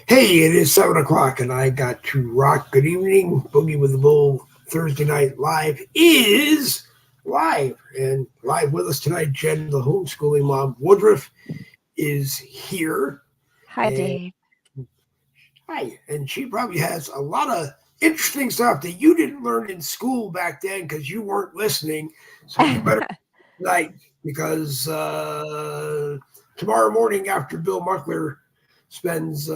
Hey, it is 7 o'clock, and I got to rock. Good evening, Boogie with the Bull. Thursday Night Live is live, and live with us tonight. Jen, the homeschooling mom, Woodruff is here, Hi, and Dave. hi, and she probably has a lot of interesting stuff that you didn't learn in school back then because you weren't listening. So you better tonight because tomorrow morning after Bill Muckler spends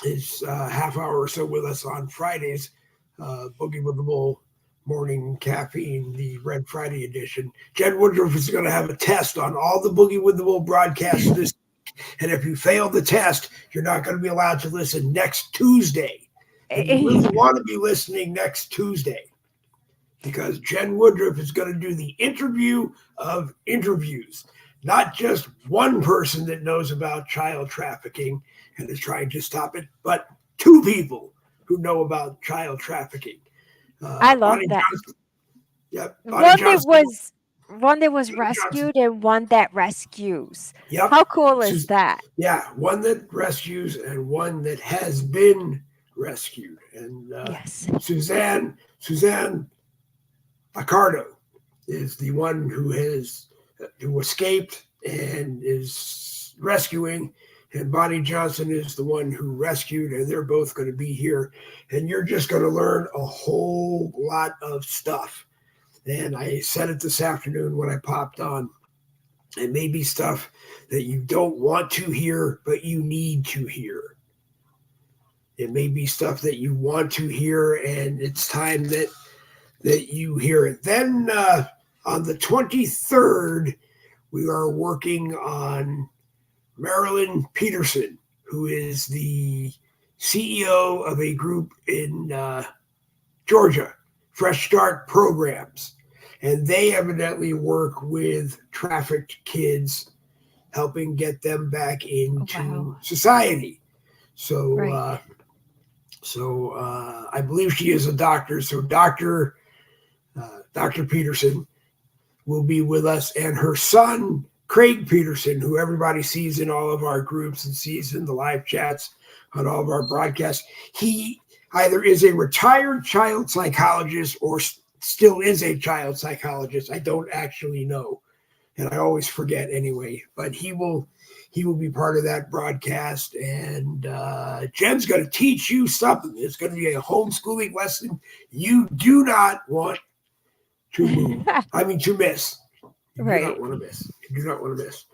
his half hour or so with us on Fridays, Boogie with the Bull Morning Caffeine, the Red Friday edition. Jen Woodruff is going to have a test on all the Boogie with the Bull broadcasts this week. And if you fail the test, you're not going to be allowed to listen next Tuesday. And you really want to be listening next Tuesday because Jen Woodruff is going to do the interview of interviews. Not just one person that knows about child trafficking and is trying to stop it, but two people who know about child trafficking. I love Bonnie that. Johnson. Yep, Bonnie One that Johnson. was one that was Bonnie Johnson. rescued and one that rescues. Yep. How cool is that? Yeah, one that rescues and one that has been rescued. And Yes. Suzanne Accardo is the one who escaped and is rescuing, and Bonnie Johnson is the one who rescued, and they're both going to be here, and you're just going to learn a whole lot of stuff. And I said it this afternoon when I popped on. It may be stuff that you don't want to hear, but you need to hear. It may be stuff that you want to hear, and it's time that you hear it. Then on the 23rd, we are working on Marilyn Peterson, who is the CEO of a group in Georgia, Fresh Start Programs. And they evidently work with trafficked kids, helping get them back into Wow. society. So, Right. I believe she is a doctor. So, Dr. Peterson will be with us, and her son, Craig Peterson, who everybody sees in all of our groups and sees in the live chats on all of our broadcasts. He either is a retired child psychologist or still is a child psychologist. I don't actually know, and I always forget anyway. But he will be part of that broadcast, and Jen's going to teach you something. It's going to be a homeschooling lesson you do not want to miss. You do Right. not want to miss. You do not want to miss.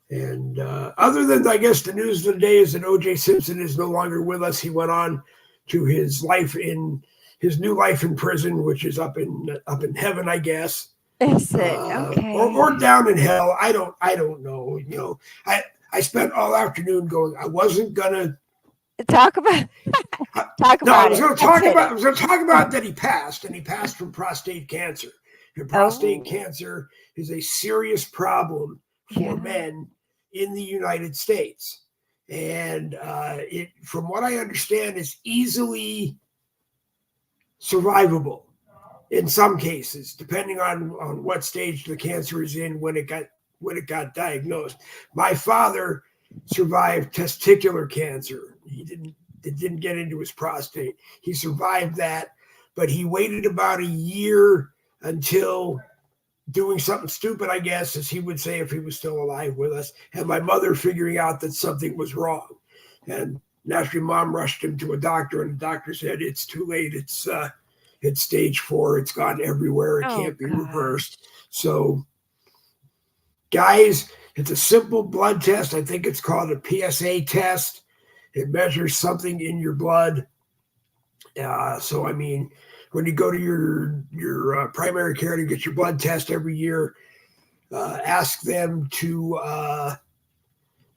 And other than, I guess, the news of the day is that O.J. Simpson is no longer with us. He went on to his new life in prison, which is up in heaven, I guess, Is it? or Okay. down in hell. I don't know. I spent all afternoon going. I wasn't gonna. Talk about talk No, I about was it. going to Let's talk hit about. it. I was going to talk about that he passed, and he passed from prostate cancer. And prostate Oh, cancer is a serious problem for yeah. men in the United States. And from what I understand, is easily survivable in some cases, depending on what stage the cancer is in when it got diagnosed. My father survived testicular cancer. It didn't get into his prostate. He survived that, but he waited about a year until doing something stupid, I guess, as he would say if he was still alive with us, and my mother figuring out that something was wrong. And naturally, mom rushed him to a doctor, and the doctor said, "It's too late. It's stage 4. It's gone everywhere. It Oh can't be reversed." gosh. So, guys, it's a simple blood test. I think it's called a PSA test. It measures something in your blood. So, I mean, when you go to your primary care to get your blood test every year, ask them to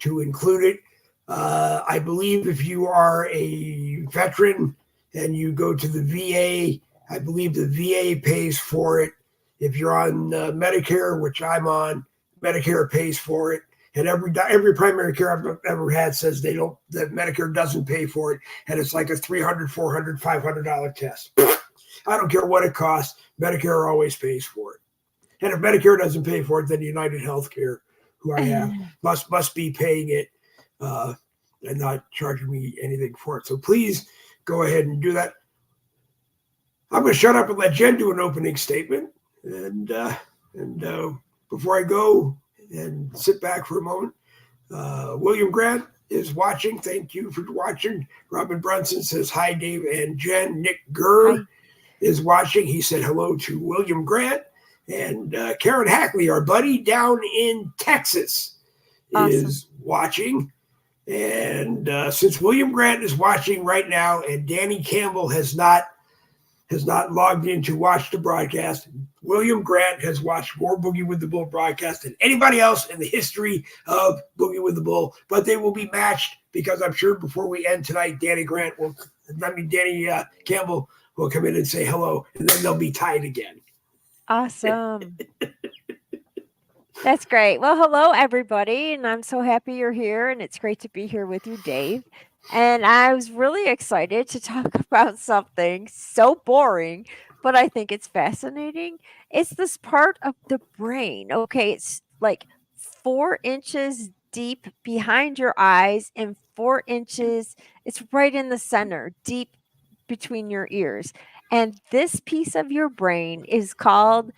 include it. I believe if you are a veteran and you go to the VA, I believe the VA pays for it. If you're on Medicare, which I'm on, Medicare pays for it. And every primary care I've ever had says that Medicare doesn't pay for it, and it's like a $300, $400, $500 test. I don't care what it costs. Medicare always pays for it. And if Medicare doesn't pay for it, then United Healthcare, who I have, must be paying it. Uh, and not charging me anything for it. So please go ahead and do that. I'm going to shut up and let Jen do an opening statement. And before I go and sit back for a moment, William Grant is watching. Thank you for watching. Robin Brunson says hi, Dave and Jen. Nick Gurr Hi. is watching. He said hello to William Grant. And Karen Hackley, our buddy down in Texas, Awesome. is watching. And since William Grant is watching right now, and Danny Campbell has not logged in to watch the broadcast, William Grant has watched more Boogie with the Bull broadcast than anybody else in the history of Boogie with the Bull. But they will be matched because I'm sure before we end tonight, Danny Campbell will come in and say hello, and then they'll be tied again. Awesome. That's great. Well, hello, everybody. And I'm so happy you're here. And it's great to be here with you, Dave. And I was really excited to talk about something so boring, but I think it's fascinating. It's this part of the brain. Okay. It's like 4 inches deep behind your eyes and 4 inches. It's right in the center, deep between your ears. And this piece of your brain is called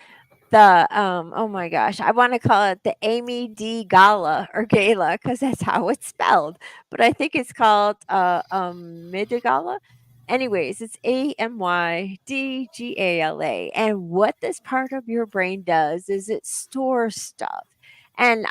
oh my gosh, I want to call it the Amy D Gala or Gala because that's how it's spelled, but I think it's called Midigala. Anyways, it's AMYDGALA, and what this part of your brain does is it stores stuff. And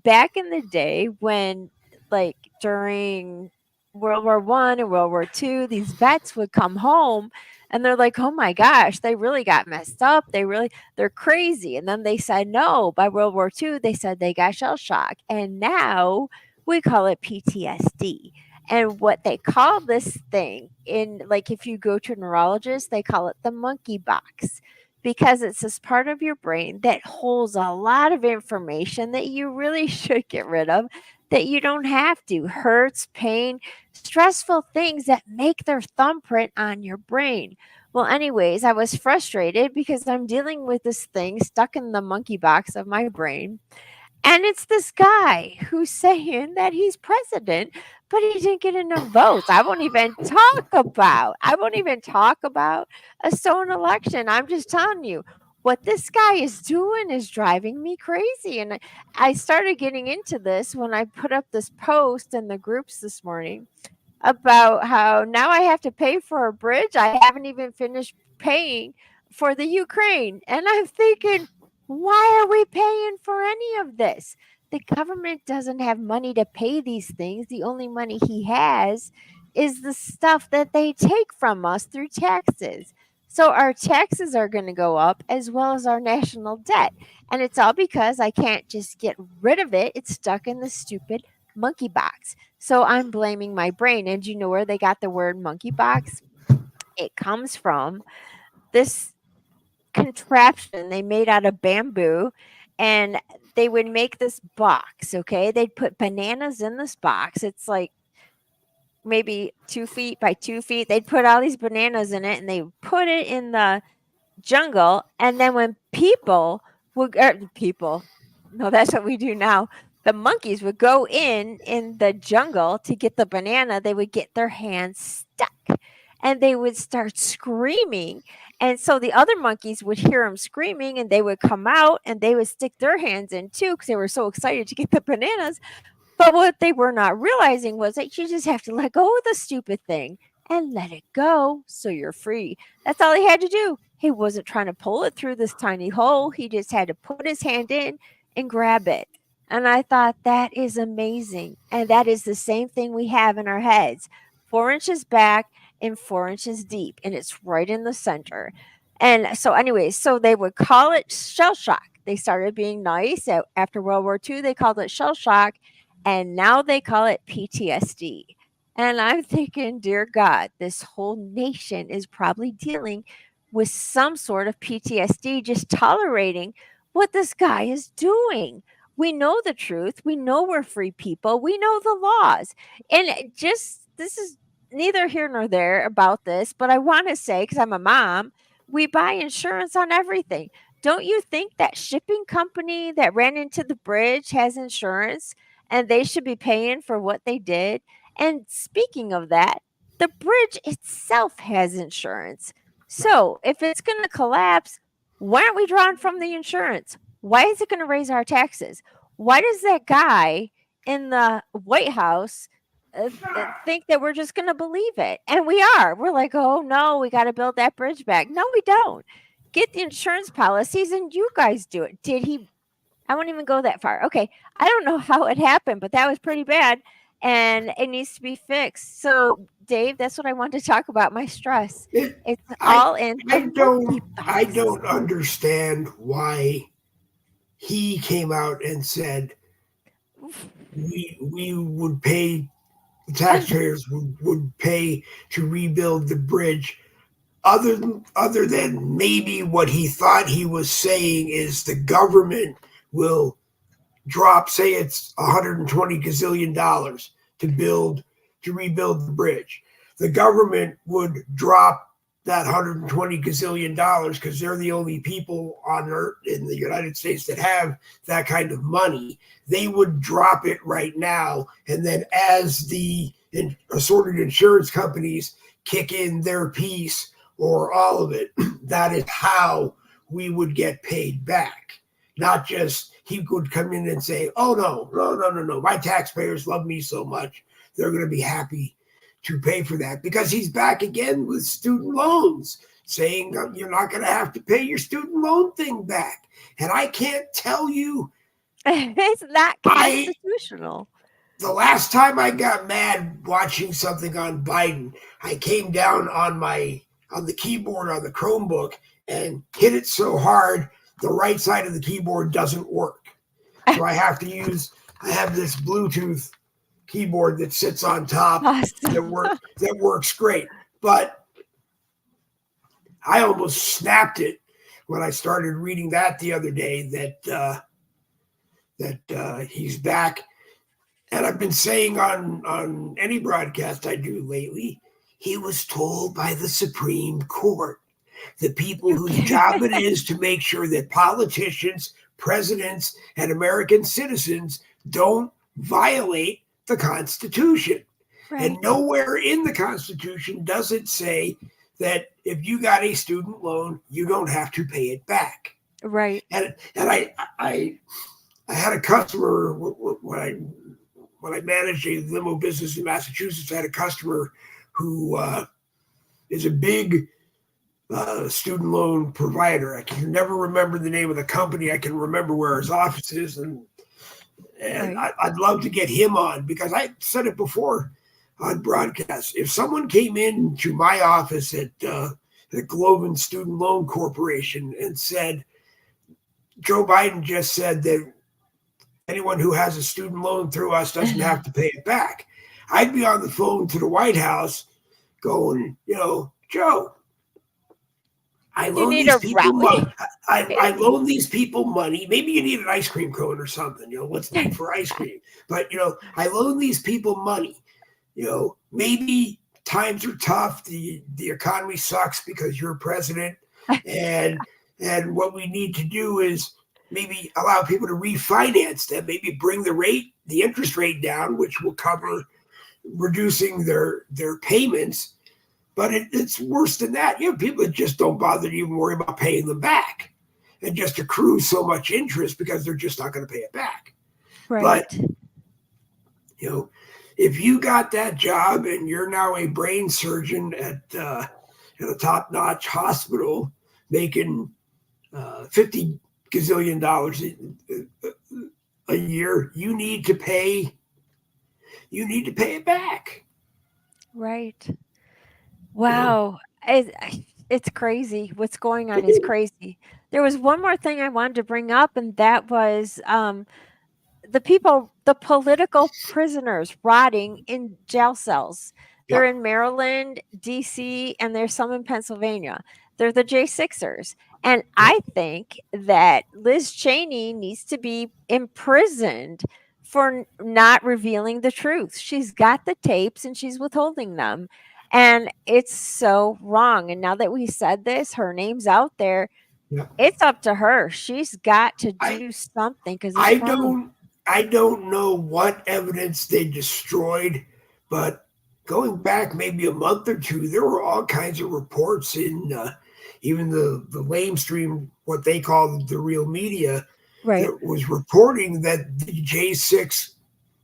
back in the day when, like, during World War I and World War II, these vets would come home and they're like, oh my gosh, they really got messed up. They're crazy. And then they said no. By World War II, they said they got shell shock. And now we call it PTSD. And what they call this thing in, like, if you go to a neurologist, they call it the monkey box because it's this part of your brain that holds a lot of information that you really should get rid of, that you don't have to. Hurts, pain, stressful things that make their thumbprint on your brain. Well, anyways, I was frustrated because I'm dealing with this thing stuck in the monkey box of my brain. And it's this guy who's saying that he's president, but he didn't get enough votes. I won't even talk about a stolen election. I'm just telling you what this guy is doing is driving me crazy. And I started getting into this when I put up this post in the groups this morning about how now I have to pay for a bridge I haven't even finished paying for the Ukraine. And I'm thinking, why are we paying for any of this? The government doesn't have money to pay these things. The only money he has is the stuff that they take from us through taxes. So our taxes are going to go up as well as our national debt. And it's all because I can't just get rid of it. It's stuck in the stupid monkey box. So I'm blaming my brain. And do you know where they got the word monkeypox? It comes from this contraption they made out of bamboo, and they would make this box. Okay. They'd put bananas in this box. It's like maybe 2 feet by 2 feet. They'd put all these bananas in it and they put it in the jungle. And then when people, no, that's what we do now. The monkeys would go in the jungle to get the banana. They would get their hands stuck and they would start screaming. And so the other monkeys would hear them screaming and they would come out and they would stick their hands in too because they were so excited to get the bananas. But what they were not realizing was that you just have to let go of the stupid thing and let it go so you're free. That's all he had to do. He wasn't trying to pull it through this tiny hole. He just had to put his hand in and grab it. And I thought that is amazing. And that is the same thing we have in our heads, 4 inches back and 4 inches deep. And it's right in the center. And so, anyways, so they would call it shell shock. They started being nice. After World War II, they called it shell shock. And now they call it PTSD. And I'm thinking, dear God, this whole nation is probably dealing with some sort of PTSD, just tolerating what this guy is doing. We know the truth. We know we're free people. We know the laws. And this is neither here nor there about this, but I want to say, because I'm a mom, we buy insurance on everything. Don't you think that shipping company that ran into the bridge has insurance and they should be paying for what they did? And speaking of that, the bridge itself has insurance. Right. So if it's going to collapse, why aren't we drawing from the insurance? Why is it going to raise our taxes? Why does that guy in the White House think that we're just going to believe it? And we are. We're like, oh no, we got to build that bridge back. No, we don't. Get the insurance policies and you guys do it. Did he? I won't even go that far. Okay. I don't know how it happened, but that was pretty bad and it needs to be fixed. So, Dave, that's what I wanted to talk about my stress. It, It's I all in the I monkey box. don't understand why he came out and said we would pay the taxpayers would pay to rebuild the bridge. Other than maybe what he thought he was saying is the government will drop, say it's 120 gazillion dollars to build to rebuild the bridge. The government would drop that 120 gazillion dollars because they're the only people on earth in the United States that have that kind of money. They would drop it right now, and then as the assorted insurance companies kick in their piece or all of it, that is how we would get paid back. Not just he would come in and say, "Oh no, my taxpayers love me so much, they're going to be happy to pay for that," because he's back again with student loans, saying you're not going to have to pay your student loan thing back. And I can't tell you, It's not I constitutional. the last time I got mad watching something on Biden, I came down on the keyboard on the Chromebook and hit it so hard the right side of the keyboard doesn't work. So I have this Bluetooth keyboard that sits on top Awesome. that works great. But I almost snapped it when I started reading that the other day that he's back. And I've been saying on any broadcast I do lately, he was told by the Supreme Court, the people You whose job it can't. is to make sure that politicians, presidents, and American citizens don't violate the Constitution. And Right. nowhere in the Constitution does it say that if you got a student loan, you don't have to pay it back. Right. And I had a customer when I managed a limo business in Massachusetts. I had a customer who is a big student loan provider. I can never remember the name of the company. I can remember where his office is, and Right. I'd love to get him on because I said it before on broadcast. If someone came into my office at the Globan Student Loan Corporation and said, Joe Biden just said that anyone who has a student loan through us doesn't have to pay it back, I'd be on the phone to the White House going, Joe, I You loan need these a people money. rally. I loan these people money. Maybe you need an ice cream cone or something. What's late for ice cream? But I loan these people money. Maybe times are tough. The economy sucks because you're president, and what we need to do is maybe allow people to refinance them. Maybe bring the interest rate down, which will cover reducing their payments. But it's worse than that. People that just don't bother to even worry about paying them back and just accrue so much interest because they're just not going to pay it back. Right. But, if you got that job and you're now a brain surgeon at a top-notch hospital making 50 gazillion dollars a year, you need to pay it back. Right. You know, Wow. It's crazy. What's going on is crazy. There was one more thing I wanted to bring up, and that was the political prisoners rotting in jail cells. They're yeah, in Maryland, DC, and there's some in Pennsylvania. They're the J6ers. And yeah, I think that Liz Cheney needs to be imprisoned for not revealing the truth. She's got the tapes and she's withholding them. And it's so wrong. And now that we said this, her name's out there. yeah. It's up to her. She's got to I do something because it's I wrong. don't I don't know what evidence they destroyed, But going back maybe a month or two, there were all kinds of reports in even the lamestream, what they call the real media, Right. that was reporting that the J6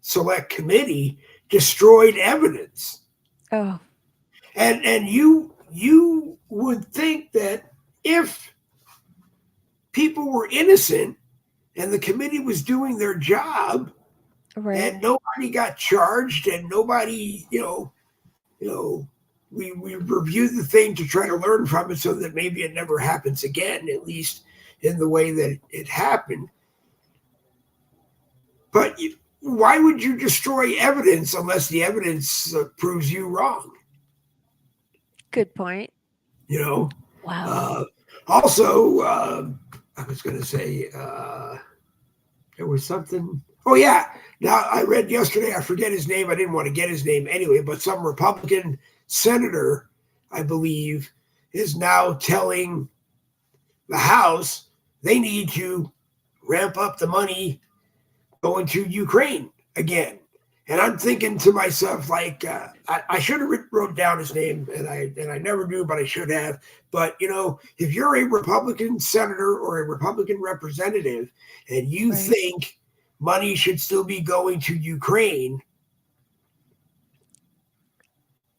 Select Committee destroyed evidence. Oh, And you would think that if people were innocent and the committee was doing their job right. and nobody got charged and nobody, you know, we reviewed the thing to try to learn from it so that maybe it never happens again, at least in the way that it happened. But why would you destroy evidence unless the evidence proves you wrong? Good point. You know. Wow. Uh, Also, I was going to say there was something. Oh yeah. Now I read yesterday. I forget his name. I didn't want to get his name anyway. But some Republican senator, I believe, is now telling the House they need to ramp up the money going to Ukraine again. And I'm thinking to myself, like, I should have wrote down his name, and I never do, but I should have. But if you're a Republican senator or a Republican representative, and you Right. think money should still be going to Ukraine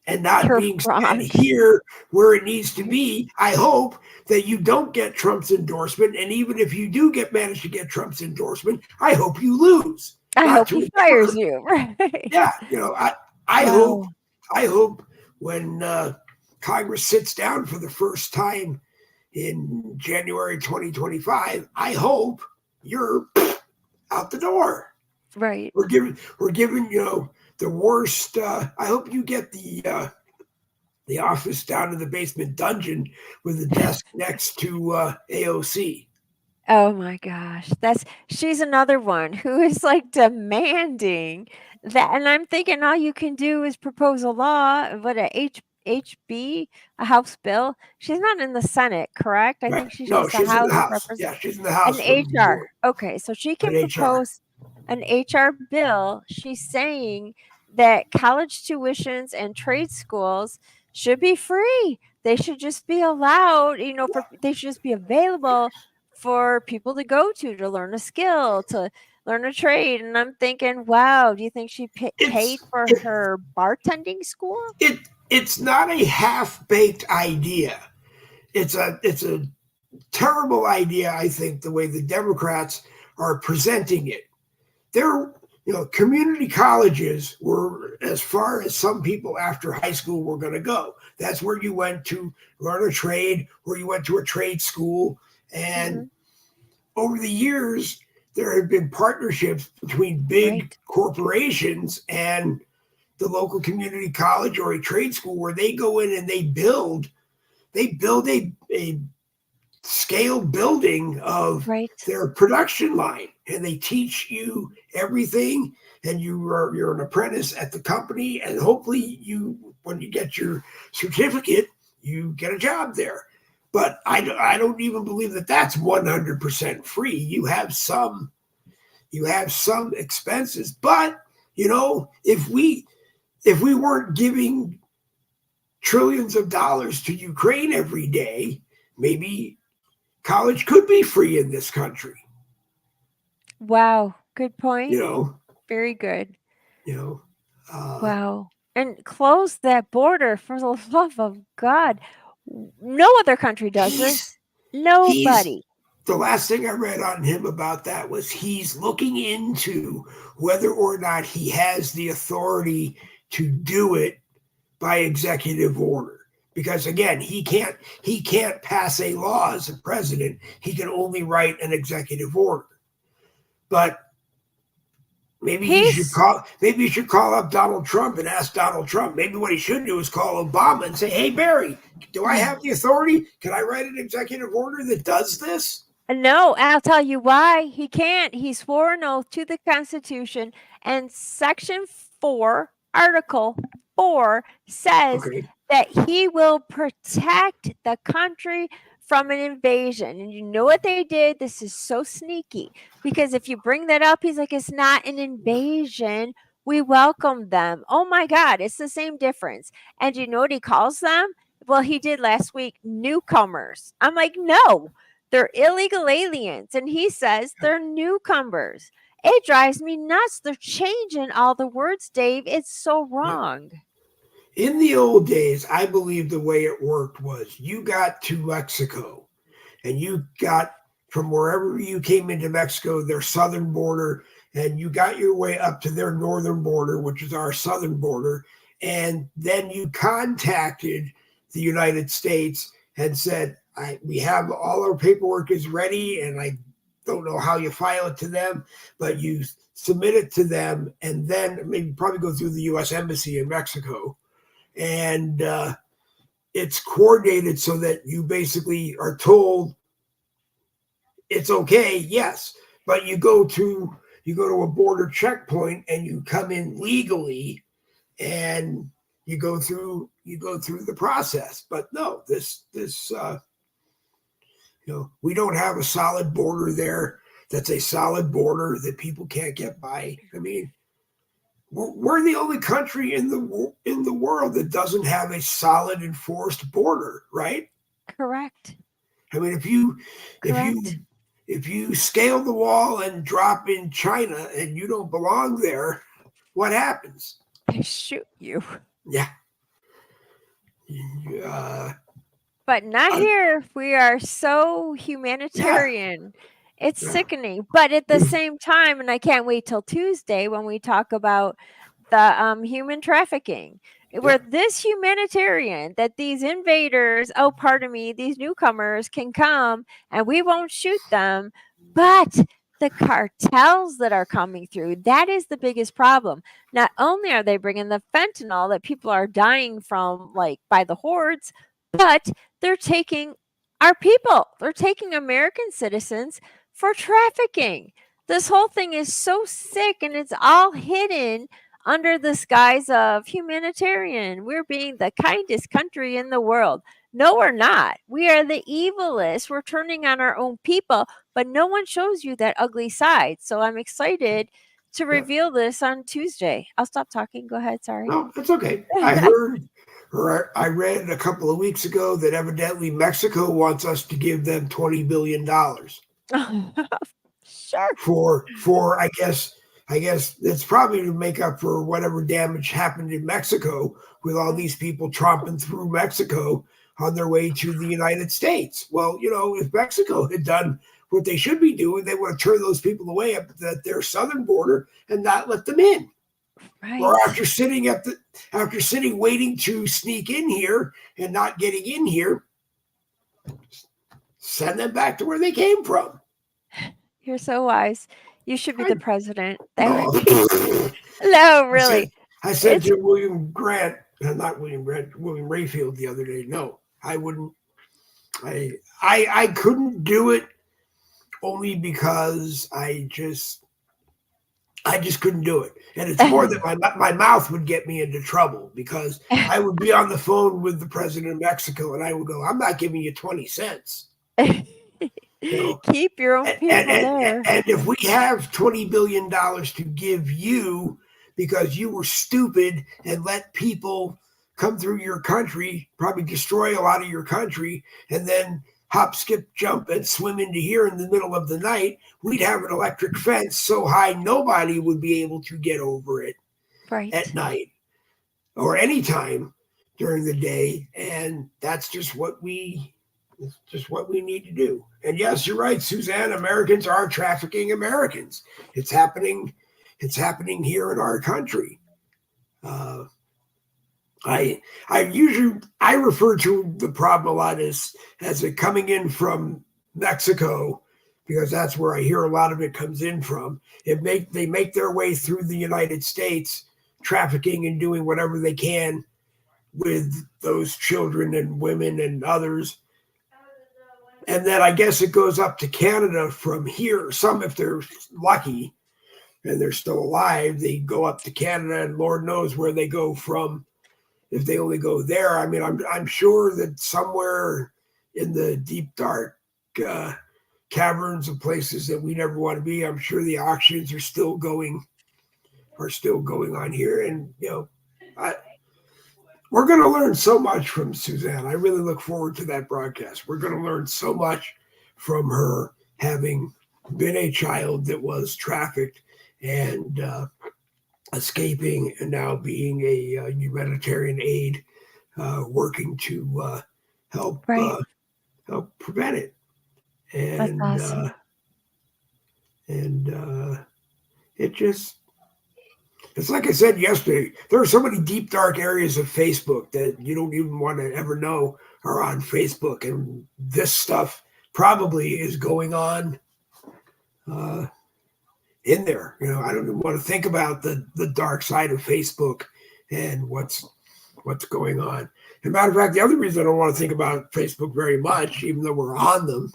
and not You're being spent wrong. here where it needs to be, I hope that you don't get Trump's endorsement. And even if you do manage to get Trump's endorsement, I hope you lose. I Not hope to he fires you. Right. Yeah, I hope Wow. I hope when Congress sits down for the first time in January 2025, I hope you're out the door. Right. We're giving the worst. I hope you get the office down in the basement dungeon with the desk next to AOC. Oh my gosh. She's another one who is like demanding that, and I'm thinking all you can do is propose a law, what a HB, a House bill. She's not in the Senate, correct? I Right? think she's No, just a she's in the House House. representative. Yeah, she's in the An House from New HR. York. Okay, so she An can HR. propose an HR bill. She's saying that college tuitions and trade schools should be free. They should just be allowed, they should just be available for people to go to learn a skill, to learn a trade. And I'm thinking, wow, do you think she paid It's for her bartending school? it's not a half baked idea. It's a terrible idea. I think the way the Democrats are presenting it. They're community colleges were as far as some people after high school were going to go. That's where you went to learn a trade, where you went to a trade school, and Hmm. over the years there have been partnerships between big Right. corporations and the local community college or a trade school where they go in and they build a scale building of Right. their production line, and they teach you everything, and you're an apprentice at the company, and hopefully when you get your certificate you get a job there. But I don't even believe that that's 100% free. You have some expenses, but if we weren't giving trillions of dollars to Ukraine every day, maybe college could be free in this country. Wow. Good You point. know, Very good. you know. Wow. And close that border for the love of God. No other country does He's this. he's Nobody. the last thing I read on him about that was he's looking into whether or not he has the authority to do it by executive order. Because again, he can't pass a law as a president. He can only write an executive order. But He's maybe you should call up Donald Trump and ask Donald Trump. Maybe what he should do is call Obama and say, "Hey Barry, do I have the authority? Can I write an executive order that does this?" no, I'll tell you why he can't. He swore an oath to the Constitution, and Section 4, Article 4 says Okay. that he will protect the country from an invasion. And you know what they did? This is so sneaky because if you bring that up, he's like, it's not an invasion. We welcome them. Oh my God, it's the same difference. And you know what he calls them? Well, he did last week, newcomers. I'm like, no, they're illegal aliens. And he says they're newcomers. It drives me nuts. They're changing all the words, Dave. It's so Yeah. wrong. In the old days, I believe the way it worked was you got to Mexico and you got from wherever you came into Mexico, their southern border, and you got your way up to their northern border, which is our southern border. And then you contacted the United States and said, we have all our paperwork is ready, and I don't know how you file it to them, but you submit it to them, and then maybe probably go through the U.S. Embassy in Mexico. And it's coordinated so that you basically are told it's okay, yes, but you go to a border checkpoint and you come in legally, and you go through the process. But no, this we don't have a solid border there. That's a solid border that people can't get by. I mean, we're the only country in the world that doesn't have a solid enforced border, right? Correct. I mean, if you Correct. if you scale the wall and drop in China and you don't belong there, what happens? They shoot you. Yeah. But not I, here. We are so yeah. humanitarian. It's Yeah. sickening. But at the same time, and I can't wait till Tuesday when we talk about the human trafficking. Yeah. We're this humanitarian that these invaders, oh, pardon me, these newcomers can come and we won't shoot them. But the cartels that are coming through, that is the biggest problem. Not only are they bringing the fentanyl that people are dying from, like by the hordes, but they're taking our people, they're taking American citizens for trafficking. This whole thing is so sick, and it's all hidden under the skies of humanitarian. We're being the kindest country in the world. No, we're not. We are the evilest. We're turning on our own people, but no one shows you that ugly side. So I'm excited to Yeah. reveal this on Tuesday. I'll stop talking. Go ahead. Sorry. No, it's okay. I heard or I read a couple of weeks ago that evidently Mexico wants us to give them $20 billion Sure. for I guess it's probably to make up for whatever damage happened in Mexico with all these people tromping through Mexico on their way to the United States. Well, if Mexico had done what they should be doing, they would have turned those people away at their southern border and not let them in. Right. Or after sitting waiting to sneak in here and not getting in here, send them back to where they came from. You're so wise. You should be the president. No. No, really. I said to William Grant, not William Grant, William Rayfield the other day, no, I wouldn't. I couldn't do it only because I just couldn't do it. And it's more that my mouth would get me into trouble because I would be on the phone with the president of Mexico and I would go, I'm not giving you 20 cents. Keep your own people there. And if we have $20 billion to give you because you were stupid and let people come through your country, probably destroy a lot of your country, and then hop, skip, jump, and swim into here in the middle of the night, we'd have an electric fence so high nobody would be able to get over it at night or any time during the day. And that's just what we need to do. And yes, you're right, Suzanne. Americans are trafficking Americans. It's happening here in our country. I refer to the problem a lot as it coming in from Mexico because that's where I hear a lot of it comes in from. They make their way through the United States, trafficking and doing whatever they can with those children and women and others. And then I guess it goes up to Canada from here. Some, if they're lucky and they're still alive, they go up to Canada, and Lord knows where they go from. If they only go there, I mean, I'm sure that somewhere in the deep dark caverns of places that we never want to be, I'm sure the auctions are still going are still going on here. And, we're going to learn so much from Suzanne. I really look forward to that broadcast. We're going to learn so much from her having been a child that was trafficked and escaping and now being a humanitarian aid working to help help prevent it. And That's awesome. It just, it's like I said yesterday, there are so many deep, dark areas of Facebook that you don't even want to ever know are on Facebook. And this stuff probably is going on in there. I don't even want to think about the dark side of Facebook and what's going on. As a matter of fact, the other reason I don't want to think about Facebook very much, even though we're on them,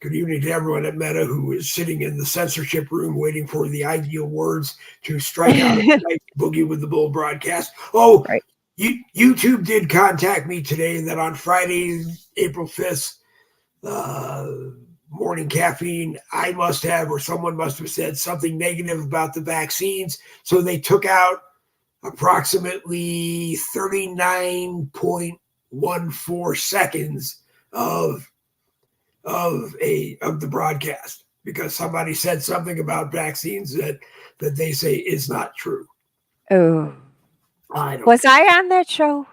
good evening to everyone at Meta who is sitting in the censorship room waiting for the ideal words to strike out a nice Boogie with the Bull broadcast. Oh, right. YouTube did contact me today that on Friday, April 5th, morning caffeine, I must have, or someone must have said something negative about the vaccines. So they took out approximately 39.14 seconds of the broadcast because somebody said something about vaccines that they say is not true. Oh, I on that show?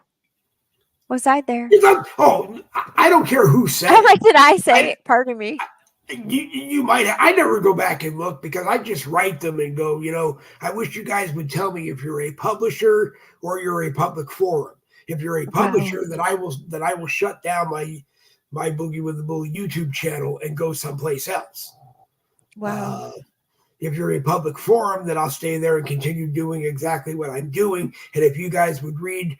Was I there? I don't care who said it. Like, did I say it? Pardon me. You might have. I never go back and look because I just write them and go, I wish you guys would tell me if you're a publisher or you're a public forum. If you're a publisher, then I will shut down my Boogie with the Bull YouTube channel and go someplace else. Wow. If you're a public forum, then I'll stay there and continue doing exactly what I'm doing. And if you guys would read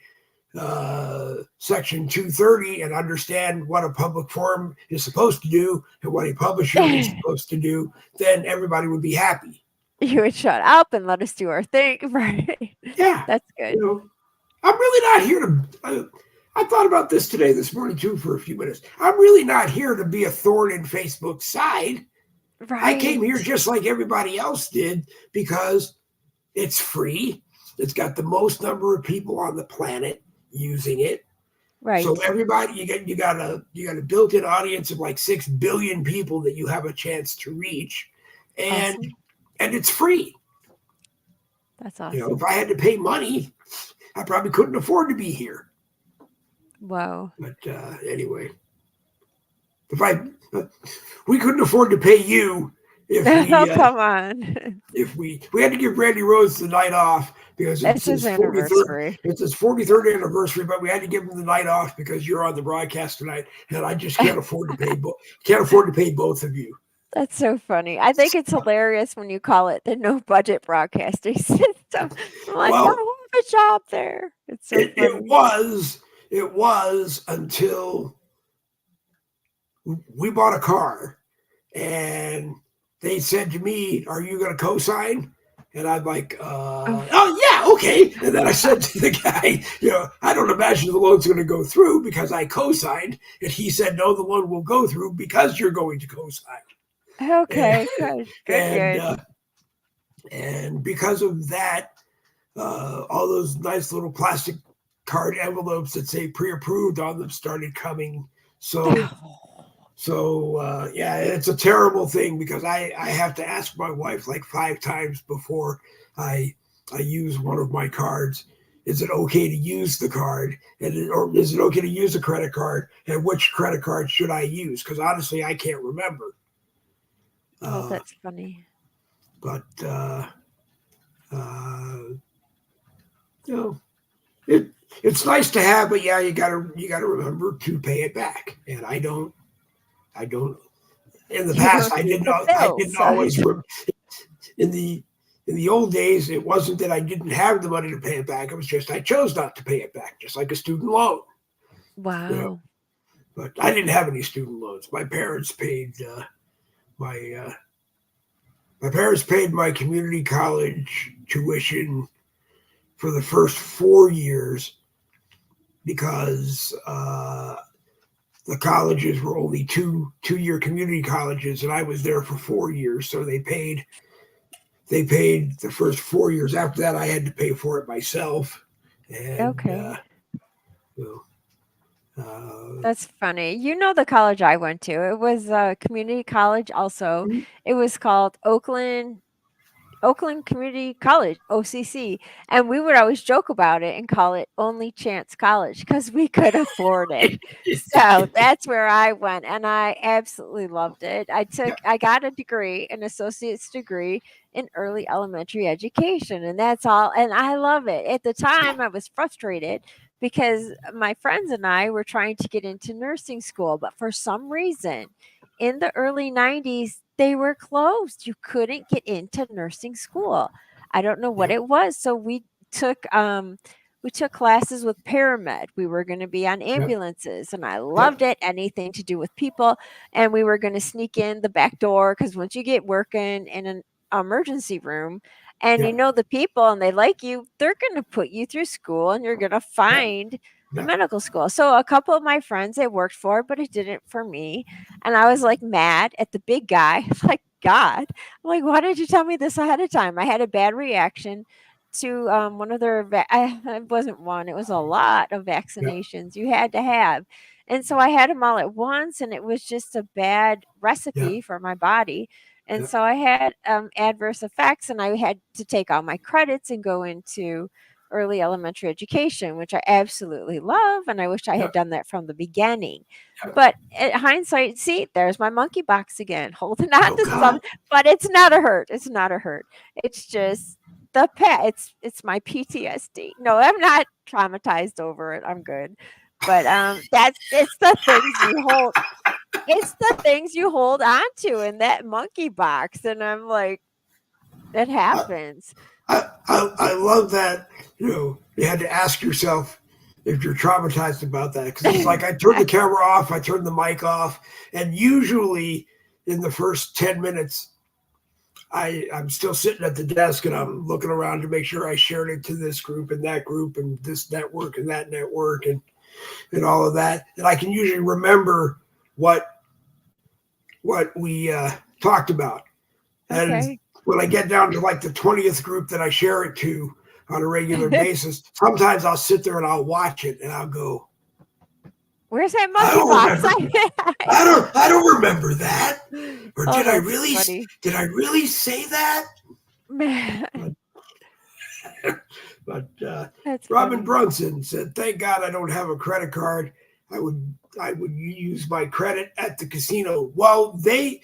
section 230 and understand what a public forum is supposed to do and what a publisher is supposed to do, then everybody would be happy. You would shut up and let us do our thing, right? Yeah. That's good. I'm really not here to... I thought about this morning, too, for a few minutes. I'm really not here to be a thorn in Facebook's side. Right. I came here just like everybody else did because it's free. It's got the most number of people on the planet using it. Right. So everybody, you got a built-in audience of like 6 billion people that you have a chance to reach, and awesome. And it's free. That's awesome. If I had to pay money, I probably couldn't afford to be here. Wow. But anyway, we couldn't afford to pay you if we come on. If we had to give Randy Rhodes the night off because it's his 43rd anniversary, but we had to give him the night off because you're on the broadcast tonight, and I just can't afford to pay both of you. That's so funny. I think it's hilarious when you call it the no budget broadcasting system. I'm like, I have a job there. It's so funny. It was until we bought a car and they said to me, "Are you going to co-sign?" And I'm like, oh yeah, okay. And then I said to the guy, I don't imagine the loan's going to go through because I co-signed. And he said, no, the loan will go through because you're going to co-sign. Okay, good. And because of that, all those nice little plastic card envelopes that say pre-approved on them started coming. So yeah, it's a terrible thing because I have to ask my wife like 5 times before I use one of my cards. Is it okay to use the card? Or is it okay to use a credit card? And which credit card should I use? Because honestly, I can't remember. Oh, that's funny. But it's nice to have, but yeah, you gotta remember to pay it back. And I don't. In the past, I didn't always. In the old days, it wasn't that I didn't have the money to pay it back. It was just I chose not to pay it back, just like a student loan. Wow. But I didn't have any student loans. My parents paid my community college tuition for the first 4 years because the colleges were only two-year community colleges, and I was there for 4 years, so they paid they paid the first 4 years. After that, I had to pay for it myself. And, Okay. you know, That's funny. You know the college I went to. It was a community college also. It was called Oakland Community College, OCC. And we would always joke about it and call it Only Chance College because we could afford it. So that's where I went and I absolutely loved it. yeah, I got a degree, an associate's degree in early elementary education. And that's all. And I love it. At the time, I was frustrated because my friends and I were trying to get into nursing school, but for some reason, in the early 90s, they were closed. You couldn't get into nursing school. I don't know what yeah, it was. So we took classes with paramed. We were going to be on yeah, ambulances and I yeah, loved it. Anything to do with people. And we were going to sneak in the back door because once you get working in an emergency room and you yeah, know the people and they like you, they're going to put you through school and you're going to yeah, find a yeah, medical school. So a couple of my friends it worked for, but it didn't for me. And I was like mad at the big guy. Like, God, I'm like, why didn't you tell me this ahead of time? I had a bad reaction to one of their, it wasn't one, it was a lot of yeah, vaccinations you had to have. And so I had them all at once, and it was just a bad yeah, recipe for my body. And yeah, so I had adverse effects, and I had to take all my credits and go into early elementary education, which I absolutely love. And I wish I yeah, had done that from the beginning. yeah. But at hindsight, see, there's my monkey box again, holding on Oh to some, God. but it's not a hurt. It's not a hurt. It's just the pet. It's my PTSD. No, I'm not traumatized over it. I'm good. But that's it's the things you hold. It's the things you hold on to in that monkey box, and I'm like, it I, happens. I love that, you had to ask yourself if you're traumatized about that. Because it's like I turn the camera off, I turn the mic off, and usually in the first 10 minutes, I'm still sitting at the desk and I'm looking around to make sure I shared it to this group and this network and that network and all of that. And I can usually remember what we talked about. And Okay. when I get down to like the 20th group that I share it to on a regular basis, sometimes I'll sit there and I'll watch it and I'll go, Where's that I monkey don't box? remember. I don't remember that. Or Oh, that's funny. did I really say that? Man, But, but that's Robin funny. Brunson said, "Thank God I don't have a credit card. I would use my credit at the casino." Well, the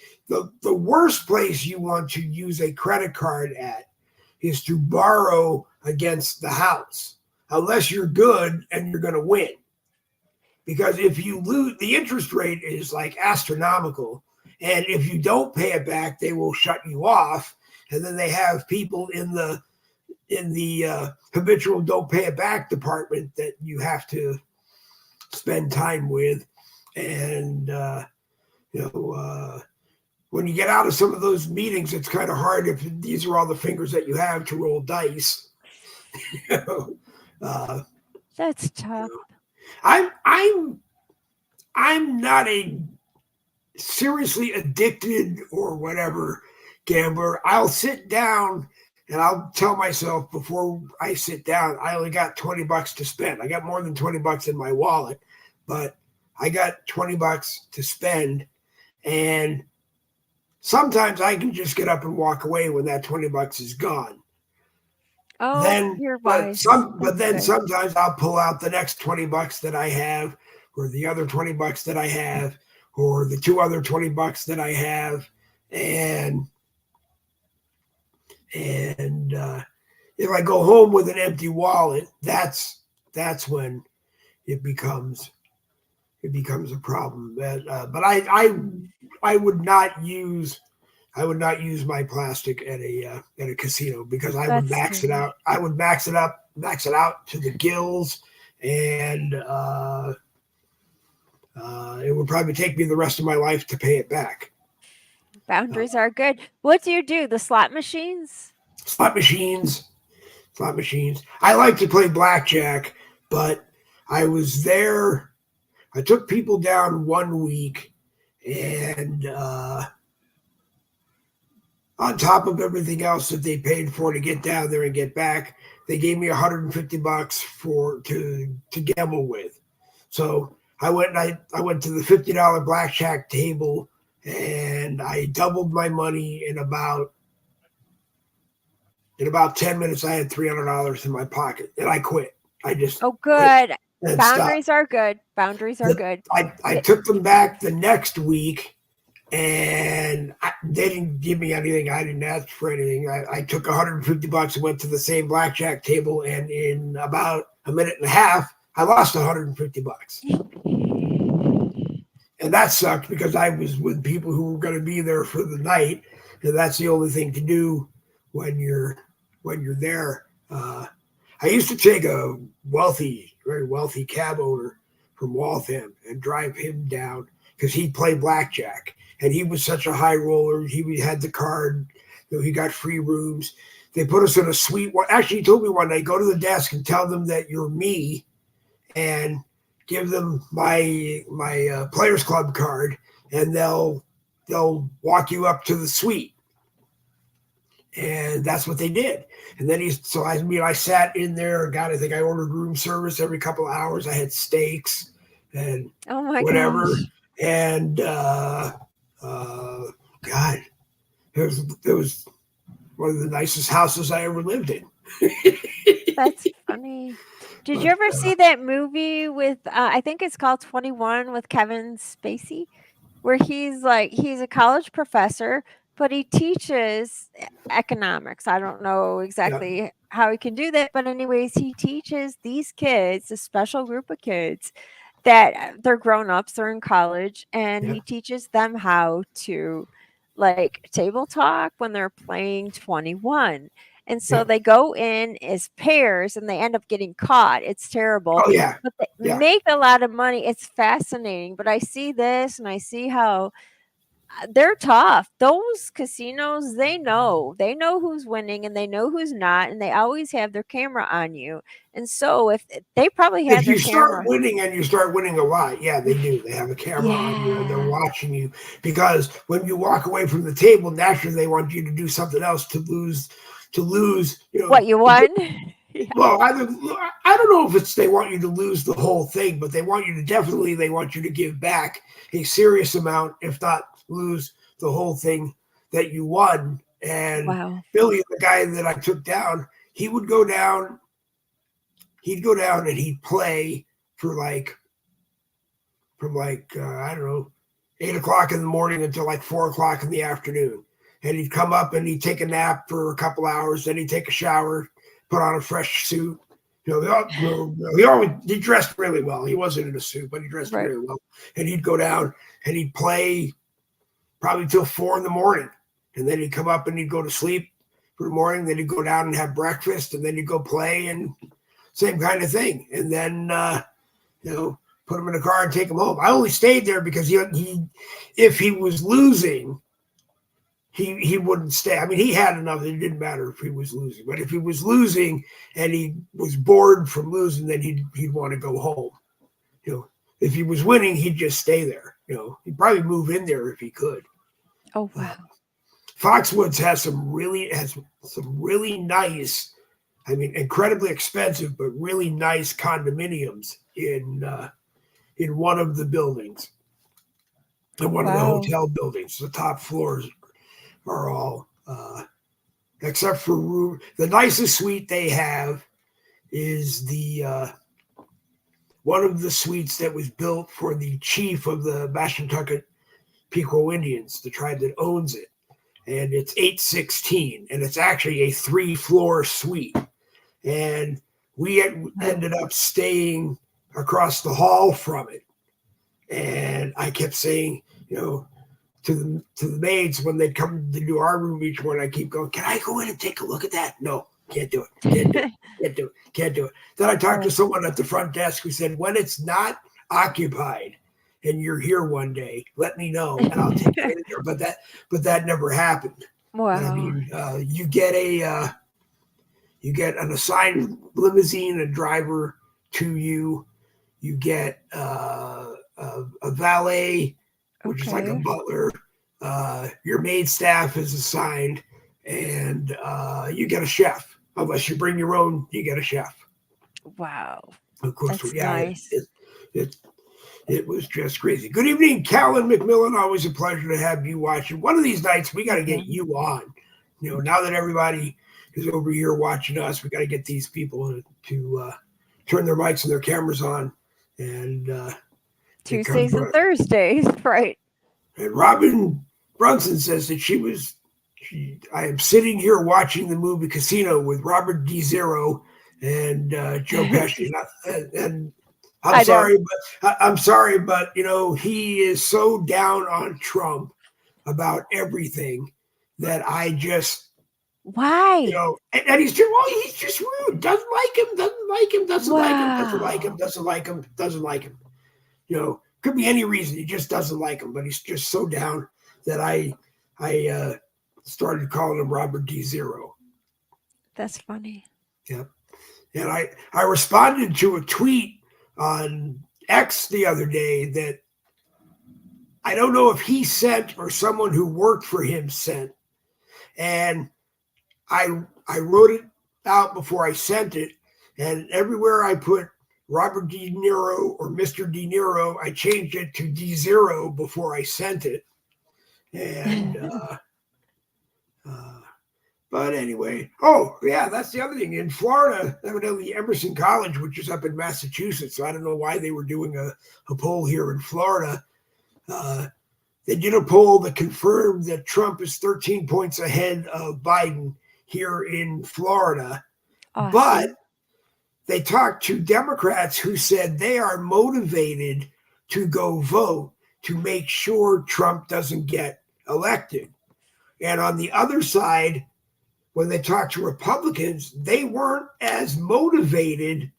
worst place you want to use a credit card at is to borrow against the house, unless you're good and you're going to win. Because if you lose, the interest rate is like astronomical, and if you don't pay it back, they will shut you off. And then they have people in the habitual don't pay it back department that you have to spend time with, and you know. When you get out of some of those meetings, it's kind of hard if these are all the fingers that you have to roll dice. you know? uh, That's tough. I'm I'm I'm not a seriously addicted or whatever gambler. I'll sit down and I'll tell myself before I sit down, I only got $20 to spend. I got more than $20 in my wallet, but I got $20 to spend. And sometimes I can just get up and walk away when that $20 is gone. Oh, Then, you're wise. but That's then good. sometimes I'll pull out the next $20 that I have, or the other $20 that I have, or the two other $20 that I have, and if I go home with an empty wallet, that's when it becomes a problem. But I would not use my plastic at a casino because I would That's max it good. out. I would max it out to the gills, and it would probably take me the rest of my life to pay it back. Uh, Boundaries are good. What do you do? The slot machines? slot machines, slot machines. I like to play blackjack, but I was there. I took people down one week, and on top of everything else that they paid for to get down there and get back, they gave me $150 for to gamble with. So I went to the $50 blackjack table and I doubled my money in about 10 minutes. I had $300 in my pocket and I quit. I just Oh, quit good. and stopped. Boundaries are good. Boundaries are good. I took them back the next week and they didn't give me anything. I didn't ask for anything. I took $150 and went to the same blackjack table, and in about a minute and a half, I lost $150, and that sucked because I was with people who were going to be there for the night, and that's the only thing to do when you're there. I used to take a very wealthy cab owner from Waltham and drive him down because he played blackjack and he was such a high roller. He had the card, he got free rooms. They put us in a suite. Actually, he told me one night, go to the desk and tell them that you're me, and give them my Players Club card, and they'll walk you up to the suite. And that's what they did. And then I sat in there. God, I think I ordered room service every couple of hours. I had steaks and Oh my whatever. gosh. And God, it was one of the nicest houses I ever lived in. That's funny. Did you ever see that movie with I think it's called 21 with Kevin Spacey, where he's a college professor, but he teaches economics. I don't know Yeah, exactly how he can do that, but anyways, he teaches these kids, a special group of kids that they're grown-ups, they're in college, and yeah, he teaches them how to like table talk when they're playing 21. And so yeah. they go in as pairs and they end up getting caught. It's terrible, Oh yeah, but they yeah. make a lot of money. It's fascinating. But I see this and I see how they're tough. Those casinos, they know who's winning and they know who's not, and they always have their camera on you. And so if they probably had If their you start camera. winning and you start winning a lot, yeah, they do. They have a camera on you and they're Yeah. watching you, because when you walk away from the table, naturally they want you to do something else to lose. What you won? Yeah. Well, I don't know if it's they want you to lose the whole thing, but they want you to give back a serious amount, if not lose the whole thing that you won. And Wow. Billy, the guy that I took down, he would go down. He'd go down and he'd play for from I don't know, 8 o'clock in the morning until like 4 o'clock in the afternoon. And he'd come up and he'd take a nap for a couple hours, then he'd take a shower, put on a fresh suit. He dressed really well. He wasn't in a suit, but he dressed Right. really well. And he'd go down and he'd play probably till 4 in the morning. And then he'd come up and he'd go to sleep for the morning. Then he'd go down and have breakfast, and then he'd go play, and same kind of thing. And then put him in a car and take him home. I only stayed there because he if he was losing, he wouldn't stay. I mean, he had enough. It didn't matter if he was losing, but if he was losing and he was bored from losing, then he'd want to go home. If he was winning, he'd just stay there. He'd probably move in there if he could. Oh wow. Foxwoods has some really nice, I mean, incredibly expensive, but really nice condominiums in one of the buildings, in one of the Wow. hotel buildings. The top floors are all, except for the nicest suite they have is the one of the suites that was built for the chief of the Mashantucket Pequot Indians, the tribe that owns it. And it's 816, and it's actually a 3-floor suite. And we ended up staying across the hall from it. And I kept saying, to the maids when they'd come to do our room each morning, I keep going, can I go in and take a look at that? No, can't do it. Can't do it. Then I talked to someone at the front desk who said, when it's not occupied and you're here one day, let me know and I'll take you in there. But that never happened. Wow. And I mean, you get an assigned limousine, a driver to you. You get a valet, which is like a butler. Your maid staff is assigned. and you get a chef. Unless you bring your own, you get a chef. Wow. Of course, That's yeah, nice. it it was just crazy. Good evening, Callan McMillan. Always a pleasure to have you watching. One of these nights, we got to get you on. Now that everybody is over here watching us, we got to get these people to turn their mics and their cameras on and come Tuesdays and join us. Thursdays, right? And Robin Brunson says that I am sitting here watching the movie Casino with Robert De Zero and Joe Pesci. And I know. I'm sorry, but he is so down on Trump about everything that I just Why? and he's just rude. Doesn't like him. Doesn't like him. Doesn't like him. Doesn't like him. Wow. Doesn't like him. Doesn't like him. Could be any reason. He just doesn't like him, but he's just so down that I started calling him Robert De Zero. That's funny. Yep. And I responded to a tweet on X the other day that I don't know if he sent or someone who worked for him sent. And I wrote it out before I sent it. And everywhere I put Robert De Niro or Mr. De Niro, I changed it to De Zero before I sent it. And but anyway, that's the other thing. In Florida, evidently Emerson College, which is up in Massachusetts, so I don't know why they were doing a poll here in Florida. They did a poll that confirmed that Trump is 13 points ahead of Biden here in Florida. Awesome. But they talked to Democrats who said they are motivated to go vote to make sure Trump doesn't get elected. And on the other side, when they talked to Republicans, they weren't as motivated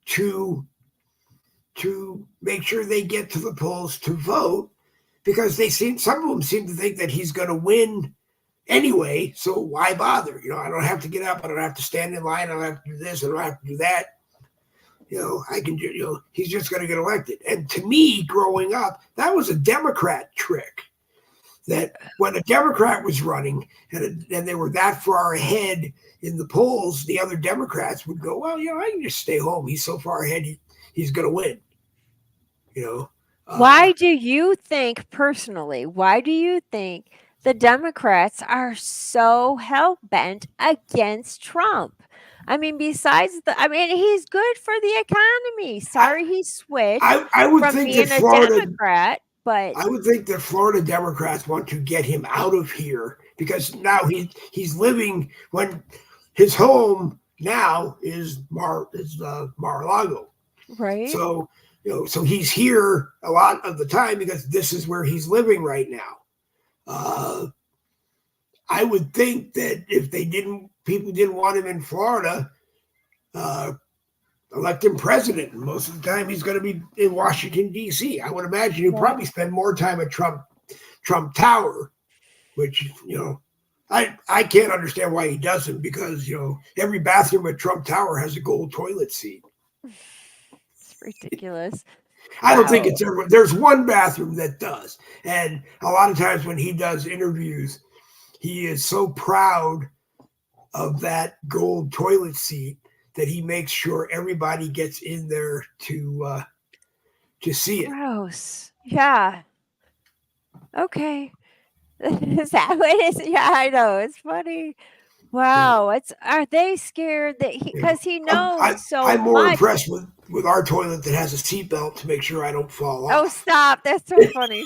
to make sure they get to the polls to vote because some of them seem to think that he's going to win anyway. So why bother? I don't have to get up. I don't have to stand in line. I don't have to do this. I don't have to do that. I can do, he's just going to get elected. And to me, growing up, that was a Democrat trick. That when a Democrat was running and they were that far ahead in the polls, the other Democrats would go, well, I can just stay home. He's so far ahead, he's going to win. Why do you think, personally, the Democrats are so hell-bent against Trump? I mean, he's good for the economy. Sorry he switched I would from think being that a Democrat. But I would think that Florida Democrats want to get him out of here because now he's living when his home now is Mar-a-Lago. right. So so he's here a lot of the time because this is where he's living right now. I would think that if people didn't want him in Florida, elect him president. And most of the time he's going to be in Washington, D.C. I would imagine he'll probably spend more time at Trump Tower, which, I can't understand why he doesn't because, every bathroom at Trump Tower has a gold toilet seat. It's ridiculous. I don't think it's everywhere. There's one bathroom that does. And a lot of times when he does interviews, he is so proud of that gold toilet seat that he makes sure everybody gets in there to see it. Gross. Yeah. Okay. Is that what it is? Yeah, I know. It's funny. Wow. Are they scared that because he knows so I'm more much? impressed with our toilet that has a seatbelt to make sure I don't fall off. Oh, stop. That's so funny.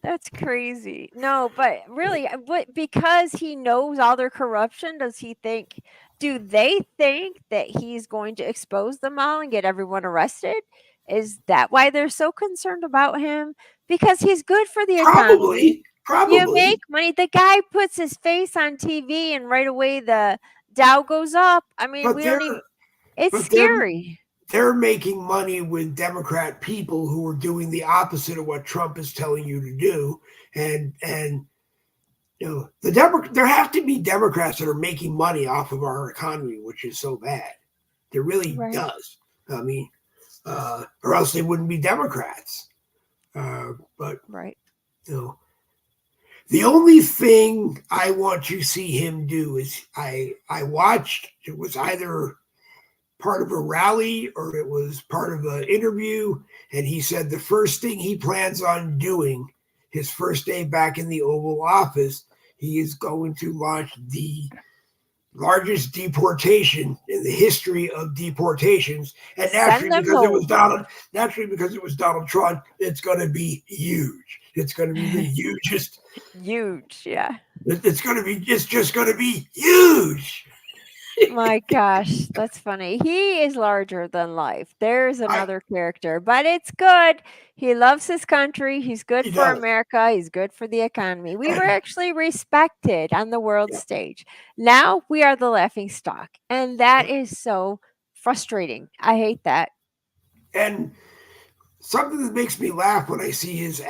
That's crazy. No, but really, because he knows all their corruption, do they think that he's going to expose them all and get everyone arrested? Is that why they're so concerned about him? Because he's good for the economy. Probably. You make money. The guy puts his face on TV and right away the Dow goes up. I mean, it's scary. They're making money with Democrat people who are doing the opposite of what Trump is telling you to do. And there have to be Democrats that are making money off of our economy, which is so bad. There really does. I mean, or else they wouldn't be Democrats. But The only thing I want to see him do is I watched, it was either part of a rally or it was part of an interview, and he said the first thing he plans on doing his first day back in the Oval Office, he is going to launch the largest deportation in the history of deportations. And Send them home. naturally because it was Donald Trump, it's going to be huge. It's going to be the hugest. Huge, yeah. It's just going to be huge. My gosh, that's funny. He is larger than life. There's I, another character, but it's good. He loves his country. He's good he for does. America. He's good for the economy. We were And, actually respected on the world yeah, stage. Now we are the laughing stock, and that yeah. is so frustrating. I hate that. And something that makes me laugh when I see his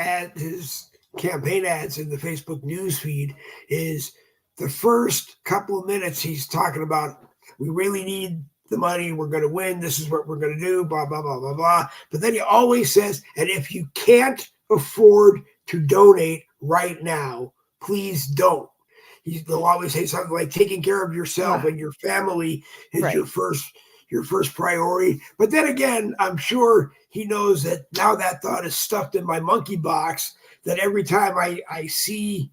campaign ads in the Facebook news feed is the first couple of minutes he's talking about we really need the money, we're going to win, this is what we're going to do, blah blah blah blah blah. But then he always says, and if you can't afford to donate right now, please don't. They'll always say something like taking care of yourself Ugh, and your family is right. your first priority. But then again, I'm sure he knows that now that thought is stuffed in my monkey box. That every time I see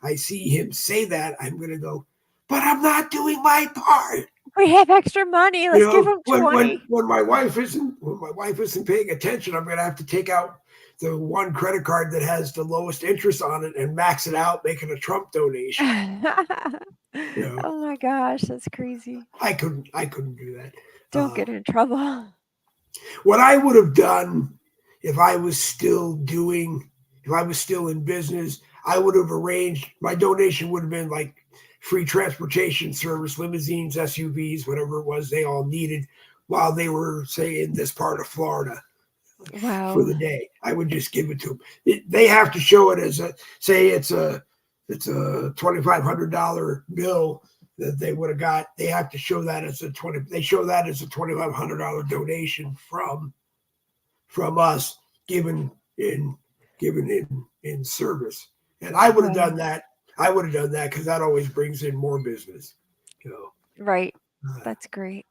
him say that, I'm gonna go, but I'm not doing my part. We have extra money. You Let's give know, him 20. when my wife isn't paying attention, I'm gonna have to take out the one credit card that has the lowest interest on it and max it out, making a Trump donation. You know, Oh my gosh, that's crazy. I couldn't do that. Don't get in trouble. What I would have done if I was still in business, I would have arranged my donation would have been like free transportation service, limousines, SUVs, whatever it was they all needed while they were, say, in this part of Florida for Wow. the day. I would just give it to them. They have to show it as it's a $2,500 bill that they would have got. They have to show that as they show that as a $2,500 donation from us given in service. And I would have Wow. done that. I would have done that because that always brings in more business. You know, Right. uh, That's great.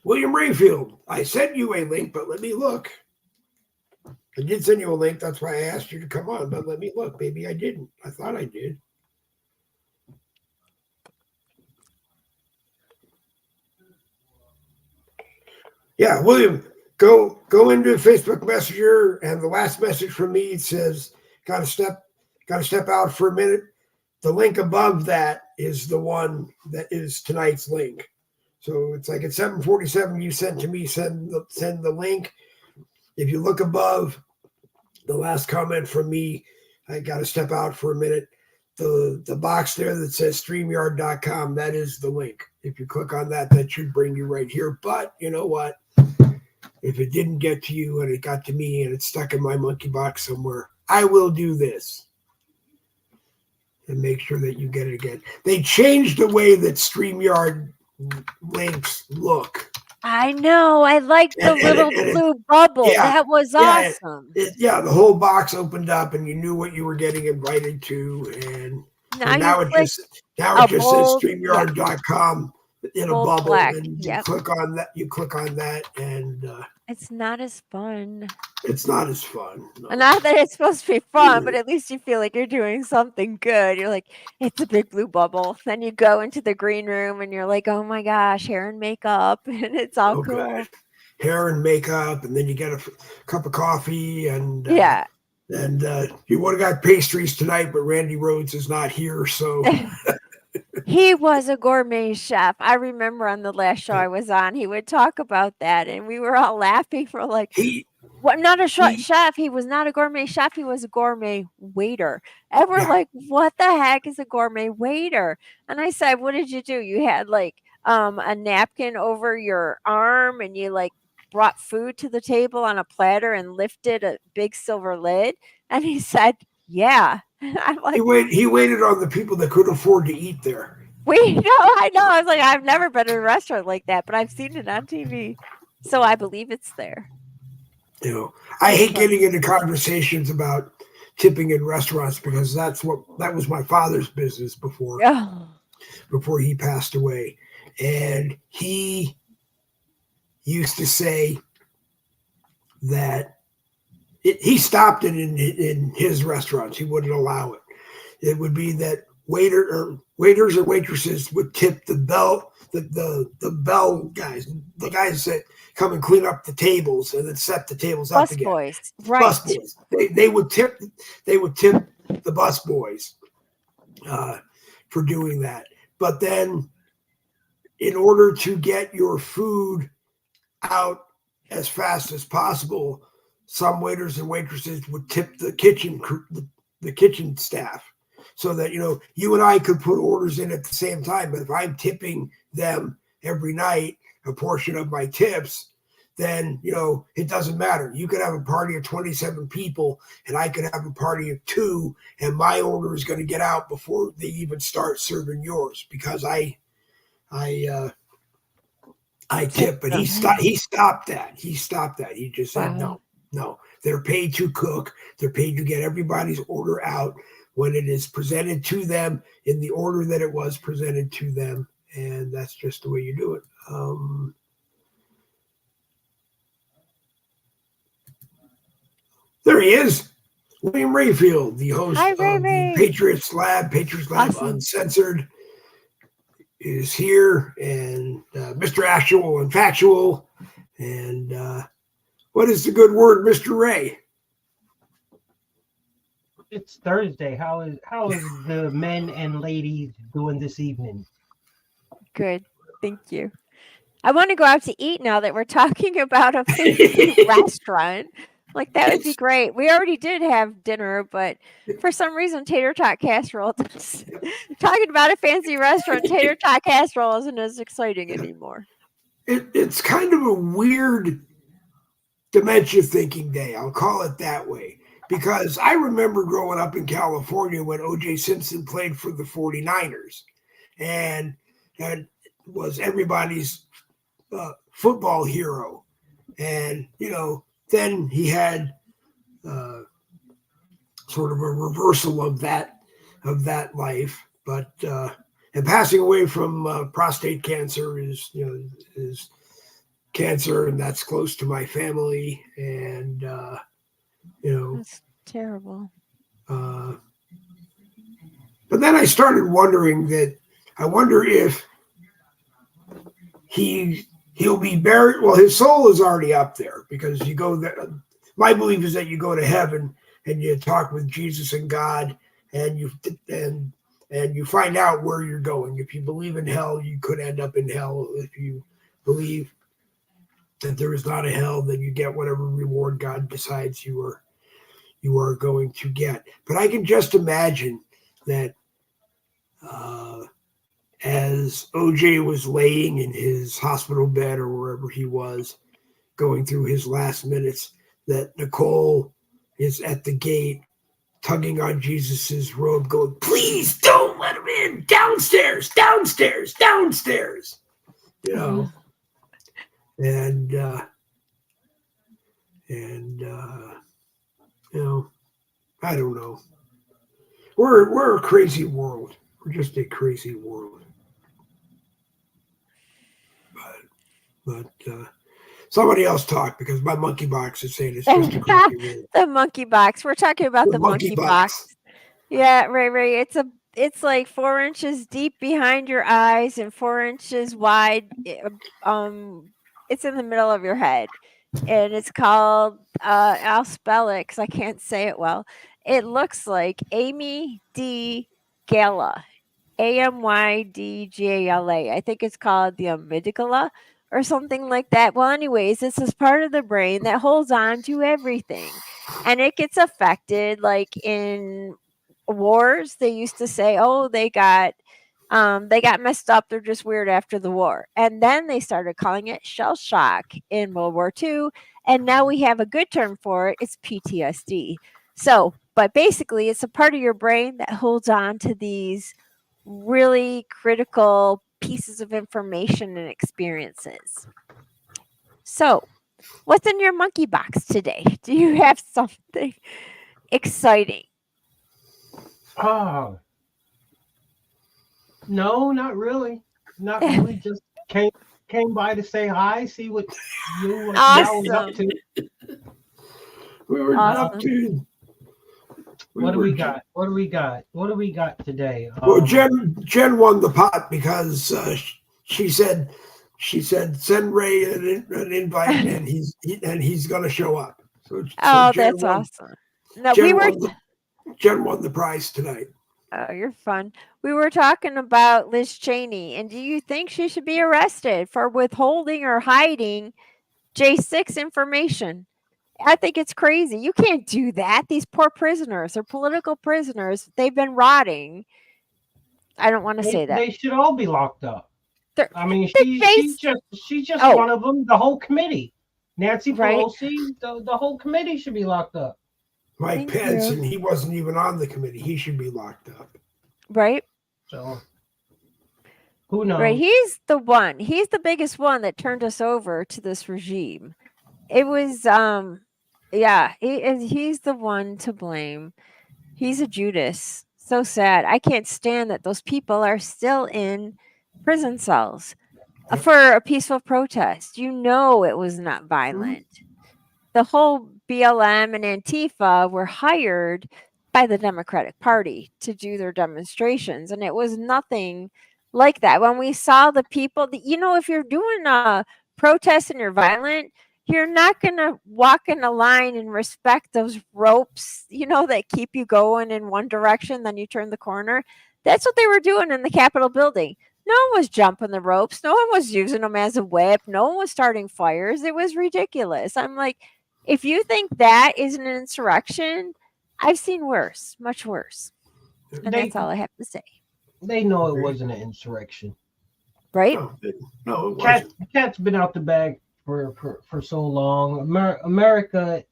William Rayfield, I sent you a link, but let me look. I did send you a link. That's why I asked you to come on, but let me look. Maybe I didn't. I thought I did. Yeah, William, go into Facebook Messenger, and the last message from me says, "Got to step out for a minute." The link above that is the one that is tonight's link. So it's like at 7:47, you sent to me, send the link. If you look above the last comment from me, I got to step out for a minute. The box there that says StreamYard.com, that is the link. If you click on that, that should bring you right here. But you know what? If it didn't get to you and it got to me and it's stuck in my monkey box somewhere, I will do this and make sure that you get it again. They changed the way that StreamYard links look. I know. I like the little blue bubble. Yeah, That was yeah, awesome. the whole box opened up and you knew what you were getting invited to, Now and you now it click just a says bold, yeah, StreamYard.com in a bold bubble, black. and Yep. you click on that, and It's not as fun. it's not as fun. No. Not that it's supposed to be fun, but at least you feel like you're doing something good. You're like, it's a big blue bubble. Then you go into the green room and you're like, oh my gosh, hair and makeup. And it's all Oh, cool. God. Hair and makeup, and then you get a cup of coffee, and Yeah. You would have got pastries tonight, but Randy Rhodes is not here, so He was a gourmet chef. I remember on the last show I was on, he would talk about that, and we were all laughing for like, he what? Not a he chef. He was not a gourmet chef. He was a gourmet waiter. And we're yeah. like, what the heck is a gourmet waiter? And I said, what did you do? You had like a napkin over your arm, and you like brought food to the table on a platter and lifted a big silver lid. And he said, yeah. And I'm like, He waited on the people that could afford to eat there. I know. I was like, I've never been in a restaurant like that, but I've seen it on TV. So I believe it's there. You know, I hate getting into conversations about tipping in restaurants because that was my father's business Oh, before he passed away. And he used to say that he stopped it in his restaurants. He wouldn't allow it. It would be that waiters or waitresses would tip the bell guys, the guys that come and clean up the tables and then set the tables up bus again. boys, Bus right? boys. They would tip the bus boys uh, for doing that. But then, in order to get your food out as fast as possible, some waiters and waitresses would tip the kitchen staff, so that you and I could put orders in at the same time. But if I'm tipping them every night a portion of my tips, then it doesn't matter. You could have a party of 27 people, and I could have a party of 2, and my order is going to get out before they even start serving yours because I tip. But he stopped that. He stopped that. He just said Wow. no. They're paid to cook. They're paid to get everybody's order out when it is presented to them in the order that it was presented to them, and that's just the way you do it. There he is, William Rayfield, the host Hi, of Ray the Ray. Patriots Lab Awesome. Uncensored, is here, and Mr. Actual and Factual, and what is the good word, Mr. Ray? It's Thursday. How is the men and ladies doing this evening? Good. Thank you. I want to go out to eat now that we're talking about a fancy restaurant. Like, that would be great. We already did have dinner, but for some reason, tater tot casserole talking about a fancy restaurant, tater tot casserole isn't as exciting anymore. It's kind of a weird dementia thinking day. I'll call it that way. Because I remember growing up in California when O.J. Simpson played for the 49ers. And was everybody's football hero. And, then he had sort of a reversal of that life. But and passing away from prostate cancer is cancer, and that's close to my family. And That's terrible. but then I started wondering that I wonder if he'll be buried. Well, his soul is already up there because you go there. My belief is that you go to heaven and you talk with Jesus and God, and you find out where you're going. If you believe in hell, you could end up in hell. If you believe that there is not a hell, then you get whatever reward God decides you are going to get. But I can just imagine that as OJ was laying in his hospital bed or wherever he was, going through his last minutes, that Nicole is at the gate, tugging on Jesus's robe, going, "Please don't let him in! Downstairs, downstairs, downstairs!" And I don't know. We're a crazy world. We're just a crazy world. But somebody else talk because my monkey box is saying it's just a crazy world. The monkey box. We're talking about the monkey box. Yeah, Ray. It's like 4 inches deep behind your eyes and 4 inches wide. It's in the middle of your head, and it's called. I'll spell it because I can't say it well. It looks like Amy D. Gala, AMYDGALA. I think it's called the amygdala or something like that. Well, anyways, this is part of the brain that holds on to everything, and it gets affected. Like in wars, they used to say, "Oh, they got messed up. They're just weird after the war," and then they started calling it shell shock in World War II, and now we have a good term for it. It's PTSD. So, but basically, it's a part of your brain that holds on to these really critical pieces of information and experiences. So, what's in your monkey box today? Do you have something exciting? Oh, no, not really. Not really. Just came by to say hi, see what y'all was up Awesome. to. We were up Awesome. to. What do we got? What do we got? What do we got today? Well, Jen won the pot because she said send Ray an invite and he's going to show up. So Oh, Jen that's won. awesome. No, we Jen were. won the prize tonight. Oh, you're fun. We were talking about Liz Cheney, and do you think she should be arrested for withholding or hiding J6 information? I think it's crazy. You can't do that. These poor prisoners, they're political prisoners. They've been rotting. I don't want to say that. They should all be locked up. They're, I mean, they she's face, just oh, one of them. The whole committee, Nancy right. Pelosi, the whole committee should be locked up. Mike Thank Pence, you. and he wasn't even on the committee. He should be locked up. Right. So who knows? Right. He's the one. He's the biggest one that turned us over to this regime. It was, yeah, he's the one to blame. He's a Judas. So sad. I can't stand that those people are still in prison cells for a peaceful protest. You know it was not violent. The whole BLM and Antifa were hired by the Democratic Party to do their demonstrations, and it was nothing like that. When we saw the people, if you're doing a protest and you're violent, you're not going to walk in a line and respect those ropes, that keep you going in one direction, then you turn the corner. That's what they were doing in the Capitol building. No one was jumping the ropes. No one was using them as a whip. No one was starting fires. It was ridiculous. I'm like, if you think that is an insurrection, I've seen worse, much worse. And that's all I have to say. They know it wasn't an insurrection. Right? No, it wasn't. Cat's been out the bag for so long. America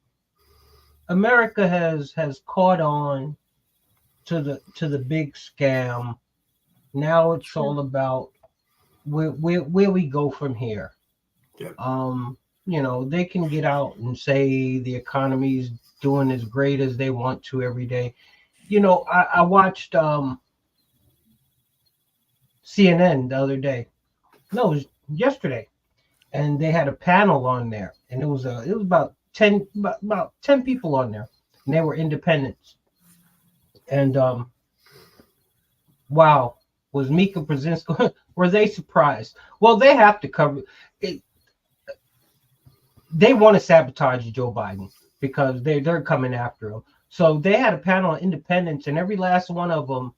has caught on to the big scam. Now it's all about where we go from here. Yep. They can get out and say the economy's doing as great as they want to every day. I watched CNN the other day. No, it was yesterday. And they had a panel on there, and it was about 10 people on there, and they were independents. And wow, was Mika Brzezinski? Were they surprised? Well, they have to cover it. They want to sabotage Joe Biden because they're coming after him. So they had a panel of independents, and every last one of them,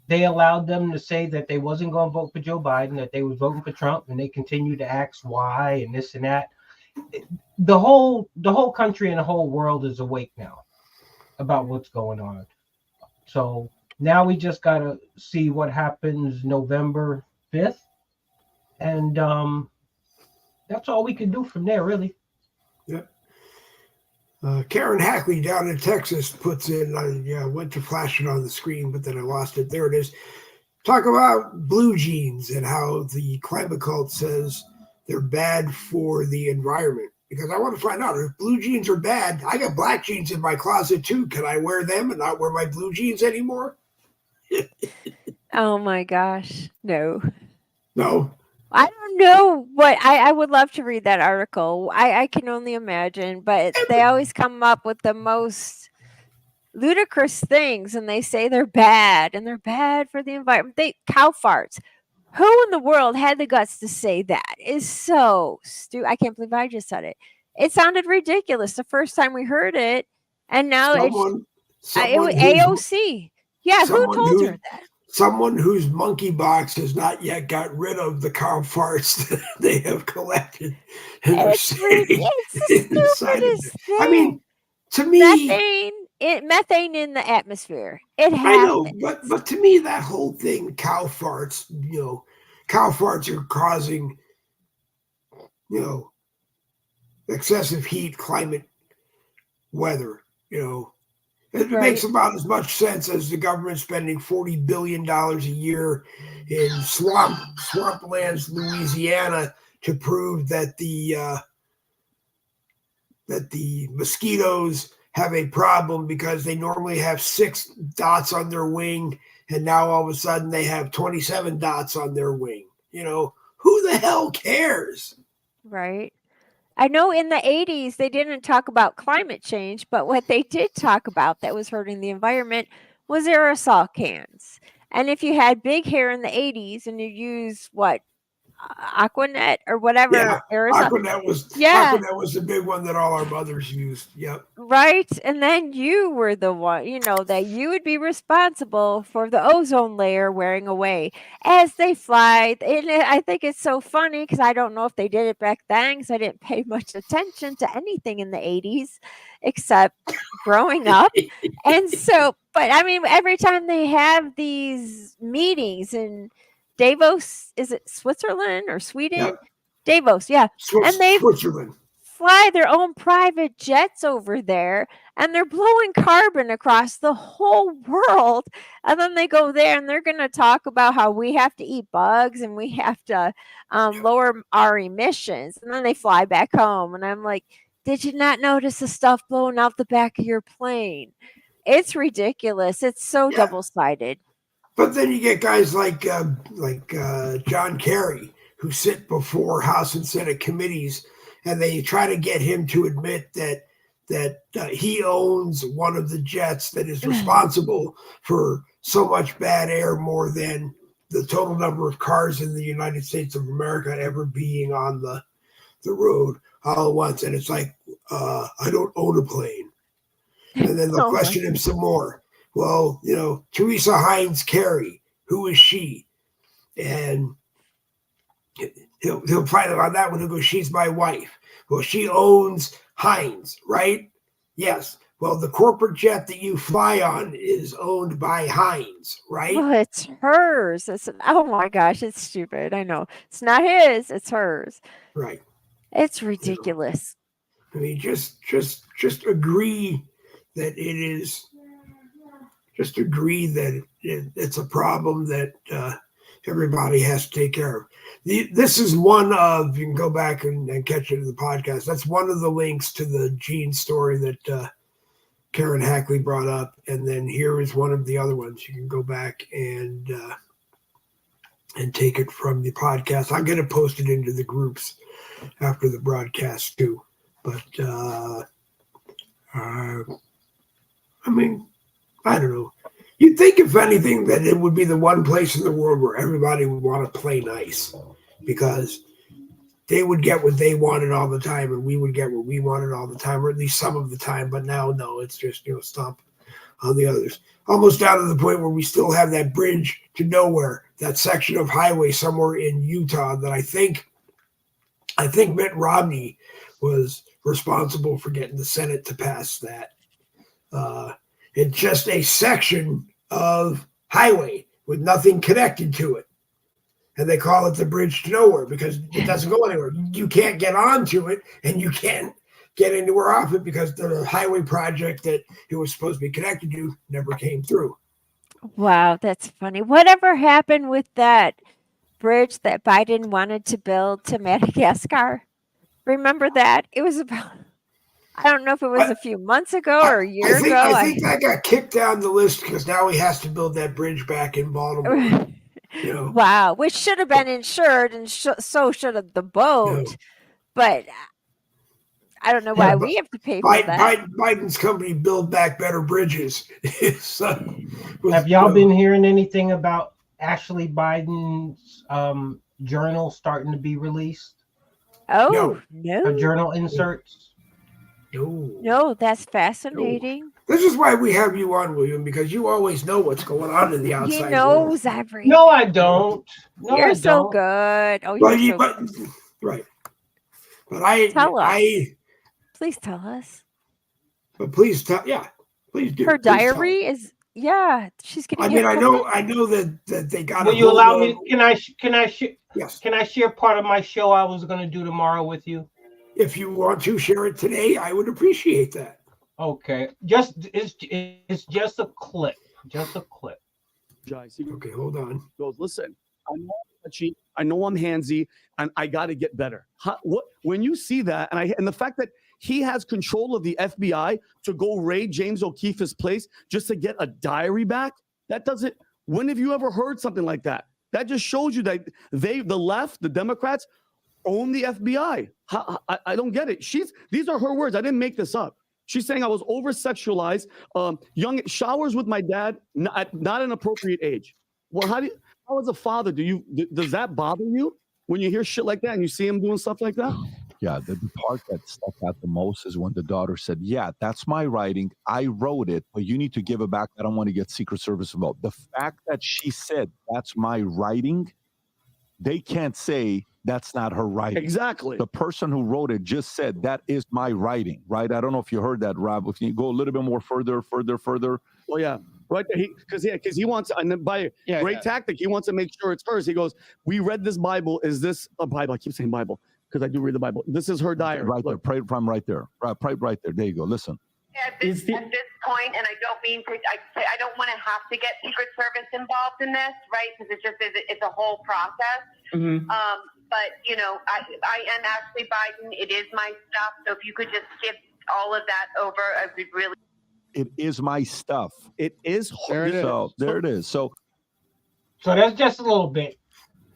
they allowed them to say that they wasn't going to vote for Joe Biden, that they was voting for Trump, and they continued to ask why and this and that. The whole country and the whole world is awake now about what's going on. So now we just got to see what happens November 5th. And that's all we can do from there, really. Yep. Karen Hackley down in Texas puts in, I went to flash it on the screen, but then I lost it. There it is. Talk about blue jeans and how the climate cult says they're bad for the environment. Because I want to find out if blue jeans are bad. I got black jeans in my closet too. Can I wear them and not wear my blue jeans anymore? Oh my gosh. No. No. I don't know what I would love to read that article. I can only imagine, but they always come up with the most ludicrous things, and they say they're bad and they're bad for the environment. Cow farts. Who in the world had the guts to say that? Is so stupid. I can't believe I just said it. It sounded ridiculous the first time we heard it, and now it was AOC. Yeah, who told her that? Someone whose monkey box has not yet got rid of the cow farts that they have collected. And it's the stupidest thing. I mean, to me, methane in the atmosphere. It happens. I know, but to me, that whole thing, cow farts are causing, excessive heat, climate, weather, It makes about as much sense as the government spending $40 billion a year in swamplands, Louisiana, to prove that the mosquitoes have a problem because they normally have 6 dots on their wing, and now all of a sudden they have 27 dots on their wing. Who the hell cares? Right. I know in the 80s they didn't talk about climate change, but what they did talk about that was hurting the environment was aerosol cans. And if you had big hair in the 80s and you use Aquanet or whatever aerosol. Aquanet Yeah. was the big one that all our mothers used. Yep. Right. And then you were the one, that you would be responsible for the ozone layer wearing away as they fly. And I think it's so funny because I don't know if they did it back then because I didn't pay much attention to anything in the 80s except growing up. And so, but I mean, every time they have these meetings in Davos, is it Switzerland or Sweden? Yep. Davos, yeah. And they Switzerland. Fly their own private jets over there and they're blowing carbon across the whole world. And then they go there and they're going to talk about how we have to eat bugs and we have to lower our emissions. And then they fly back home. And I'm like, did you not notice the stuff blowing out the back of your plane? It's ridiculous. It's so double-sided. But then you get guys like John Kerry who sit before House and Senate committees, and they try to get him to admit that he owns one of the jets that is responsible for so much bad air, more than the total number of cars in the United States of America ever being on the road all at once. And it's like, I don't own a plane. And then they'll question him some more. Well, Teresa Heinz Kerry, who is she? And he'll find out on that one. He'll go, she's my wife. Well, she owns Heinz, right? Yes. Well, the corporate jet that you fly on is owned by Heinz, right? Well, it's hers. Oh my gosh, it's stupid. I know. It's not his, it's hers. Right. It's ridiculous. I mean, just agree that it is. Just agree that it's a problem that everybody has to take care of. This is one of, you can go back and catch it in the podcast. That's one of the links to the Gene story that Karen Hackley brought up. And then here is one of the other ones. You can go back and take it from the podcast. I'm going to post it into the groups after the broadcast too. But I mean, I don't know. You'd think, if anything, that it would be the one place in the world where everybody would want to play nice, because they would get what they wanted all the time and we would get what we wanted all the time, or at least some of the time. But now, no, it's just, stomp on the others. Almost down to the point where we still have that bridge to nowhere, that section of highway somewhere in Utah that I think Mitt Romney was responsible for getting the Senate to pass that. It's just a section of highway with nothing connected to it. And they call it the bridge to nowhere because it doesn't go anywhere. You can't get onto it and you can't get anywhere off it because the highway project that it was supposed to be connected to never came through. Wow, that's funny. Whatever happened with that bridge that Biden wanted to build to Madagascar? Remember that? It was about, I don't know if it was a few months ago or a year ago. I think that got kicked down the list because now he has to build that bridge back in Baltimore. Wow, which should have been insured, and so should have the boat. But I don't know why we have to pay for that. Biden's company Build Back Better Bridges. Have y'all been hearing anything about Ashley Biden's journal starting to be released? Oh, no. Her journal inserts? No, that's fascinating. No. This is why we have you on, William, because you always know what's going on in the outside He knows world. everything. No, I don't. No, you're I so don't. good. Oh, you're so good. Right. But tell us. Please tell us. But please tell, please do. Her diary is, she's getting. I mean, I know that they got. Will you allow me? Can I Yes. Can I share part of my show I was going to do tomorrow with you? If you want to share it today, I would appreciate that. Okay, it's just a clip. Just a clip. Okay, hold on. Goes, listen, I know I'm touchy, I know I'm handsy, and I got to get better. When you see that, and the fact that he has control of the FBI to go raid James O'Keefe's place just to get a diary back? That doesn't. When have you ever heard something like that? That just shows you that the left, the Democrats, own the FBI. I don't get it. These are her words. I didn't make this up. She's saying I was over-sexualized, young showers with my dad, not an appropriate age. Well, how as a father does that bother you when you hear shit like that and you see him doing stuff like that? Yeah, the part that stuck out the most is when the daughter said, yeah, that's my writing. I wrote it, but you need to give it back. I don't want to get Secret Service involved. The fact that she said that's my writing, they can't say that's not her writing. Exactly. The person who wrote it just said that is my writing, right? I don't know if you heard that, Rob. If you go a little bit more further. Well, yeah. Right there, because he wants, and then by great tactic, he wants to make sure it's hers. He goes, "We read this Bible. Is this a Bible?" I keep saying Bible because I do read the Bible. This is her diary. Right there, pray from right there. Right there. There you go. Listen. At this point, and I don't mean to, I don't want to have to get Secret Service involved in this, right? Because it's a whole process. Mm-hmm. But I am Ashley Biden. It is my stuff. So if you could just give all of that over, I would really. It is my stuff. It is. There it is. So that's just a little bit.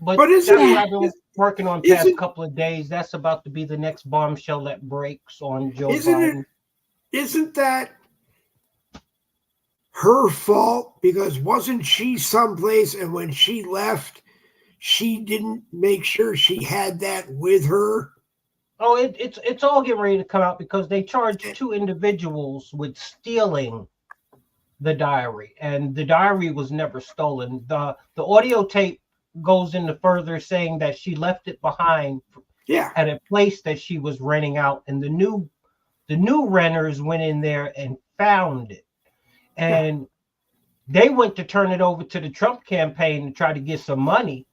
But is that's it- what I've been working on past couple of days. That's about to be the next bombshell that breaks on Joe Biden. Isn't that her fault? Because wasn't she someplace and when she left, she didn't make sure she had that with her? Oh, it's all getting ready to come out because they charged 2 individuals with stealing the diary, and the diary was never stolen. The audio tape goes into further saying that she left it behind at a place that she was renting out, and the new renters went in there and found it, and they went to turn it over to the Trump campaign to try to get some money.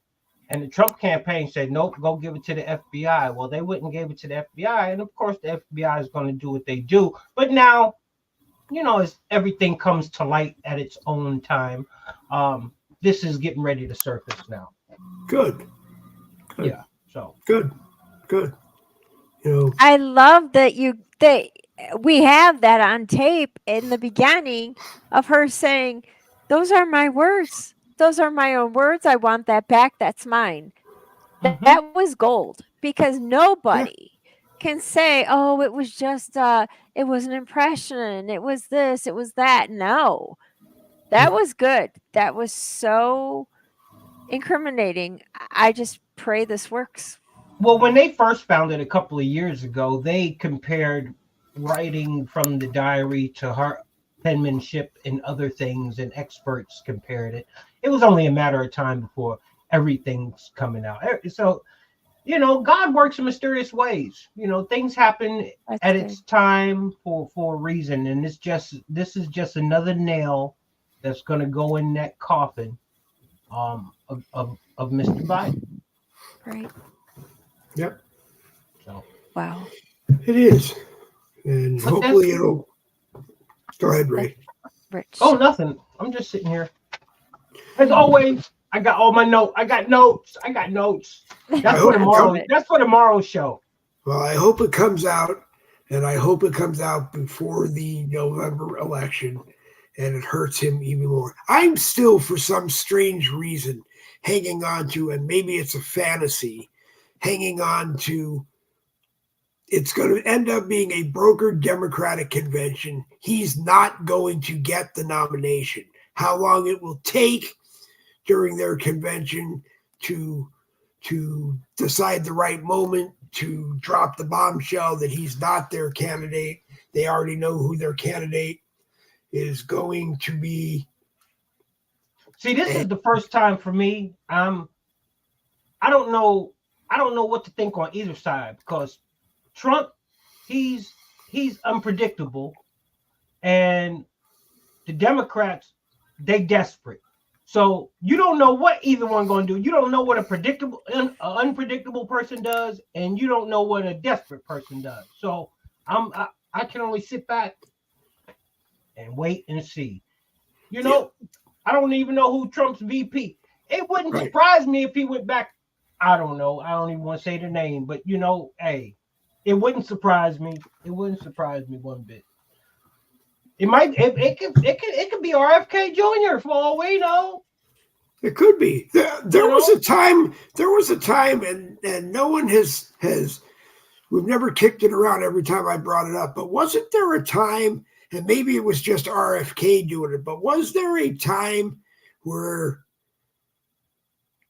And the Trump campaign said, nope, go give it to the FBI. Well, they wouldn't give it to the FBI. And of course, the FBI is going to do what they do. But now, as everything comes to light at its own time, this is getting ready to surface now. Good. Yeah. So good. I love that we have that on tape in the beginning of her saying, "Those are my words. Those are my own words. I want that back. That's mine." That was gold because nobody can say, "Oh, it was just it was an impression. It was this. It was that." No, that was good. That was so incriminating. I just pray this works. Well, when they first found it a couple of years ago, they compared writing from the diary to her penmanship and other things, and experts compared it. It was only a matter of time before everything's coming out. So, God works in mysterious ways. Things happen at its time for a reason, and this is just another nail that's going to go in that coffin of Mr. Biden. Right. Yep. So. Wow. It is. And hopefully it'll. Go ahead, Ray. Rich. Oh, nothing. I'm just sitting here. As always, I got all my notes. I got notes. That's for tomorrow. That's for tomorrow's show. Well, I hope it comes out, and I hope it comes out before the November election, and it hurts him even more. I'm still, for some strange reason, hanging on to, and maybe it's a fantasy, hanging on to, it's going to end up being a brokered Democratic convention. He's not going to get the nomination. How long it will take during their convention to decide the right moment to drop the bombshell that he's not their candidate. They already know who their candidate is going to be. See, this is the first time for me. I don't know what to think on either side, because Trump, he's unpredictable, and the Democrats, they desperate. So you don't know what either one going to do. You don't know what an unpredictable person does, and you don't know what a desperate person does. So I can only sit back and wait and see. I don't even know who Trump's VP. It wouldn't surprise me if he went back. I don't know. I don't even want to say the name, but hey, It wouldn't surprise me. It wouldn't surprise me one bit. It might. It could be RFK Jr. for all we know. It could be. There was know? a time. There was a time, and no one has. We've never kicked it around every time I brought it up. But wasn't there a time, and maybe it was just RFK doing it, but was there a time where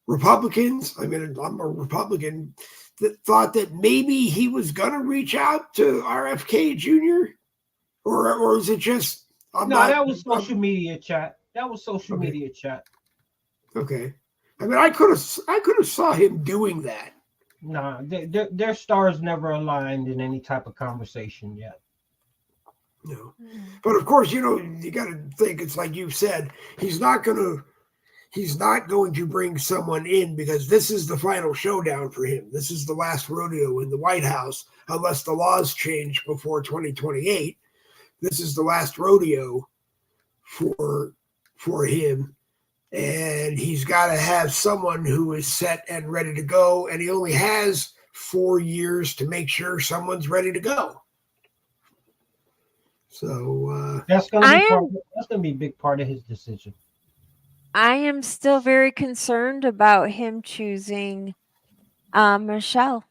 Republicans, I mean, I'm a Republican, that thought that maybe he was going to reach out to RFK Jr.? Or is it just... that was social media chat. That was social Okay. media chat. Okay. I mean, I could have saw him doing that. Nah, their stars never aligned in any type of conversation yet. No. But of course, you got to think, it's like you said, he's not going to bring someone in because this is the final showdown for him. This is the last rodeo in the White House, unless the laws change before 2028. This is the last rodeo for him. And he's got to have someone who is set and ready to go. And he only has 4 years to make sure someone's ready to go. So that's going to be a big part of his decision. I am still very concerned about him choosing Michelle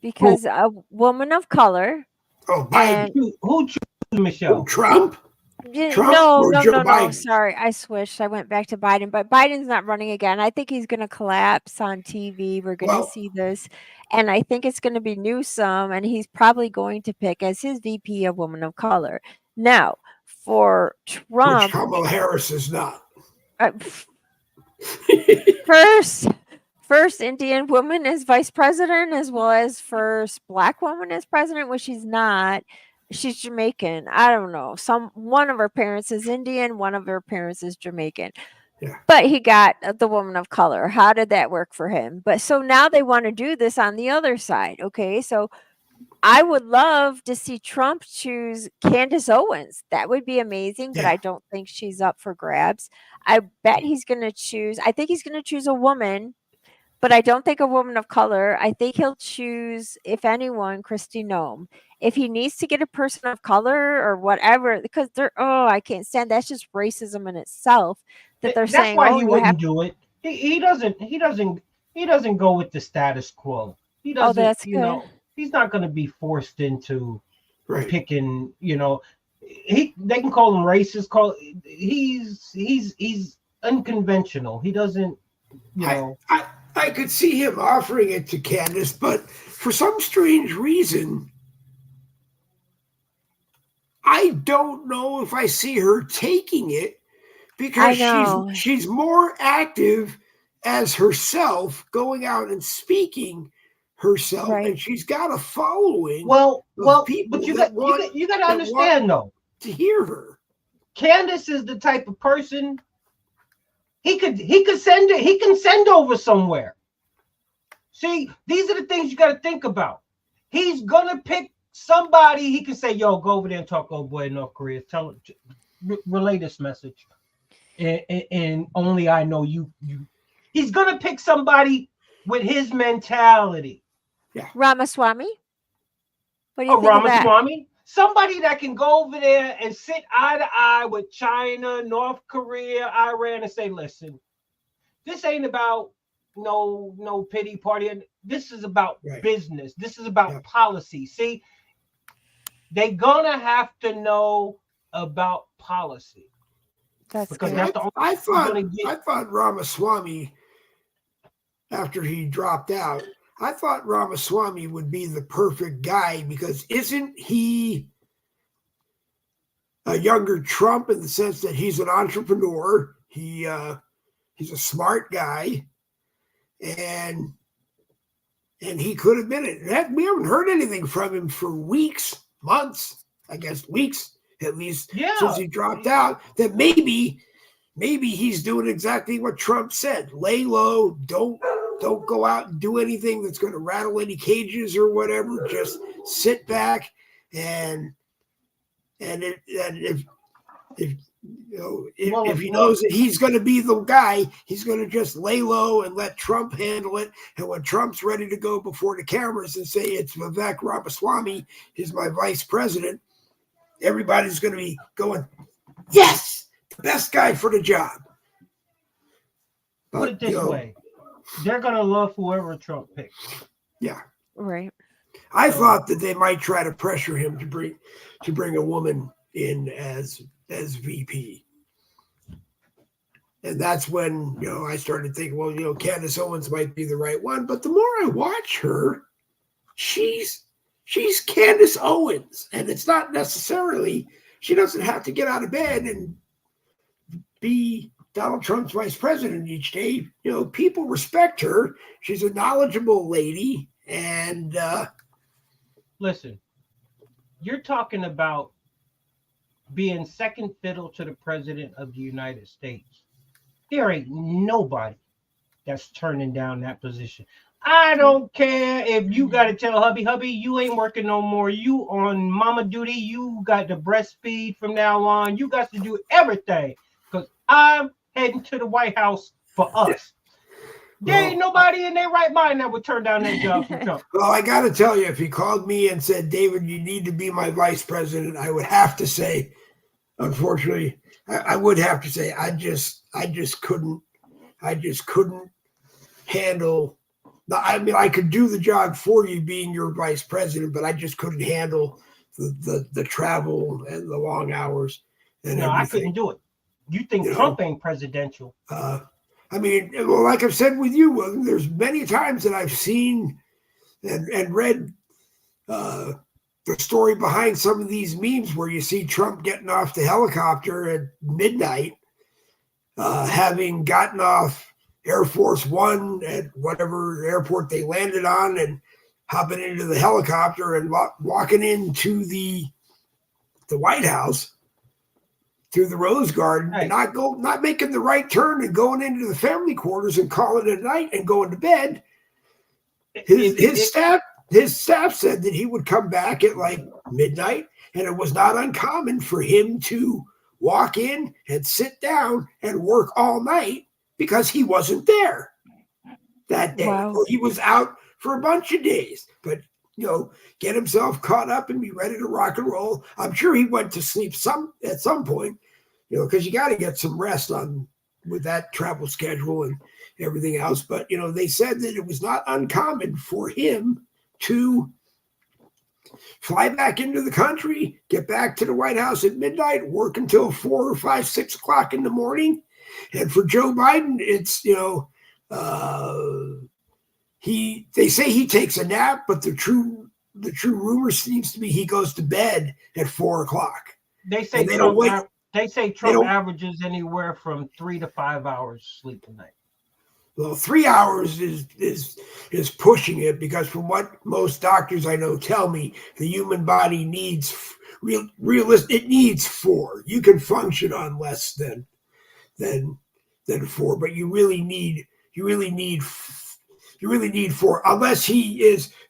because a woman of color. Oh, Biden. Who chose Michelle? Trump? Trump No. or Joe Biden? Sorry, I switched. I went back to Biden, but Biden's not running again. I think he's going to collapse on TV. We're going to see this, and I think it's going to be Newsom, and he's probably going to pick as his VP a woman of color. Now, for Trump, which Kamala Harris is not. First Indian woman as vice president, as well as first Black woman as president, which she's not. She's Jamaican. I don't know. One of her parents is Indian, one of her parents is Jamaican. Yeah. But he got the woman of color. How did that work for him? But so now they want to do this on the other side. Okay, so I would love to see Trump choose Candace Owens. That would be amazing, but I don't think she's up for grabs. I bet he's going to choose. I think he's going to choose a woman. But I don't think a woman of color. I think he'll choose, if anyone, Kristi Noem. If he needs to get a person of color or whatever, because I can't stand. That's just racism in itself. That's saying, why he wouldn't do it. He doesn't go with the status quo. He doesn't. That's good. He's not going to be forced into right. picking. They can call him racist. He's unconventional. He doesn't. I could see him offering it to Candace, but for some strange reason, I don't know if I see her taking it because she's more active as herself, going out and speaking herself, and she's got a following. Well, people but you got to understand though, to hear her. Candace is the type of person. He can send over somewhere. See, these are the things you got to think about. He's gonna pick somebody. He can say, "Yo, go over there and talk to old boy in North Korea. Tell him, relay this message." And only I know you. He's gonna pick somebody with his mentality. Yeah, Ramaswamy. What do you think Ramaswamy? of that? Somebody that can go over there and sit eye to eye with China, North Korea, Iran, and say, listen, this ain't about no pity party. This is about business. This is about policy. See, they're gonna have to know about policy. That's I thought Ramaswamy, after he dropped out, I thought Ramaswamy would be the perfect guy because isn't he a younger Trump in the sense that he's an entrepreneur? He's a smart guy, and he could have been it. We haven't heard anything from him for weeks, months, I guess weeks at least, since he dropped out. That maybe he's doing exactly what Trump said: lay low, don't go out and do anything that's going to rattle any cages or whatever. Just sit back and if If he knows that he's going to be the guy, he's going to just lay low and let Trump handle it. And when Trump's ready to go before the cameras and say it's Vivek Ramaswamy, he's my vice president, everybody's going to be going, yes, the best guy for the job. Put it this way. They're going to love whoever Trump picks. Yeah. Right. I thought that they might try to pressure him to bring a woman in as VP. And that's when, I started thinking, well, Candace Owens might be the right one. But the more I watch her, she's Candace Owens. And it's not necessarily, she doesn't have to get out of bed and be Donald Trump's vice president each day. People respect her. She's a knowledgeable lady. And listen, you're talking about being second fiddle to the president of the United States. There ain't nobody that's turning down that position. I don't care if you got to tell hubby, you ain't working no more. You on mama duty. You got to breastfeed from now on. You got to do everything because I'm heading to the White House for us. There ain't nobody in their right mind that would turn down that job for Trump. Well, I got to tell you, if he called me and said, David, you need to be my vice president, I would have to say, unfortunately, I would have to say, I just couldn't handle. I mean, I could do the job for you being your vice president, but I just couldn't handle the travel and the long hours. And no, everything. I couldn't do it. You think Trump ain't presidential? I mean, well, like I've said with you, there's many times that I've seen and read the story behind some of these memes where you see Trump getting off the helicopter at midnight, having gotten off Air Force One at whatever airport they landed on and hopping into the helicopter and walking into the White House through the Rose Garden, right. not making the right turn and going into the family quarters and calling it a night and going to bed. His staff said that he would come back at like midnight, and it was not uncommon for him to walk in and sit down and work all night because he wasn't there that day. Wow. Or he was out for a bunch of days, but get himself caught up and be ready to rock and roll. I'm sure he went to sleep at some point, because you got to get some rest with that travel schedule and everything else. But, they said that it was not uncommon for him to fly back into the country, get back to the White House at midnight, work until 4 or 5, 6 o'clock in the morning. And for Joe Biden, it's, they say he takes a nap, but the true rumor seems to be he goes to bed at 4 o'clock. They say Trump averages anywhere from 3 to 5 hours sleep a night. Well, 3 hours is pushing it, because from what most doctors I know tell me, the human body needs it needs 4. You can function on less than 4, but you really need 4, unless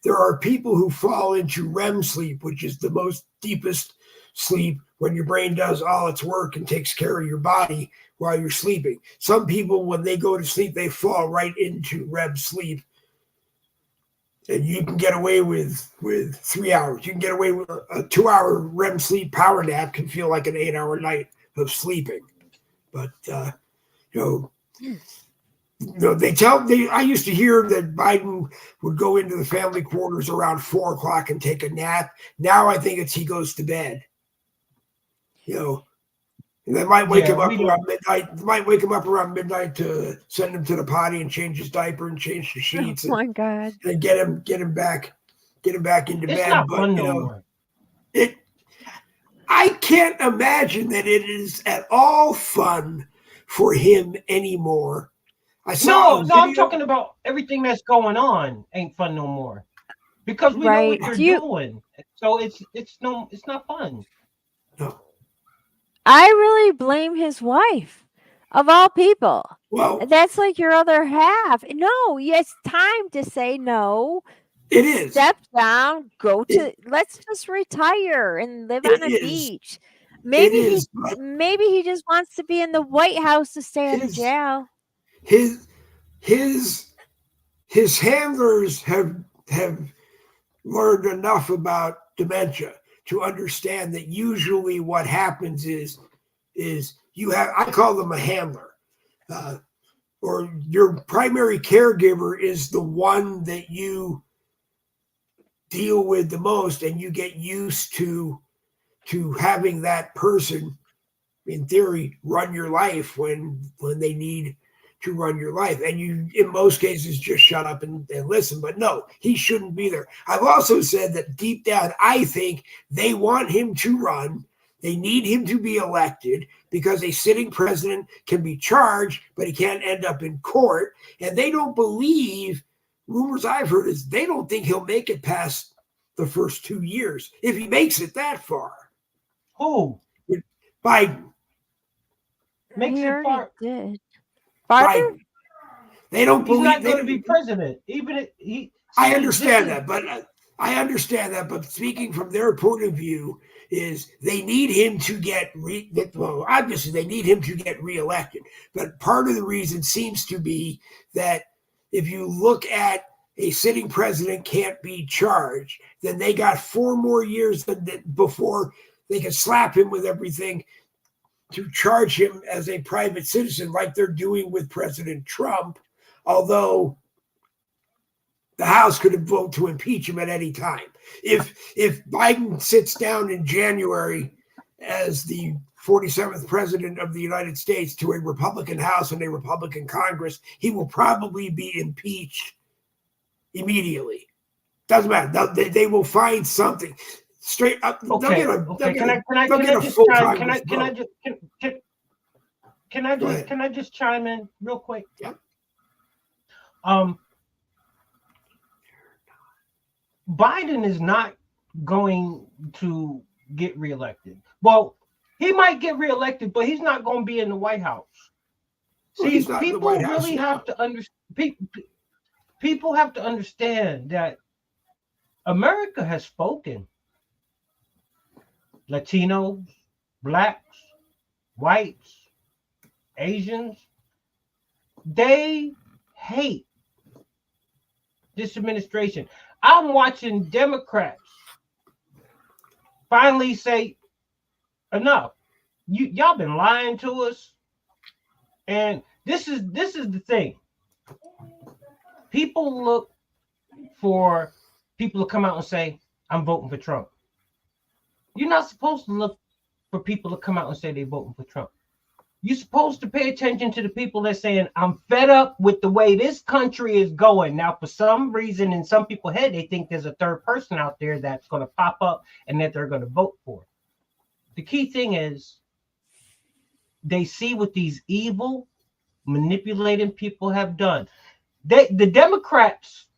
there are people who fall into REM sleep, which is the most deepest sleep, when your brain does all its work and takes care of your body while you're sleeping. Some people, when they go to sleep, they fall right into REM sleep. And you can get away with 3 hours. You can get away with a 2-hour REM sleep power nap can feel like an 8-hour night of sleeping. But, I used to hear that Biden would go into the family quarters around 4 o'clock and take a nap. Now I think he goes to bed. And they might wake him up around midnight. Might wake him up around midnight to send him to the potty and change his diaper and change the sheets. Oh my God! And get him back into It's bed. not but fun no more. I can't imagine that it is at all fun for him anymore. No, I'm talking about everything that's going on ain't fun no more, because we know what you're doing. So it's not fun. No. I really blame his wife, of all people. Well, that's like your other half. No, it's time to say no. It is. Step down. Let's just retire and live on a beach. Maybe is, maybe he just wants to be in the White House to stay out of his jail. his his handlers have learned enough about dementia to understand that usually what happens is you have, I call them a handler, or your primary caregiver is the one that you deal with the most, and you get used to having that person, in theory, run your life when they need to run your life. And you, in most cases, just shut up and listen. But no, he shouldn't be there. I've also said that deep down, I think they want him to run. They need him to be elected because a sitting president can be charged, but he can't end up in court. And they don't believe, rumors I've heard is they don't think he'll make it past the first 2 years, if he makes it that far. Who? Biden. Makes He it already far. did. Farther? Biden. They don't He's believe not going to be president. Even if he. I understand that, but speaking from their point of view, is they need him to get well, obviously they need him to get reelected. But part of the reason seems to be that if you look at a sitting president can't be charged, then they got 4 more years before they can slap him with everything to charge him as a private citizen, like they're doing with President Trump, although the House could vote to impeach him at any time. If Biden sits down in January as the 47th president of the United States to a Republican House and a Republican Congress, he will probably be impeached immediately. Doesn't matter. They will find something. Straight up. Okay. Can I just chime in real quick? Yep. Biden is not going to get reelected. Well, he might get reelected, but he's not going to be in the White House. See, people really have to understand. People have to understand that America has spoken. Latinos, blacks, whites, Asians, they hate this administration. I'm watching Democrats finally say, enough. Y'all been lying to us. And this is the thing. People look for people to come out and say, I'm voting for Trump. You're not supposed to look for people to come out and say they're voting for Trump. You're supposed to pay attention to the people that are saying, I'm fed up with the way this country is going. Now, for some reason, in some people's head, they think there's a third person out there that's going to pop up and that they're going to vote for. The key thing is they see what these evil, manipulating people have done. The Democrats,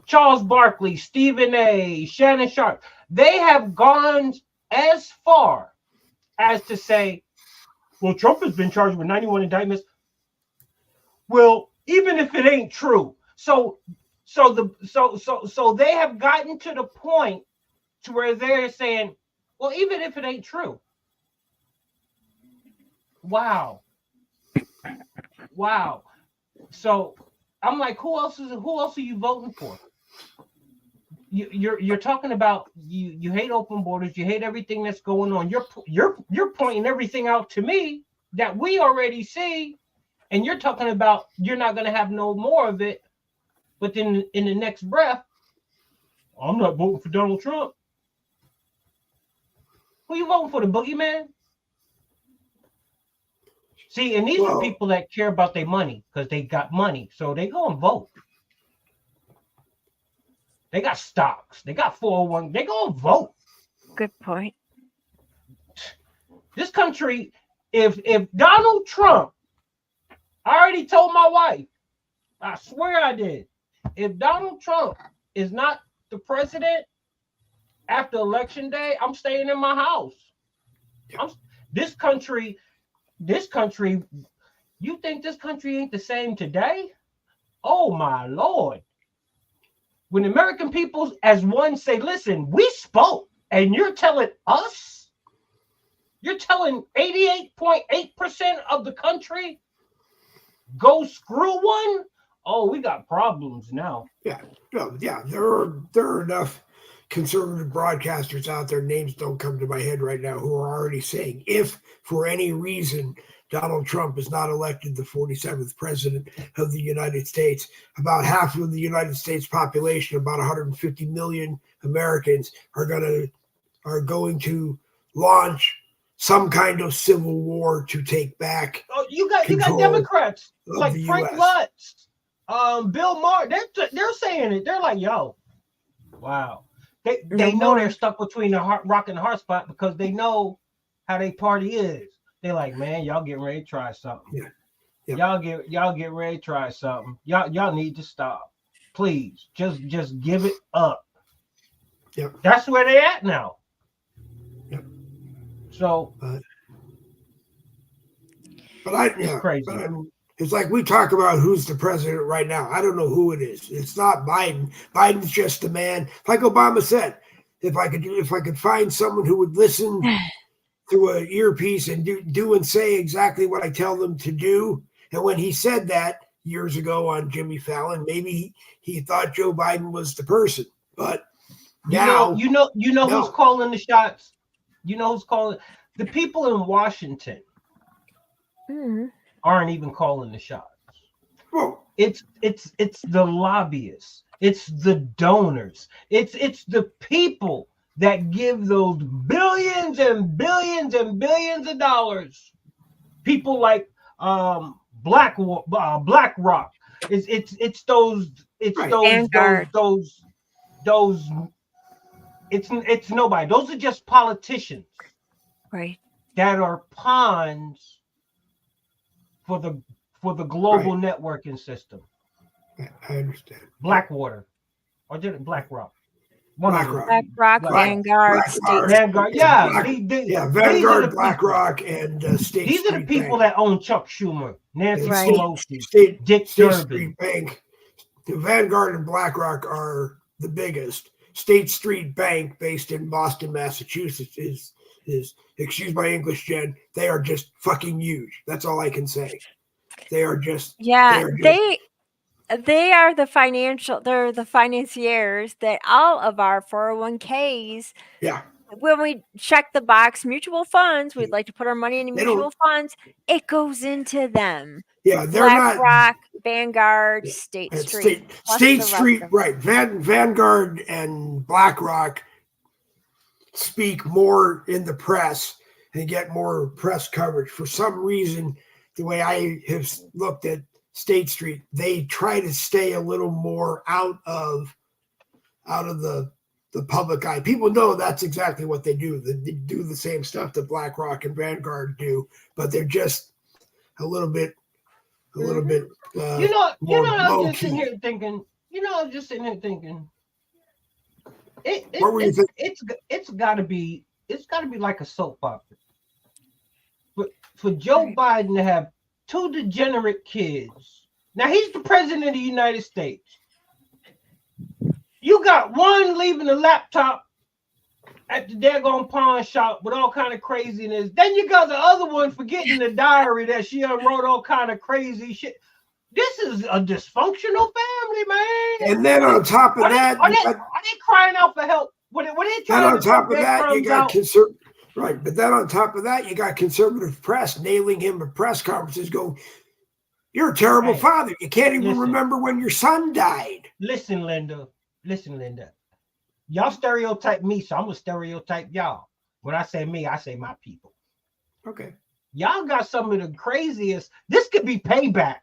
Charles Barkley, Stephen A., Shannon Sharp, they have gone as far as to say, well, Trump has been charged with 91 indictments. Well, even if it ain't true. So they have gotten to the point to where they're saying, well, even if it ain't true. Wow. So I'm like, who else are you voting for? You're talking about you hate open borders, you hate everything that's going on. You're pointing everything out to me that we already see, and you're talking about you're not going to have no more of it. But then in the next breath, I'm not voting for Donald Trump. Who you voting for, the boogeyman? See, and these are people that care about their money because they got money, so they go and vote. They got stocks. They got 401. They go and vote. Good point. This country, if Donald Trump, I already told my wife, I swear I did, if Donald Trump is not the president after Election Day, I'm staying in my house. This country, you think this country ain't the same today? Oh, my Lord. When American people as one say, listen, we spoke and you're telling us You're telling 88.8% of the country go screw one? Oh, we got problems now. Yeah, no, yeah. There are enough conservative broadcasters out there. Names don't come to my head right now who are already saying, if for any reason Donald Trump is not elected the 47th president of the United States, about half of the United States population, about 150 million Americans, are going to launch some kind of civil war to take back. Oh, you got Democrats like Frank Lutz, Bill Maher. They're saying it. They're like, yo, wow. They know they're stuck between the rock and the hard spot because they know how they party is. They're like, man, y'all getting ready to try something. Yeah. Yep. Y'all get ready to try something. Y'all need to stop. Please, just give it up. Yep. That's where they at now. Yep. So, it's crazy. It's like we talk about who's the president right now. I don't know who it is. It's not Biden. Biden's just a man. Like Obama said, if I could find someone who would listen through an earpiece and do and say exactly what I tell them to do. And when he said that years ago on Jimmy Fallon, maybe he thought Joe Biden was the person. But now, you know who's calling the shots. You know who's calling. The people in Washington aren't even calling the shots. Well, it's the lobbyists. It's the donors. It's the people that give those billions and billions and billions of dollars. People like BlackRock. It's those Vanguard. those it's nobody. Those are just politicians, Right. that are pawns for the global networking system. I understand. Blackwater, or did it BlackRock? BlackRock, Vanguard, State. Vanguard, yeah, Vanguard, BlackRock, and State These Street are the people Bank. that own Chuck Schumer, Nancy Right. Pelosi, Dick State Durbin. Street Bank. The Vanguard and BlackRock are the biggest. State Street Bank, based in Boston, Massachusetts, is excuse my English, Jen. They are just fucking huge. That's all I can say. They are just They are the financiers that all of our 401ks. Yeah. When we check the box mutual funds, we'd like to put our money in mutual funds. It goes into them. Yeah, they're BlackRock, Vanguard, State Street. State Street, right. Vanguard and BlackRock speak more in the press and get more press coverage. For some reason, the way I have looked at State Street, they try to stay a little more out of the public eye. People know that's exactly what they do. They do the same stuff that BlackRock and Vanguard do, but they're just a little bit. I'm just sitting here thinking. What were you thinking? It's got to be like a soap opera. But for Joe Biden to have two degenerate kids. Now he's the president of the United States. You got one leaving the laptop at the daggone pawn shop with all kind of craziness. Then you got the other one forgetting the diary that she wrote all kind of crazy shit. This is a dysfunctional family, man. And then on top of that, are they crying out for help? What are they trying on top of that, you got conservative. Right, but then on top of that, you got conservative press nailing him at press conferences going, you're a terrible father. You can't even remember when your son died. Listen, Linda. Y'all stereotype me, so I'm going to stereotype y'all. When I say me, I say my people. Okay. Y'all got some of the craziest. This could be payback.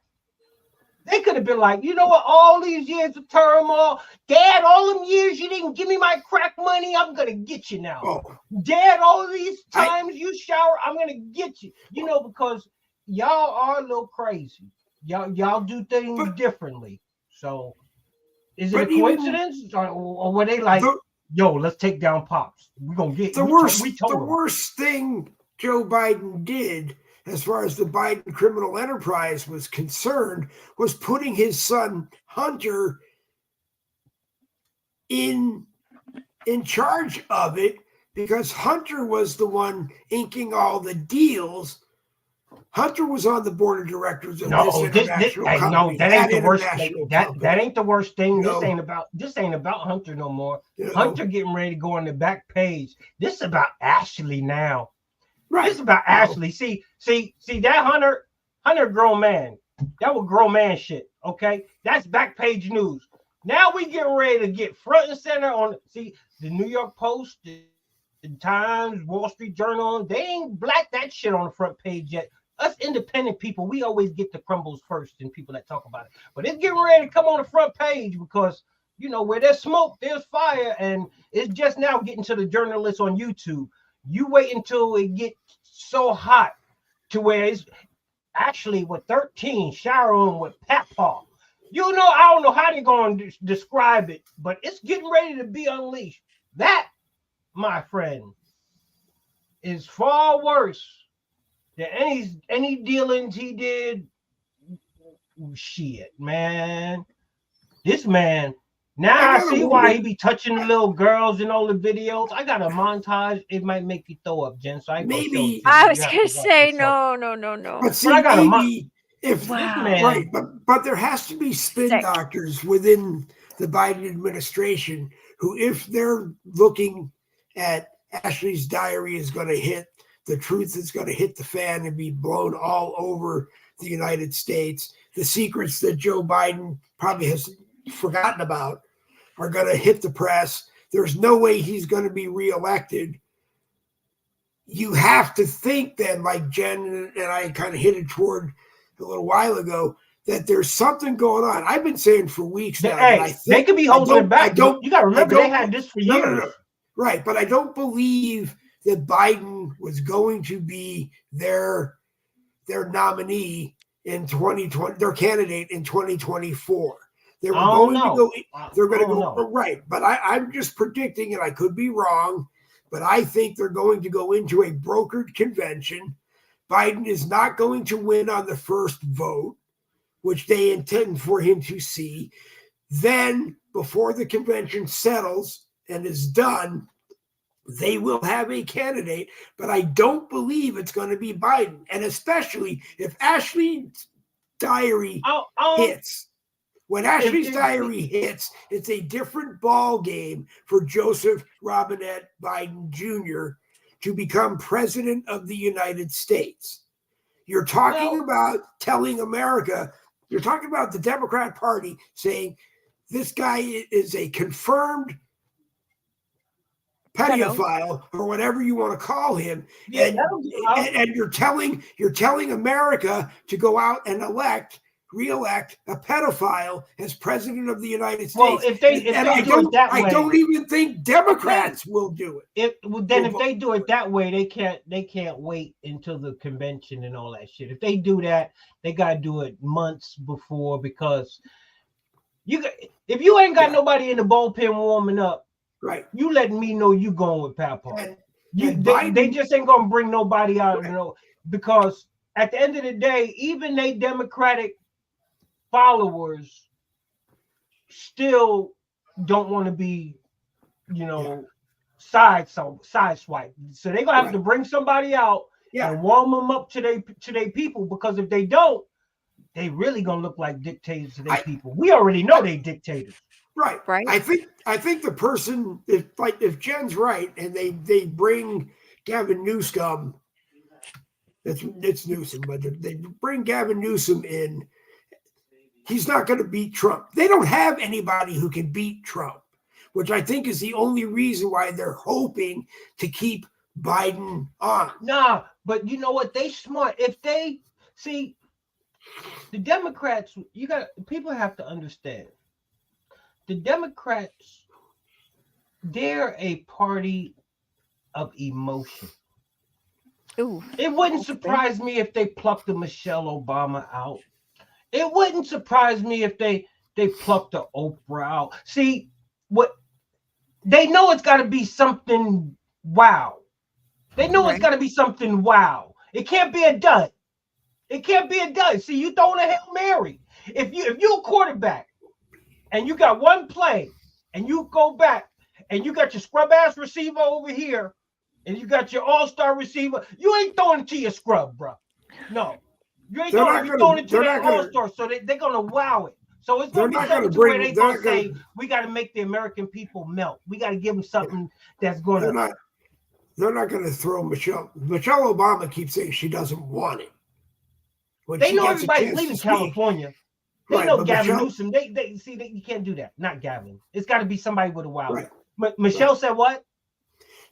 They could have been like, you know what, all these years of turmoil, Dad, all them years you didn't give me my crack money, I'm going to get you now. Oh. Dad, all these times you shower, I'm going to get you. You know, because y'all are a little crazy. Y'all do things differently. So is it a coincidence? Or were they like, yo, let's take down Pops. We're going to get the worst thing Joe Biden did as far as the Biden criminal enterprise was concerned, was putting his son Hunter in charge of it, because Hunter was the one inking all the deals. Hunter was on the board of directors of this international company. that ain't the worst thing. Company. That ain't the worst thing. No. This ain't about Hunter no more. You know? Hunter getting ready to go on the back page. This is about Ashley now. Right. This is about Ashley. See that Hunter grown man. That was grown man shit. Okay, that's back page news. Now we getting ready to get front and center on. See the New York Post, the Times, Wall Street Journal. They ain't black that shit on the front page yet. Us independent people, we always get the crumbles first and people that talk about it. But it's getting ready to come on the front page because, you know, where there's smoke, there's fire. And it's just now getting to the journalists on YouTube. You wait until it gets so hot to where it's actually with 13, showering with Papa. You know, I don't know how they're going to describe it, but it's getting ready to be unleashed. That, my friend, is far worse than any dealings he did. Shit, man. This man, now I see why he be touching the little girls in all the videos. I got a montage. It might make you throw up, Jen. So I maybe I was gonna say no. But see, I got maybe if right, but there has to be spin doctors within the Biden administration who, if they're looking at Ashley's diary is going to hit, the truth is going to hit the fan and be blown all over the United States. The secrets that Joe Biden probably has forgotten about are going to hit the press. There's no way he's going to be reelected. You have to think then, like Jen and I kind of hinted toward a little while ago, that there's something going on. I've been saying for weeks now. Hey, they could be holding it back. You got to remember they had this for years. No. Right, but I don't believe that Biden was going to be their nominee in 2020, their candidate in 2024. They were going to go. They're going to go right, but I'm just predicting, and I could be wrong, but I think they're going to go into a brokered convention. Biden is not going to win on the first vote, which they intend for him to see. Then, before the convention settles and is done, they will have a candidate, but I don't believe it's going to be Biden. And especially if Ashley's diary hits. When Ashley's diary hits, it's a different ball game for Joseph Robinette Biden Jr. to become president of the United States. You're talking about telling America, you're talking about the Democrat Party saying this guy is a confirmed pedophile or whatever you want to call him, and you're telling America to go out and reelect a pedophile as president of the United States. Well, if they do it that way, I don't even think Democrats will do it. If they do it that way, they can't wait until the convention and all that shit. If they do that, they gotta do it months before, because if you ain't got nobody in the bullpen warming up, right, you letting me know you going with Papa. They just ain't gonna bring nobody out, because at the end of the day, even they Democratic followers still don't want to be, sideswiped. So they're gonna have to bring somebody out and warm them up to their people, because if they don't, they really gonna look like dictators to their people. We already know they dictators. Right. I think the person, if Jen's right and they bring Gavin Newsom, it's Newsom, but they bring Gavin Newsom in, he's not going to beat Trump. They don't have anybody who can beat Trump, which I think is the only reason why they're hoping to keep Biden on. Nah, but you know what? They smart. If they see the Democrats, people have to understand. The Democrats, they're a party of emotion. Ooh, it wouldn't surprise me if they plucked the Michelle Obama out. It wouldn't surprise me if they plucked the Oprah out. See, what they know, it's got to be something wow. They know it's got to be something wow. It can't be a dud. It can't be a dud. See, you throwing a Hail Mary. If you're a quarterback and you got one play and you go back and you got your scrub ass receiver over here and you got your all-star receiver, you ain't throwing it to your scrub, bro. No. You ain't They're throwing, not you gonna- throwing it to they're their not gonna- all-star, so they're going to wow it. So it's They're going to be not gonna something to where bring- they they're going not to say, gonna- we got to make the American people melt. We got to give them something that's going to. They're not going to throw Michelle. Michelle Obama keeps saying she doesn't want it. When They she know gets a everybody's chance leaving to speak- California. They Right, know but Gavin Michelle- Newsom. They see that you can't do that. Not Gavin. It's got to be somebody with a wow. Right. But Michelle said what?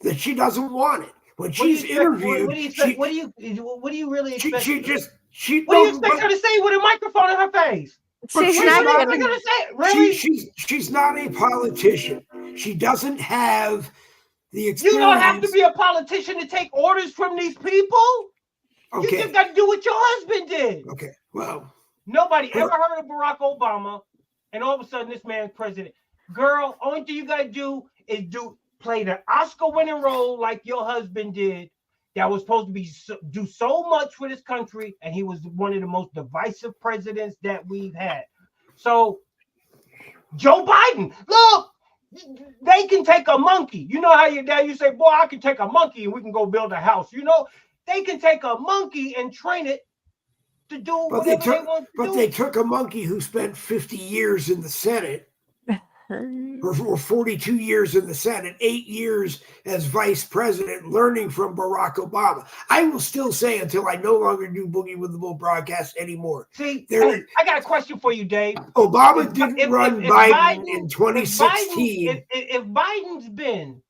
that she doesn't want it. When What do you she's expect- interviewed, what do you expect? What do you really she expect? What What do you expect her to say with a microphone in her face? She's she's not not What are gonna. they gonna say? Really? She's not a politician. She doesn't have the experience. You don't have to be a politician to take orders from these people. You Okay. just got to do what your husband did. Okay. Well, Nobody ever heard of Barack Obama, and all of a sudden this man's president. Girl, only thing you got to do is play the Oscar-winning role like your husband did. That was supposed to be do so much for this country, and he was one of the most divisive presidents that we've had. So, Joe Biden, look, they can take a monkey. You know how your dad you say, boy, I can take a monkey and we can go build a house. You know, they can take a monkey and train it to do whatever they want to do. But they took a monkey who spent 50 years in the Senate, or 42 years in the Senate, 8 years as vice president, learning from Barack Obama. I will still say, until I no longer do Boogie with the Bull broadcast anymore. See, There- I got a question for you, Dave. Obama If- didn't if- run if Biden, Biden- in 2016. If Biden's been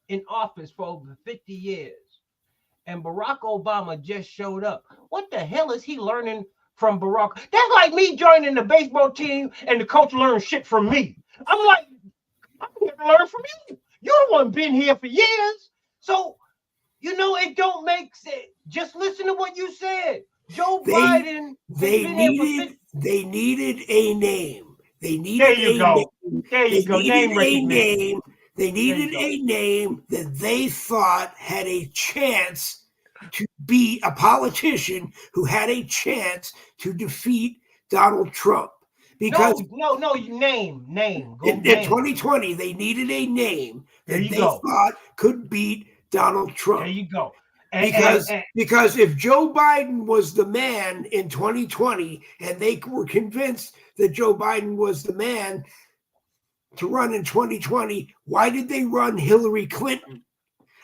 in office for over 50 years and Barack Obama just showed up, what the hell is he learning from Barack? That's like me joining the baseball team and the coach learns shit from me. I'm like, I'm here to learn from you. You're the one been here for years. So, you know, it don't make sense. Just listen to what you said. Joe Biden. They needed a name. They needed There you a go. name. There you They go. needed Name a recognition. name. They needed There you a name that they thought had a chance to be a politician who had a chance to defeat Donald Trump. Because No, name. Go in name. 2020, they needed a name There that you they go. thought could beat Donald Trump. There you go. Because if Joe Biden was the man in 2020 and they were convinced that Joe Biden was the man to run in 2020, why did they run Hillary Clinton?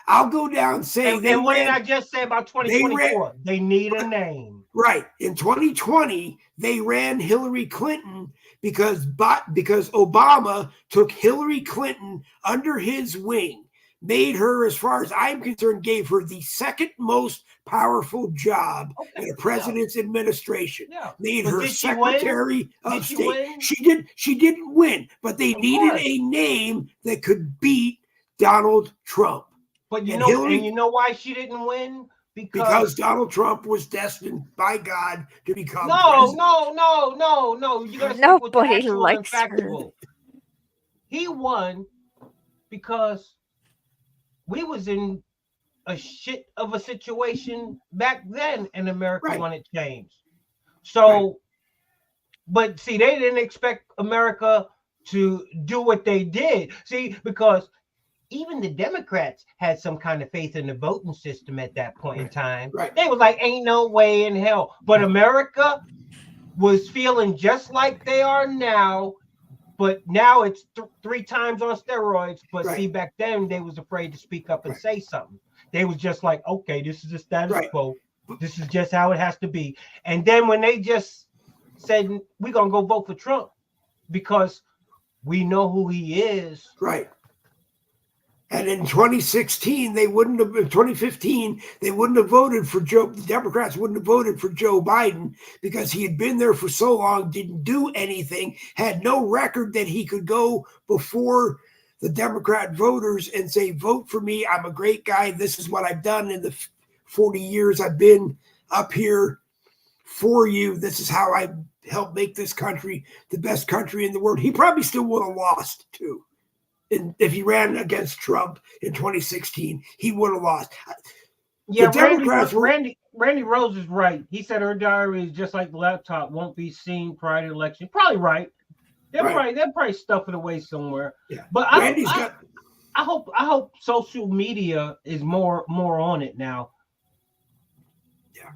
I'll go down saying and what did I just say about 2024? They need a name. Right. In 2020, they ran Hillary Clinton because Obama took Hillary Clinton under his wing, made her, as far as I'm concerned, gave her the second most powerful job in a president's administration. Yeah. Made But her did she win? Secretary of Did she State. win? She didn't win, but they needed course. a name that could beat Donald Trump. But you And know, Hillary- and you know why she didn't win? Because Donald Trump was destined by God to become No. You gotta stick with the Nobody actual and likes her. factual. He won because we was in a shit of a situation back then, and America Right. wanted change. So, but see, they didn't expect America to do what they did. See, because even the Democrats had some kind of faith in the voting system at that point in time. Right. They was like, ain't no way in hell. But America was feeling just like they are now, but now it's 3 times on steroids. But Right. see, back then they was afraid to speak up and Right. say something. They was just like, okay, this is the status Right. quo. This is just how it has to be. And then when they just said, we're going to go vote for Trump because we know who he is. Right. And in 2016, they wouldn't have. In 2015, they wouldn't have voted for Joe. The Democrats wouldn't have voted for Joe Biden because he had been there for so long, didn't do anything, had no record that he could go before the Democrat voters and say, "Vote for me. I'm a great guy. This is what I've done in the 40 years I've been up here for you. This is how I helped make this country the best country in the world." He probably still would have lost too. And if he ran against Trump in 2016, he would have lost. Yeah, The Democrats were- Randy Rose is right. He said her diary is just like the laptop, won't be seen prior to the election. Probably right. They're Right. probably stuffing it away somewhere. Yeah. But Randy's I hope social media is more on it now. Yeah.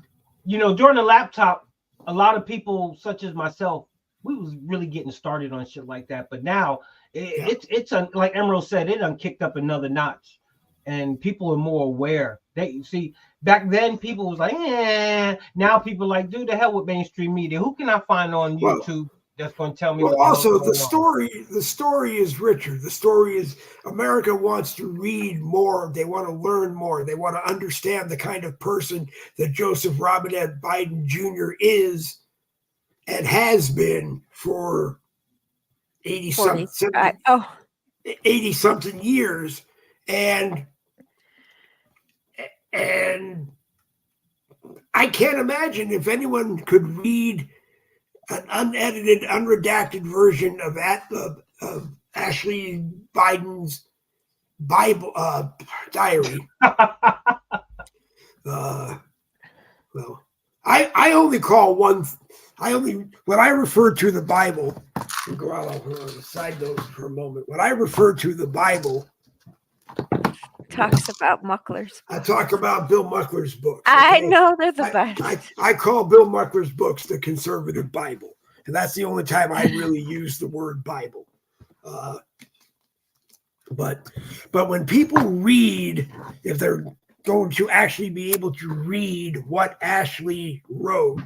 You know, during the laptop, a lot of people, such as myself, we was really getting started on shit like that. But now it's like Emerald said, it done kicked up another notch, and people are more aware. They see back then people was like, now people are like, dude, the hell with mainstream media. Who can I find on Well, YouTube that's going to tell me Well, what the hell's also going on? the story is richer. The story is America wants to read more. They want to learn more. They want to understand the kind of person that Joseph Robinette Biden Jr. is and has been for 80 something 80 something years. And I can't imagine if anyone could read an unedited, unredacted version of Ashley Biden's Bible diary. Well, I only call one. When I refer to the Bible, we'll go out on a side note for a moment. When I refer to the Bible, Talks about Muckler's. I talk about Bill Muckler's books. I okay? know they're the best. I call Bill Muckler's books the conservative Bible, and that's the only time I really use the word Bible. But when people read, if they're going to actually be able to read what Ashley wrote,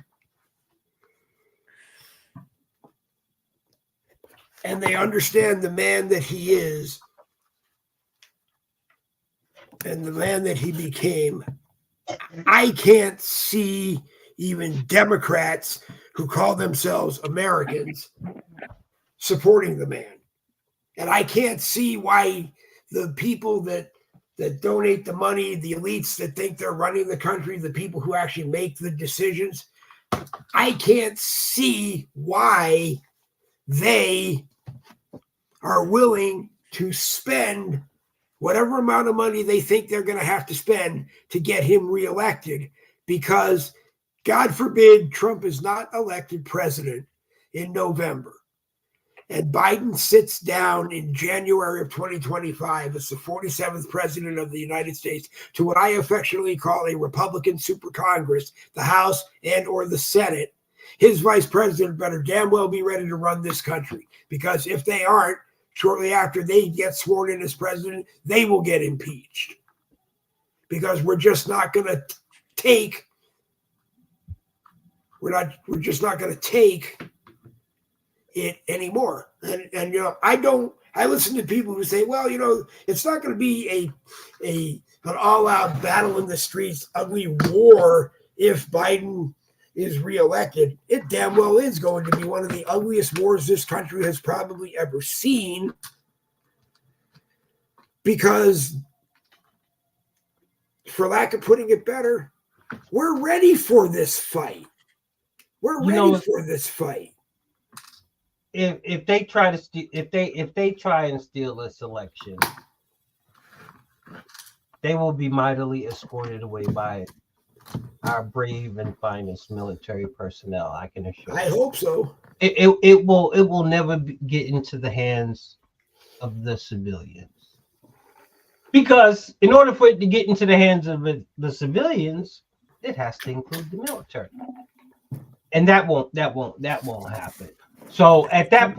and they understand the man that he is and the man that he became, I can't see even Democrats who call themselves Americans supporting the man. And I can't see why the people that donate the money, the elites that think they're running the country, the people who actually make the decisions, I can't see why they are willing to spend whatever amount of money they think they're going to have to spend to get him reelected, because God forbid Trump is not elected president in November and Biden sits down in January of 2025 as the 47th president of the United States to what I affectionately call a Republican super Congress, the House and or the Senate. His vice president better damn well be ready to run this country, because if they aren't, shortly after they get sworn in as president, they will get impeached, because we're just not going to take it anymore. And I listen to people who say, well, it's not going to be an all-out battle in the streets, ugly war if Biden is reelected. It damn well is going to be one of the ugliest wars this country has probably ever seen, because, for lack of putting it better, we're ready for this fight. We're ready for this fight. If they try and steal this election, they will be mightily escorted away by our brave and finest military personnel. I can assure you. I hope so. It will never get into the hands of the civilians, because in order for it to get into the hands of the civilians, it has to include the military, and that won't happen. So at that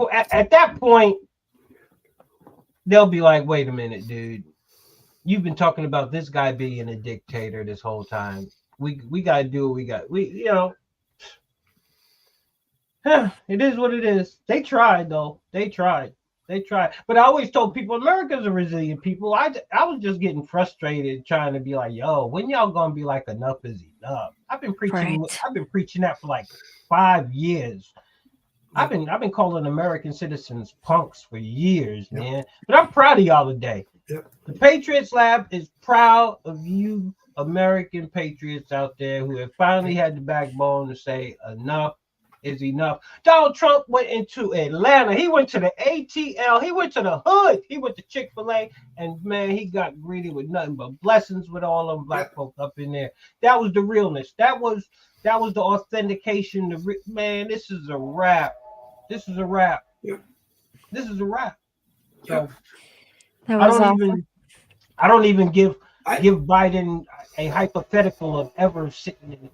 point, they'll be like, "Wait a minute, dude. You've been talking about this guy being a dictator this whole time. We gotta do what we got. It is what it is. They tried though. They tried. But I always told people America's a resilient people. I was just getting frustrated trying to be like, yo, when y'all gonna be like, enough is enough? I've been preaching. Right. I've been preaching that for like 5 years. I've been calling American citizens punks for years, man. But I'm proud of y'all today. Yep. The Patriots Lab is proud of you, American patriots out there who have finally had the backbone to say enough is enough. Donald Trump went into Atlanta. He went to the ATL. He went to the hood. He went to Chick-fil-A, and man, he got greedy with nothing but blessings with all them black folk up in there. That was the realness. That was the authentication. Man, this is a wrap. This is a wrap. Yeah. This is a wrap. So. That I was don't awesome. even I don't even give I- Biden a hypothetical of ever sitting in it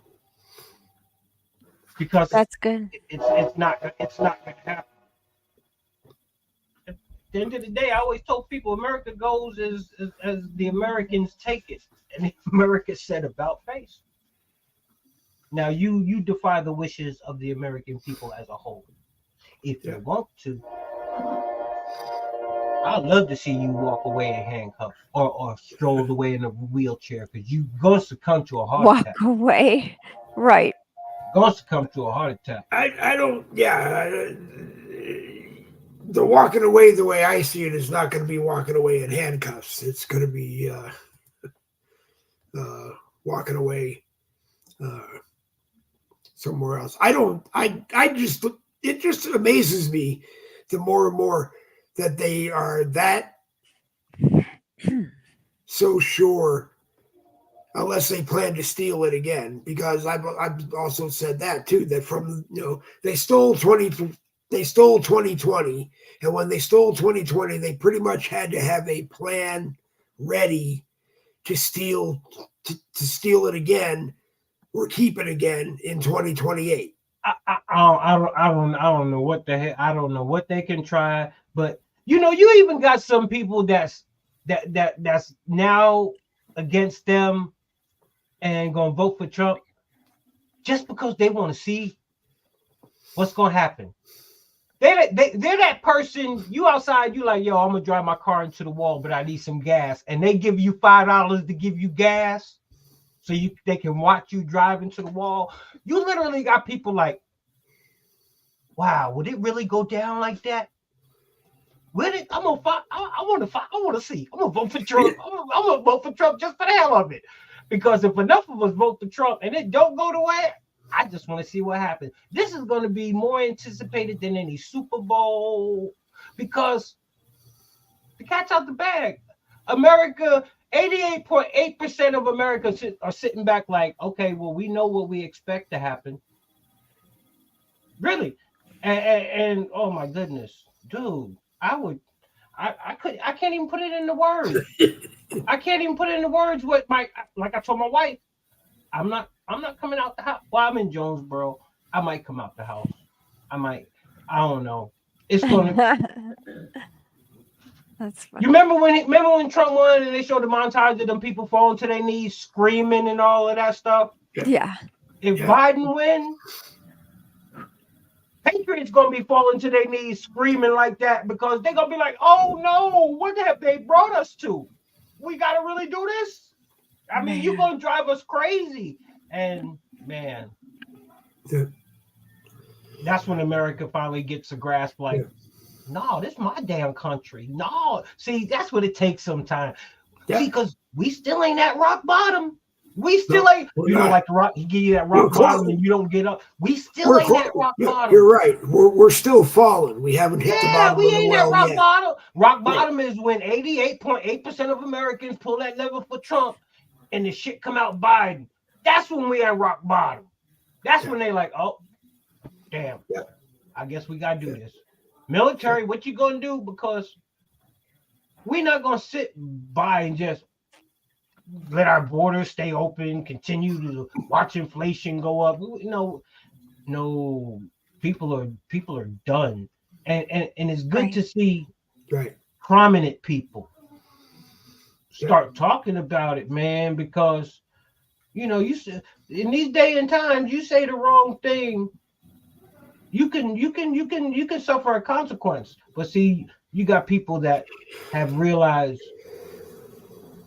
because That's good. it's not going to happen. At the end of the day, I always told people America goes as the Americans take it, and the America said about face. Now you defy the wishes of the American people as a whole. If Yeah. you want to, I'd love to see you walk away in handcuffs or strolled away in a wheelchair because you're going to succumb to a heart Walk attack. away. Right. Going to succumb to a heart attack. I don't. Yeah. The walking away, the way I see it, is not going to be walking away in handcuffs. It's going to be walking away somewhere else. I don't. I just. It just amazes me the more and more that they are that so sure, unless they plan to steal it again. Because I've also said that too. That from they stole 2020, and when they stole 2020, they pretty much had to have a plan ready to steal it again or keep it again in 2028. I don't know what the heck. I don't know what they can try, but you even got some people that's now against them and gonna vote for Trump just because they want to see what's gonna happen. They're that person. You outside, you like, yo, I'm gonna drive my car into the wall, but I need some gas, and they give you $5 to give you gas. So they can watch you drive into the wall. You literally got people like, wow, would it really go down like that? Would it? I want to see. I'm gonna vote for Trump. I'm gonna vote for Trump just for the hell of it. Because if enough of us vote for Trump and it don't go the way, I just want to see what happens. This is going to be more anticipated than any Super Bowl because the cat's out the bag. America. 88.8% of Americans are sitting back like, okay, well, we know what we expect to happen. Really. And oh my goodness, dude, I can't even put it into words. I can't even put it into words what like I told my wife, I'm not coming out the house. Well, I'm in Jonesboro. I might come out the house. I don't know. It's gonna That's funny. You remember when Trump won and they showed the montage of them people falling to their knees, screaming and all of that stuff? Yeah. If Biden win, Patriots gonna be falling to their knees, screaming like that because they're gonna be like, "Oh no, what have they brought us to? We gotta really do this. I mean, you're gonna drive us crazy." And man, that's when America finally gets a grasp. Like. No, this is my damn country. No, see, that's what it takes sometimes. Yeah. See, because we still ain't at rock bottom. We still ain't. You know, like the rock, he give you that rock bottom and you don't get up. We still ain't at rock bottom. You're right. We're still falling. We haven't hit the bottom. We ain't at rock bottom. Rock bottom is when 88.8% of Americans pull that lever for Trump, and the shit come out Biden. That's when we at rock bottom. That's when they like, oh, damn. Yeah. I guess we gotta do this. Military, what you gonna do? Because we're not gonna sit by and just let our borders stay open, continue to watch inflation go up. No, people are done, and it's good to see prominent people start talking about it, man. Because you say in these day and times, you say the wrong thing. You can suffer a consequence. But see, you got people that have realized,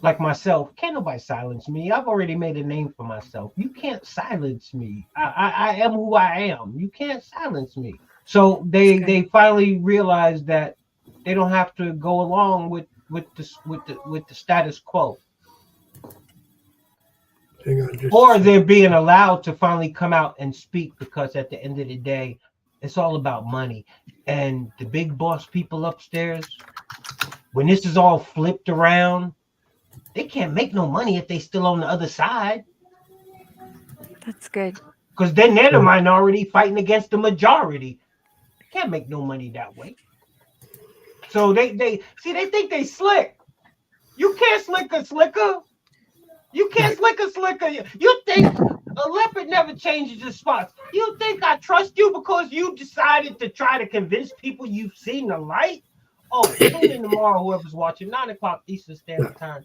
like myself, can't nobody silence me. I've already made a name for myself. You can't silence me. I am who I am. You can't silence me. So they finally realized that they don't have to go along with the status quo. Or they're being allowed to finally come out and speak because at the end of the day, it's all about money. And the big boss people upstairs, when this is all flipped around, they can't make no money if they still on the other side. That's good. Because then they're the minority fighting against the majority. Can't make no money that way. So they think they slick. You can't slick a slicker. You can't slick a slicker. You think a leopard never changes its spots. You think I trust you because you decided to try to convince people you've seen the light? Oh, tune in tomorrow, whoever's watching, 9 o'clock Eastern Standard Time.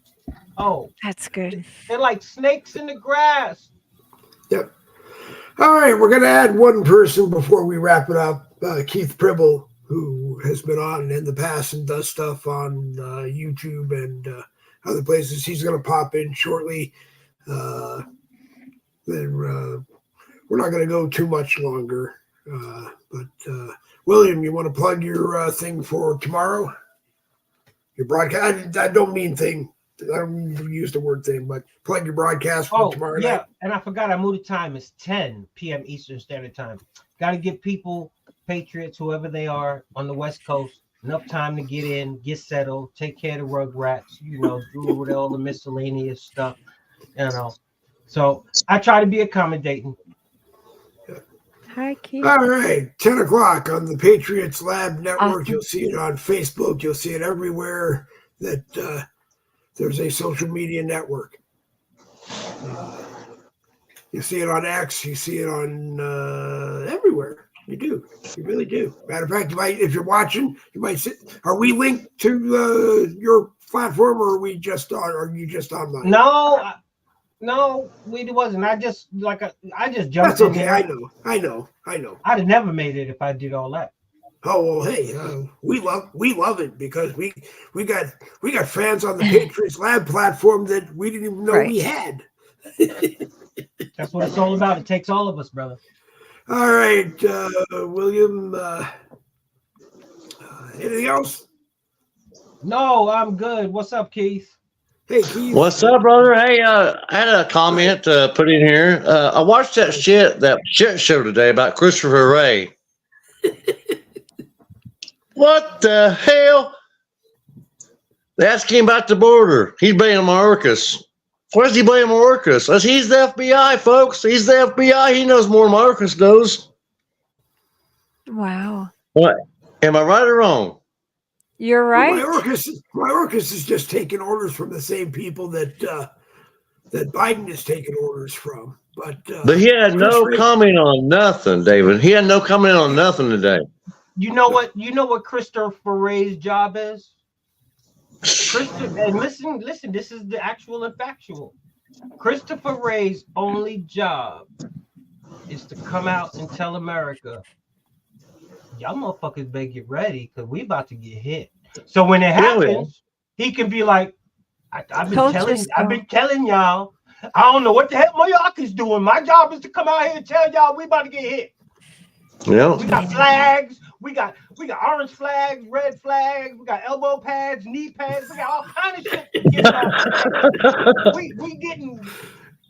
Oh, That's good. they're like snakes in the grass. Yep. All right, we're going to add one person before we wrap it up. Keith Pribble, who has been on in the past and does stuff on YouTube and other places. He's going to pop in shortly. Then we're not going to go too much longer. But William, you want to plug your thing for tomorrow? Your broadcast? I don't mean thing. I don't use the word thing, but plug your broadcast for tomorrow night. And I forgot I moved the time. It's 10 p.m. Eastern Standard Time. Got to give people, Patriots, whoever they are on the West Coast, enough time to get in, get settled, take care of the Rugrats, do with all the miscellaneous stuff, So I try to be accommodating. Hi, Keith. All right, 10 o'clock on the Patriots Lab Network. Awesome. You'll see it on Facebook. You'll see it everywhere that there's a social media network. You see it on X. You see it on everywhere. You do. You really do. Matter of fact, if you're watching, you might see. Are we linked to your platform, or are you just on mine? No, we wasn't. I just jumped That's in okay. there. I know. I'd have never made it if I did all that. Oh well, hey, we love it because we got fans on the Patriots Lab platform that we didn't even know we had. That's what it's all about. It takes all of us, brother. All right, William. Anything else? No, I'm good. What's up, Keith? Hey, Keith. What's up, brother? Hey, I had a comment to put in here. I watched that shit show today about Christopher Ray. What the hell? They asked him about the border. He's blaming Mayorkas. Where's he blaming Mayorkas? He's the FBI, folks. He's the FBI. He knows more than Mayorkas knows. Wow. What? Am I right or wrong? You're right. Mayorkas is just taking orders from the same people that Biden is taking orders from. But he had no comment on nothing, David. He had no comment on nothing today. You know what Christopher Ray's job is? And listen, this is the actual and factual. Christopher Ray's only job is to come out and tell America, y'all motherfuckers better get ready because we about to get hit. So when it happens, he can be like, I've been telling y'all, I don't know what the hell Mayorkas doing. My job is to come out here and tell y'all we about to get hit. Yeah. We got flags. We got orange flags, red flags. We got elbow pads, knee pads. We got all kind of shit to get on. we getting.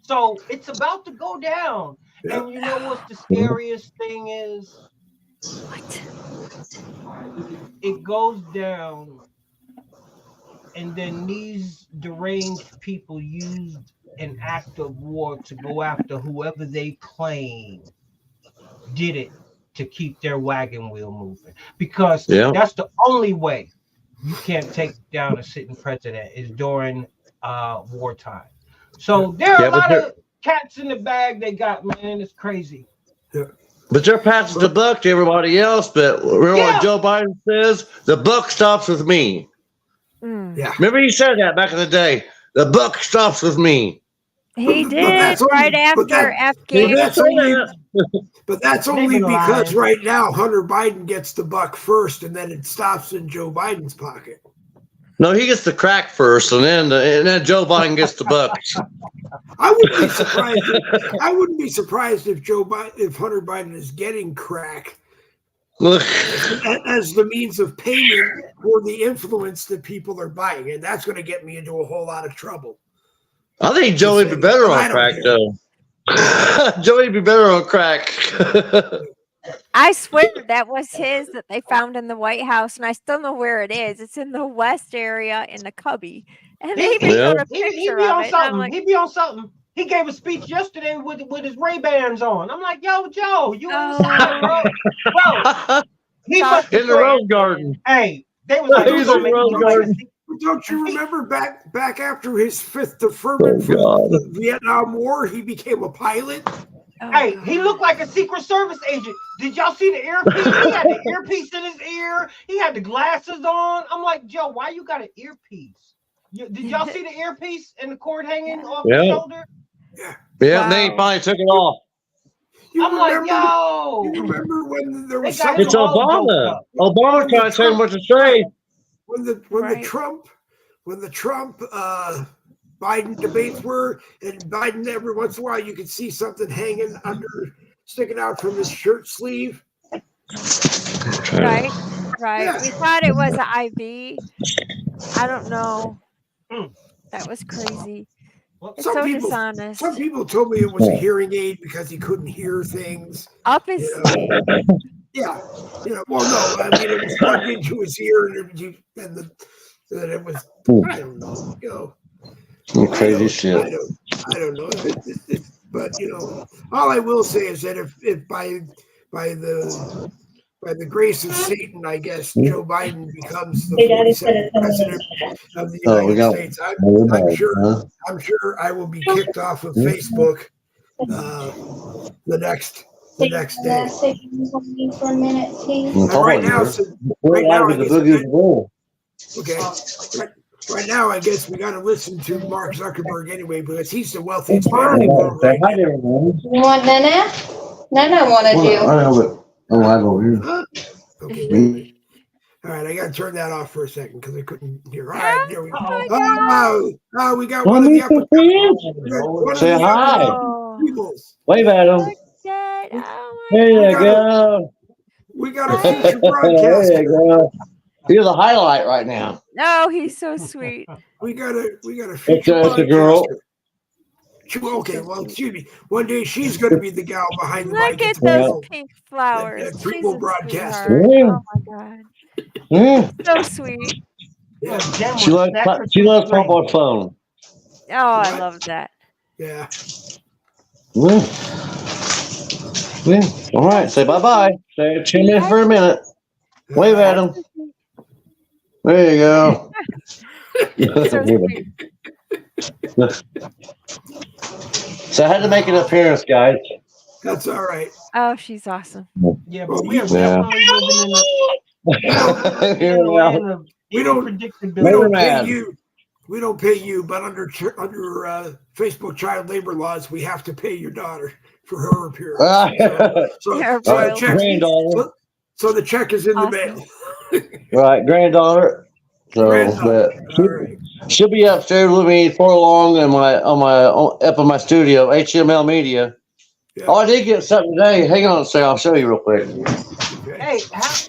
So it's about to go down. Yeah. And you know what the scariest thing is? What? It goes down, and then these deranged people use an act of war to go after whoever they claim did it to keep their wagon wheel moving, because that's the only way you can't take down a sitting president is during wartime. So there are a lot of cats in the bag they got, man. It's crazy. Yeah. But they're passing the buck to everybody else. But remember what Joe Biden says? The buck stops with me. Yeah. Remember he said that back in the day. The buck stops with me. He did right after Afghanistan. But that's only because right now Hunter Biden gets the buck first, and then it stops in Joe Biden's pocket. No, he gets the crack first, and then Joe Biden gets the bucks. I wouldn't be surprised if Hunter Biden is getting crack as the means of payment for the influence that people are buying, and that's going to get me into a whole lot of trouble. I think Joey would be better on crack, though. Joey would be better on crack. I swear that was his that they found in the White House, and I still know where it is. It's in the West area in the cubby. And they even showed a picture of it. Like, he'd be on something. He gave a speech yesterday with his Ray-Bans on. I'm like, yo, Joe, you on the side, bro? He must in the Rose Garden. Hey, They was like, He's "We're gonna a make Rose him look like a Garden. secret." Don't you remember back after his fifth deferment from the Vietnam War, he became a pilot? Oh, Hey, God. he looked like a Secret Service agent. Did y'all see the earpiece? He had the earpiece in his ear. He had the glasses on. I'm like, Joe, why you got an earpiece? Did y'all see the earpiece and the cord hanging off Yeah. the shoulder? Yeah. Yeah, they Wow. finally took it off. You I'm like, remember? yo. You remember when there They was got something him It's all doped Obama. up. Obama When the tried to tell him Trump- what to say. when the Right. Trump Biden debates were, and Biden every once in a while you could see something sticking out from his shirt sleeve. Right. Right. Yeah. We thought it was an IV. I don't know. Mm. That was crazy. Well, It's Some so people- dishonest. Some people told me it was a hearing aid because he couldn't hear things. Obviously. Yeah, well, no, I mean it was plugged into his ear, and it was. I don't know, Crazy shit. I don't know, but all I will say is that if by the grace of Satan, I guess Joe Biden becomes the 47th president of the Oh, we United got- States, Huh? I'm sure I will be kicked off of Facebook the next day. For a minute, please. And right now, I guess okay. Right now, I guess we got to listen to Mark Zuckerberg anyway because he's the wealthiest man in the world right now. You want Nana? Nana wanted you. I have it. Oh, I go here. Huh? Okay. Anyway. All right, I got to turn that off for a second because I couldn't hear. All right, there we go. Oh, we got one of the upper. Say hi. Oh, Peoples. Wave at him. look at- oh my There you God. go. We got a feature There you broadcaster. go. You're the highlight right now. No, he's so sweet. We got a feature It's a girl. broadcaster. Okay, well, excuse me. One day she's going to be the gal behind the Look mic at at those the pink flowers. that She's Primo a broadcaster. sweetheart. Oh my God. Mm. So sweet. Yeah, She loves Papa's phone. Oh, I What? love that. yeah. Yeah. All right. Say bye-bye. Say tune in for a minute. Wave at him. There you go. So sweet. So I had to make an appearance, guys. That's all right. Oh, she's awesome. Yeah, but we have Yeah. definitely living in Here a we land are. of We don't unpredictability. Man. we don't pay you, but under Facebook child labor laws, we have to pay your daughter for her appearance. So Her the royalties. check, Granddaughter. so the check is in the Awesome. mail. Right, granddaughter. So, Granddaughter. but All right. she'll be upstairs with me for long in up in my studio, HML Media. Yeah. Oh, I did get something today. Hang on a second, I'll show you real quick. Okay. Hey,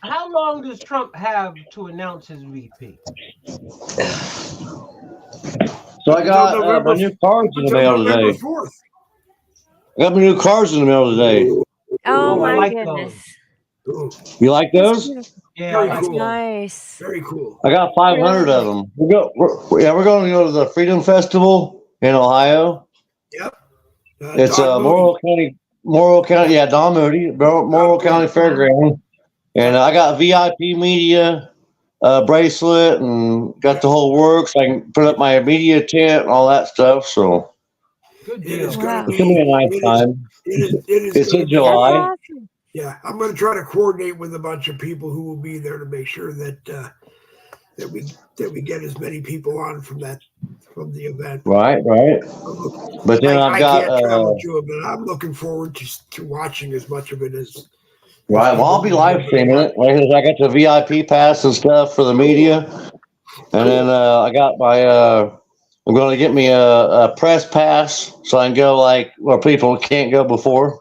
how long does Trump have to announce his VP? So I got November- my new cards in the Until mail November today. 4th. I got my new cards in the mail today. Oh I my like goodness. Ooh, You like That's those? beautiful. Yeah, Very I like cool. those. Nice. very cool. I got 500 of them. We're going to go to the Freedom Festival in Ohio. Yep. It's Don Morrow County, yeah, Don Moody, Morrow County Fairground. And I got VIP media bracelet and got the whole works. I can put up my media tent and all that stuff. So Good It is deal. Wow. going to it's gonna be a nice be. time. It is It's gonna in be- July. That's awesome. Yeah, I'm going to try to coordinate with a bunch of people who will be there to make sure that we get as many people on from the event. Right. But then I I've got can't travel to it, but I'm looking forward to watching as much of it as. right. Well, I'll be live streaming it. Like I got the VIP pass and stuff for the media, and then I got my. I'm going to get me a press pass so I can go like where people can't go before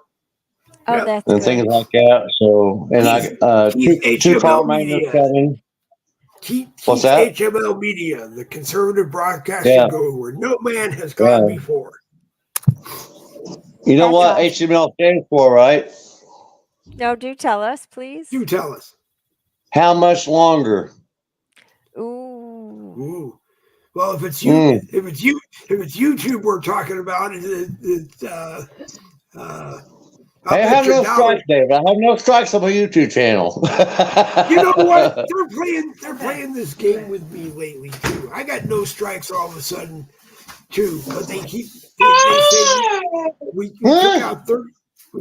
Oh, Yep. that's and good. things like that. So and I Keith, two car HML magnets Media. coming. Keep What's that? HML Media, the conservative broadcasting Yeah. go where no man has gone Yeah. before. You know That's what awesome. HTML stands for, right? No, do tell us, please. You tell us. How much longer? Ooh. Ooh. Well, if it's you, Mm. if it's YouTube we're talking about, I have no strikes, David. I have no strikes on my YouTube channel. You know what? They're playing this game with me lately too. I got no strikes all of a sudden too, but they say we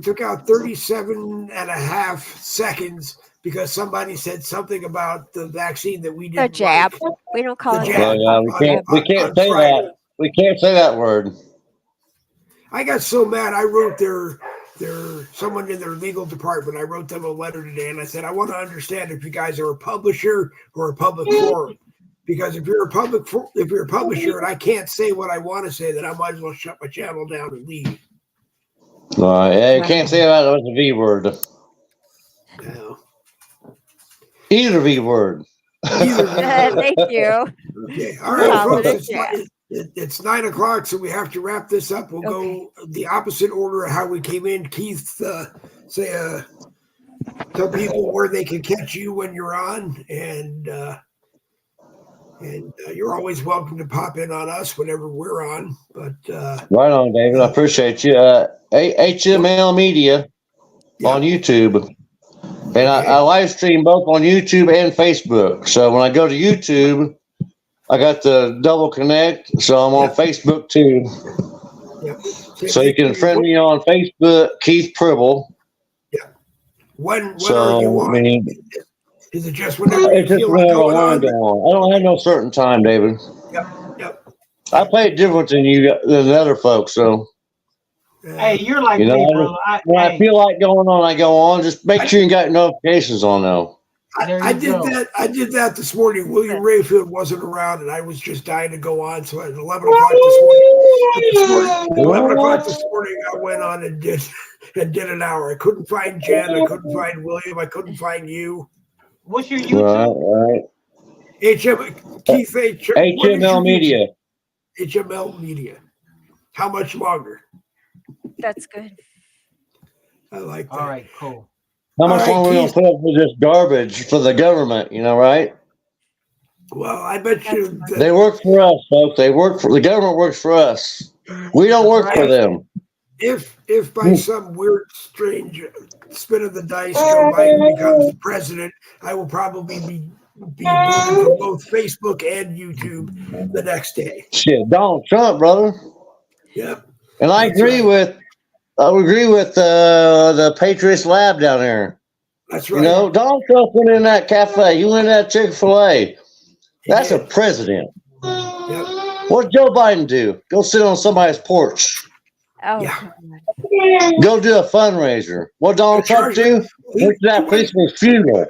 took out 37 and a half seconds because somebody said something about the vaccine that we didn't. The jab. Like. We don't call The it jab. jab. We can't say that. We can't say that word. I got so mad. I wrote their someone in their legal department. I wrote them a letter today, and I said, I want to understand if you guys are a publisher or a public forum. Because if you're a publisher and I can't say what I want to say, then I might as well shut my channel down and leave. Yeah, you can't say that with the V word. No. Either V word. Thank you. Okay. All right, folks. It's 9 o'clock, so we have to wrap this up. We'll go the opposite order of how we came in. Keith, tell people where they can catch you when you're on, and you're always welcome to pop in on us whenever we're on. But right on, David. I appreciate you. HML Media on YouTube. And I live stream both on YouTube and Facebook. So when I go to YouTube, I got the double connect. So I'm on Facebook too. Yep. So you can friend me on Facebook, Keith Pribble. Yeah. When are you on? Is it just whenever it's just whenever I want to go on. I don't have no certain time, David. Yep. I play it different than than other folks, so. Hey, you're like me, bro. When I feel like going on, I go on. Just make sure you got notifications on though. I did that this morning. William Rayfield wasn't around, and I was just dying to go on. So at 11 o'clock this morning, I went on and did an hour. I couldn't find Jen. I couldn't find William. I couldn't find you. What's your YouTube? Right. HML Media. HML Media. How much longer? That's good. I like that. All right, cool. How much longer are we going to put up with this garbage for the government, right? Well, I bet you. They work for us, folks. The government works for us. We don't work for them. If by some weird, strange spin of the dice, Joe Biden becomes president, I will probably be booted from both Facebook and YouTube the next day. Shit, Donald Trump, brother. Yep. And I agree with the Patriots Lab down there. That's right. Donald Trump went in that cafe. You went in that Chick-fil-A. That's a president. Yep. What'd Joe Biden do? Go sit on somebody's porch. Oh, yeah. Go do a fundraiser. What Donald Trump do? Went to that policeman's funeral.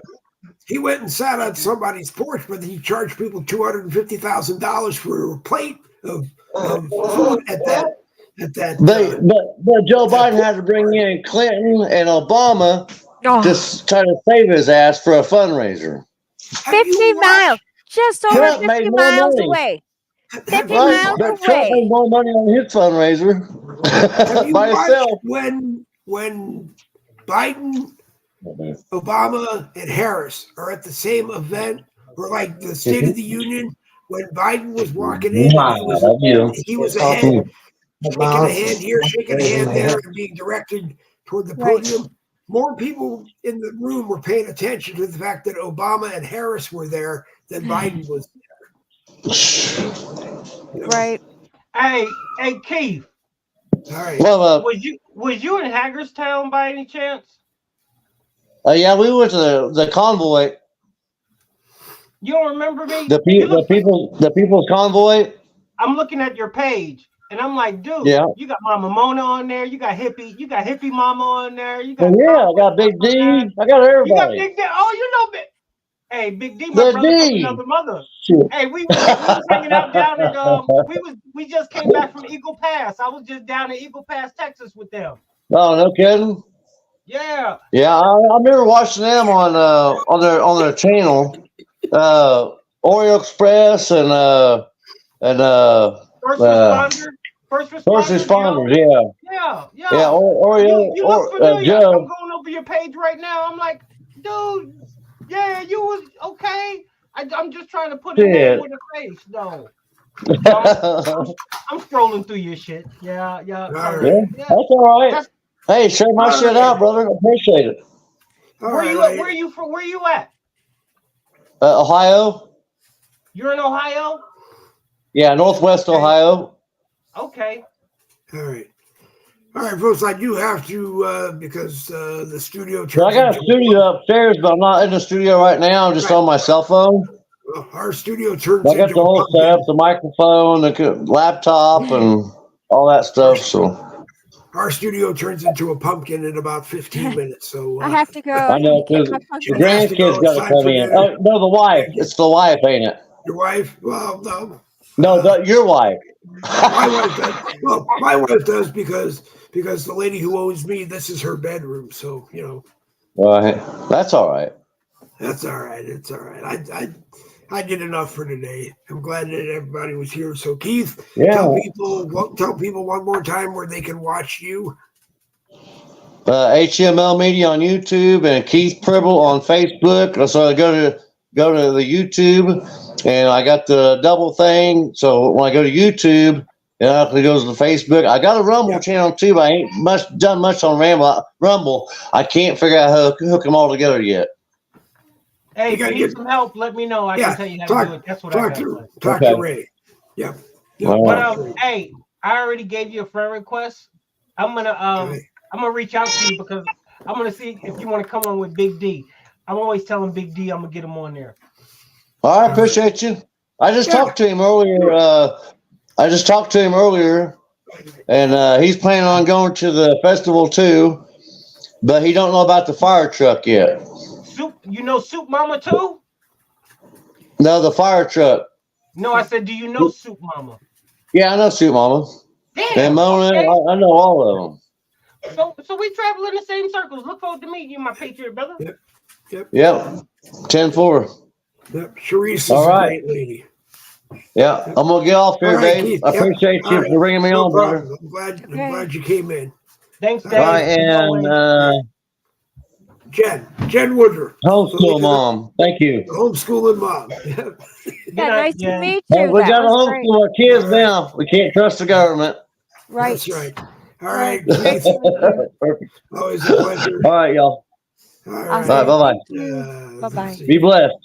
He went and sat on somebody's porch, but he charged people $250,000 for a plate of food at that. But Joe Biden had to bring in Clinton and Obama to try to save his ass for a fundraiser. 50 miles, just over 50 miles away. 50 miles Trump away. made more money on his fundraiser by himself. When Biden, Obama, and Harris are at the same event, or like the State of the Union, when Biden was walking in, he was ahead. Shaking a hand here, shaking a hand there, and being directed toward the podium. Right. More people in the room were paying attention to the fact that Obama and Harris were there than Biden was there. Right. Hey, Keith. All right. Was you in Hagerstown by any chance? Yeah, we went to the convoy. You don't remember me? The people's convoy. I'm looking at your page. And I'm like, dude, you got Mama Mona on there. You got hippie Mama on there. You got I got Big D. I got everybody. You got Big D. Oh, Hey, Big D, my brother from another mother. Shit. Hey, we was hanging out down in we just came back from Eagle Pass. I was just down in Eagle Pass, Texas with them. Oh, no kidding. Yeah. Yeah, I remember watching them on their channel, Oreo Express and First responders, yeah. Oreo. You look familiar. I'm going over your page right now. I'm like, dude, yeah, you was okay. I'm just trying to put it in with a face, though. I'm scrolling through your shit. Yeah. That's all right. Hey, share my shit out, brother. Appreciate it. All Where right, you lady. where you from? Where you at? Ohio? You're in Ohio? Yeah, Northwest Okay. Ohio. Okay. All right. All right, folks, I do have to, because the studio So I turns got a into studio upstairs, but I'm not in the studio right now. I'm just on my cell phone. our studio turns I got into the a whole setup, pumpkin. the microphone, the laptop, and all that stuff. So Our studio turns into a pumpkin in about 15 minutes. So I have to go. I know Get because my the Jen pumpkin. has to go. grandkids It's got to time come for in. dinner. No, the wife. It's the wife, ain't it? Your wife? Well, no. No, your wife. My wife does. Well, my wife does because the lady who owes me, this is her bedroom. So Right. That's all right. that's all right. It's all right. I did enough for today. I'm glad that everybody was here. So Keith, Yeah. tell people one more time where they can watch you. HML Media on YouTube and Keith Pribble on Facebook. So I go to the YouTube, and I got the double thing. So when I go to YouTube, it actually goes to Facebook. I got a Rumble channel too, but I ain't done much on Rumble. I can't figure out how to hook them all together yet. Hey, You if gotta you need get- some help, let me know. I can tell you how to do it. That's what I got. Talk to Ray. Yeah. All But right. hey, I already gave you a friend request. I'm gonna reach out to you because I'm gonna see if you want to come on with Big D. I'm always telling Big D I'm gonna get him on there. I appreciate you. I just talked to him earlier. And he's planning on going to the festival too, but he don't know about the fire truck yet. Soup Mama too? No, the fire truck. No, I said, do you know Soup Mama? Yeah, I know Soup Mama. Damn. And Mona, Okay. I know all of them. So we travel in the same circles. Look forward to meeting you, my Patriot brother. Yep. 10-4. Yep. Sharice is All a right. great lady. Yeah, I'm gonna get off here, All right, Dave. Keith. I appreciate All you right. for bringing me No on, problem. brother. I'm glad you came in. Thanks, All Dave. Right, and Jen Woodruff. homeschool mom. Thank you. Homeschooling mom. Yeah, nice to meet Hey, you. we That got to was great. homeschool our kids now. We can't trust the government. Right. That's right. All right, Nice Keith. to meet you. Perfect. Always a pleasure. All right, y'all. All Awesome. right. Bye-bye. Thank you. Bye-bye. Be blessed.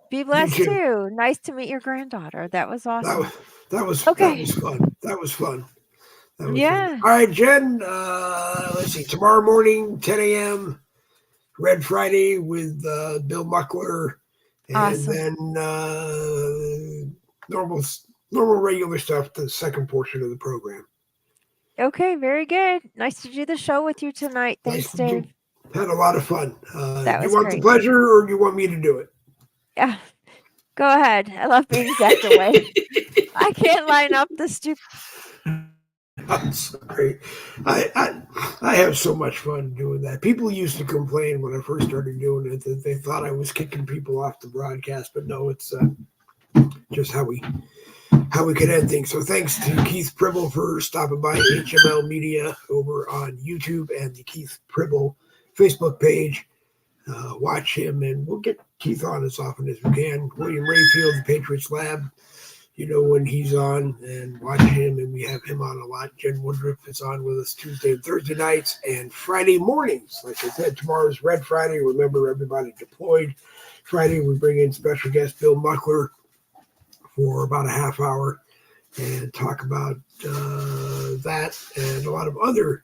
Be blessed too. too. Nice to meet your granddaughter. That was awesome. That was Okay. fun. That was fun. Yeah. All right, Jen. Let's see. Tomorrow morning, 10 a.m. Red Friday with Bill Muckler, and Awesome. then normal regular stuff. The second portion of the program. Okay, very good. Nice to do the show with you tonight. Thanks, Dave. Had a lot of fun. That You was want great. the pleasure, or do you want me to do it? Yeah. Go ahead. I love being zapped away. I can't line up the stupid. I'm sorry. I have so much fun doing that. People used to complain when I first started doing it that they thought I was kicking people off the broadcast, but no, it's just how we can end things. So thanks to Keith Pribble for stopping by HML Media over on YouTube and the Keith Pribble Facebook page. Watch him, and we'll get Keith on as often as we can. William Rayfield, the Patriots Lab, when he's on, and watch him, and we have him on a lot. Jen Woodruff is on with us Tuesday and Thursday nights and Friday mornings. Like I said, tomorrow's Red Friday. Remember, everybody deployed. Friday, we bring in special guest Bill Muckler for about a half hour and talk about that and a lot of other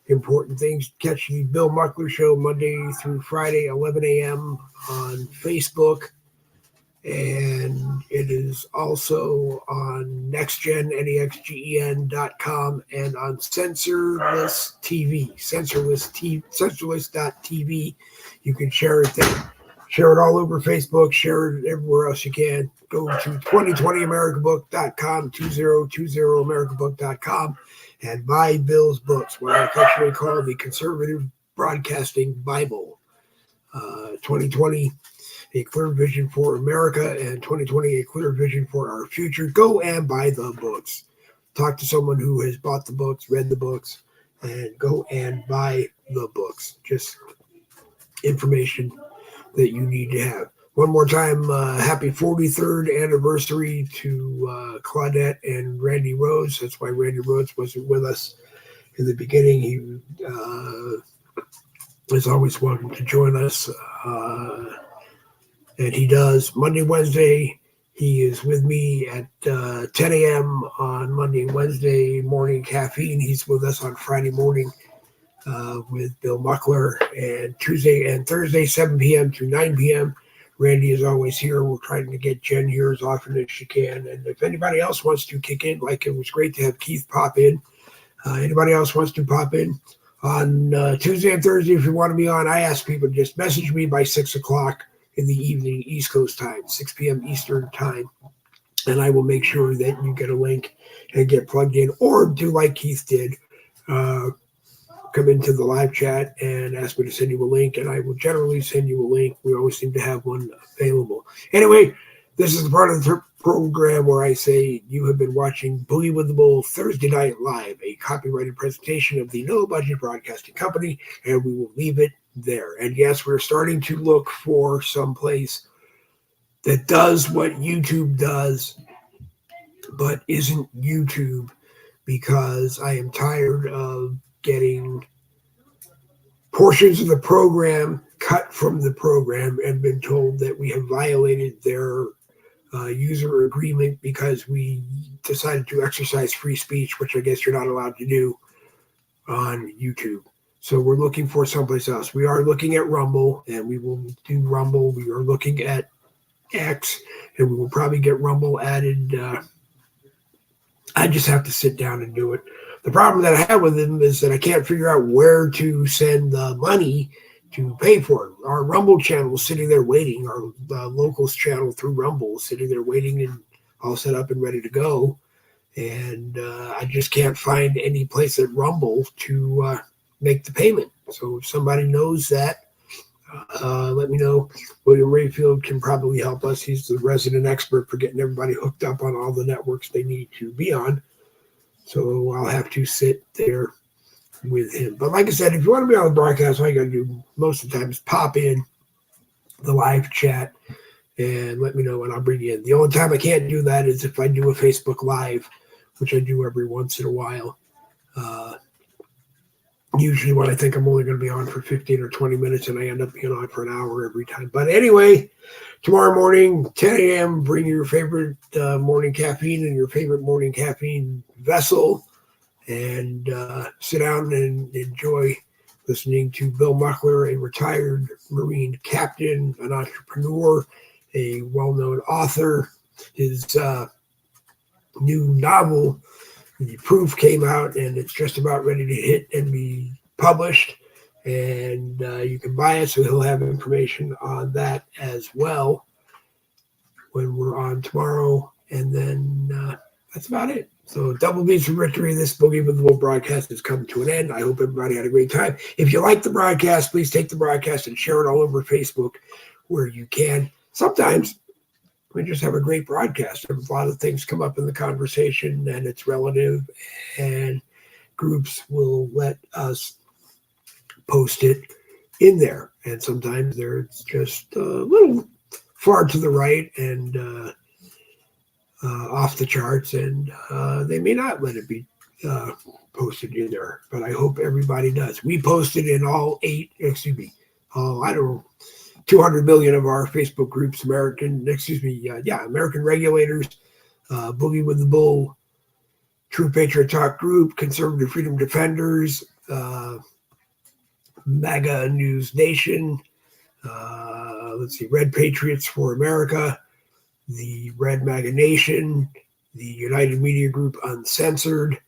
important things. Catch the Bill Muckler Show Monday through Friday, 11 a.m. on Facebook. And it is also on NextGen, NEXGEN.com, and on Censorless TV, Censorless.tv. You can share it there. Share it all over Facebook. Share it everywhere else you can. Go to 2020americabook.com, 2020americabook.com, and buy Bill's books, what I affectionately call the Conservative Broadcasting Bible. 2020, A Clear Vision for America, and 2020, A Clear Vision for Our Future. Go and buy the books. Talk to someone who has bought the books, read the books, and go and buy the books. Just information that you need to have. One more time, happy 43rd anniversary to Claudette and Randy Rhodes. That's why Randy Rhodes wasn't with us in the beginning. He is always welcome to join us, and he does. Monday, Wednesday, he is with me at 10 a.m. on Monday and Wednesday morning caffeine. He's with us on Friday morning with Bill Muckler, and Tuesday and Thursday, 7 p.m. to 9 p.m. Randy is always here. We're trying to get Jen here as often as she can. And if anybody else wants to kick in, like it was great to have Keith pop in. Anybody else wants to pop in on Tuesday and Thursday, if you want to be on, I ask people to just message me by 6 o'clock in the evening, East Coast time, 6 p.m. Eastern time. And I will make sure that you get a link and get plugged in, or do like Keith did. Come into the live chat and ask me to send you a link, and I will generally send you a link. We always seem to have one available. Anyway, this is the part of the program where I say you have been watching Boogie with the Bull Thursday Night Live, a copyrighted presentation of the No Budget Broadcasting Company, and we will leave it there. And yes, we're starting to look for some place that does what YouTube does, but isn't YouTube, because I am tired of getting portions of the program cut from the program and been told that we have violated their user agreement because we decided to exercise free speech, which I guess you're not allowed to do on YouTube. So we're looking for someplace else. We are looking at Rumble, and we will do Rumble. We are looking at X, and we will probably get Rumble added. I just have to sit down and do it. The problem that I have with them is that I can't figure out where to send the money to pay for it. Our Rumble channel is sitting there waiting. Our locals channel through Rumble is sitting there waiting and all set up and ready to go. And I just can't find any place at Rumble to make the payment. So if somebody knows that, let me know. William Rayfield can probably help us. He's the resident expert for getting everybody hooked up on all the networks they need to be on. So I'll have to sit there with him. But like I said, if you want to be on the broadcast, all you got to do most of the time is pop in the live chat and let me know, and I'll bring you in. The only time I can't do that is if I do a Facebook Live, which I do every once in a while. Usually when I think I'm only going to be on for 15 or 20 minutes, and I end up being on for an hour every time. But anyway, tomorrow morning, 10 a.m., bring your favorite morning caffeine and your favorite morning caffeine vessel, and sit down and enjoy listening to Bill Muckler, a retired Marine captain, an entrepreneur, a well-known author. His new novel, The Proof, came out, and it's just about ready to hit and be published, and you can buy it, so he'll have information on that as well when we're on tomorrow. And then that's about it. So double B's for victory. This Boogie with the Bull broadcast has come to an end. I hope everybody had a great time. If you like the broadcast, please take the broadcast and share it all over Facebook where you can. Sometimes we just have a great broadcast. A lot of things come up in the conversation, and it's relative, and groups will let us post it in there. And sometimes they're just a little far to the right and off the charts, and they may not let it be posted in there. But I hope everybody does. We posted in all 200 million of our Facebook groups, American Regulators, Boogie with the Bull, True Patriot Talk Group, Conservative Freedom Defenders, MAGA News Nation, Red Patriots for America, the Red MAGA Nation, the United Media Group Uncensored.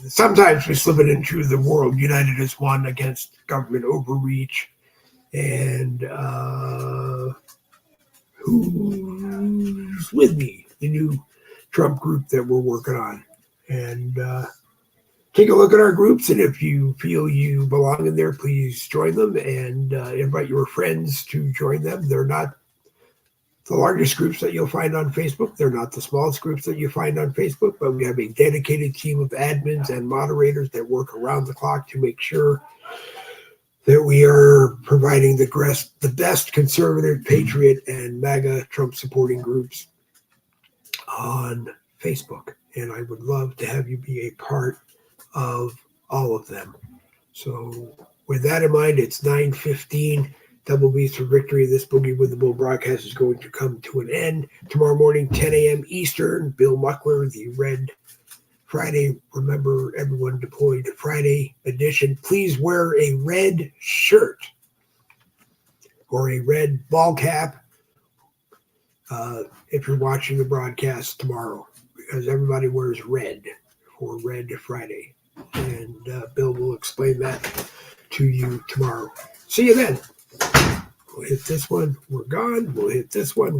Sometimes we slip it into the World United as One Against Government Overreach, and Who's With Me, the new Trump group that we're working on. And take a look at our groups, and if you feel you belong in there, please join them and invite your friends to join them. They're not the largest groups that you'll find on Facebook. They're not the smallest groups that you find on Facebook, but we have a dedicated team of admins and moderators that work around the clock to make sure that we are providing the best conservative, patriot, and MAGA Trump supporting groups on Facebook. And I would love to have you be a part of all of them. So with that in mind, it's 9:15. Double B's for victory. This Boogie with the Bull broadcast is going to come to an end. Tomorrow morning, 10 a.m. Eastern, Bill Muckler, the Red Friday. Remember, everyone deployed Friday edition. Please wear a red shirt or a red ball cap if you're watching the broadcast tomorrow, because everybody wears red for Red Friday. And Bill will explain that to you tomorrow. See you then. We'll hit this one. We're gone. We'll hit this one.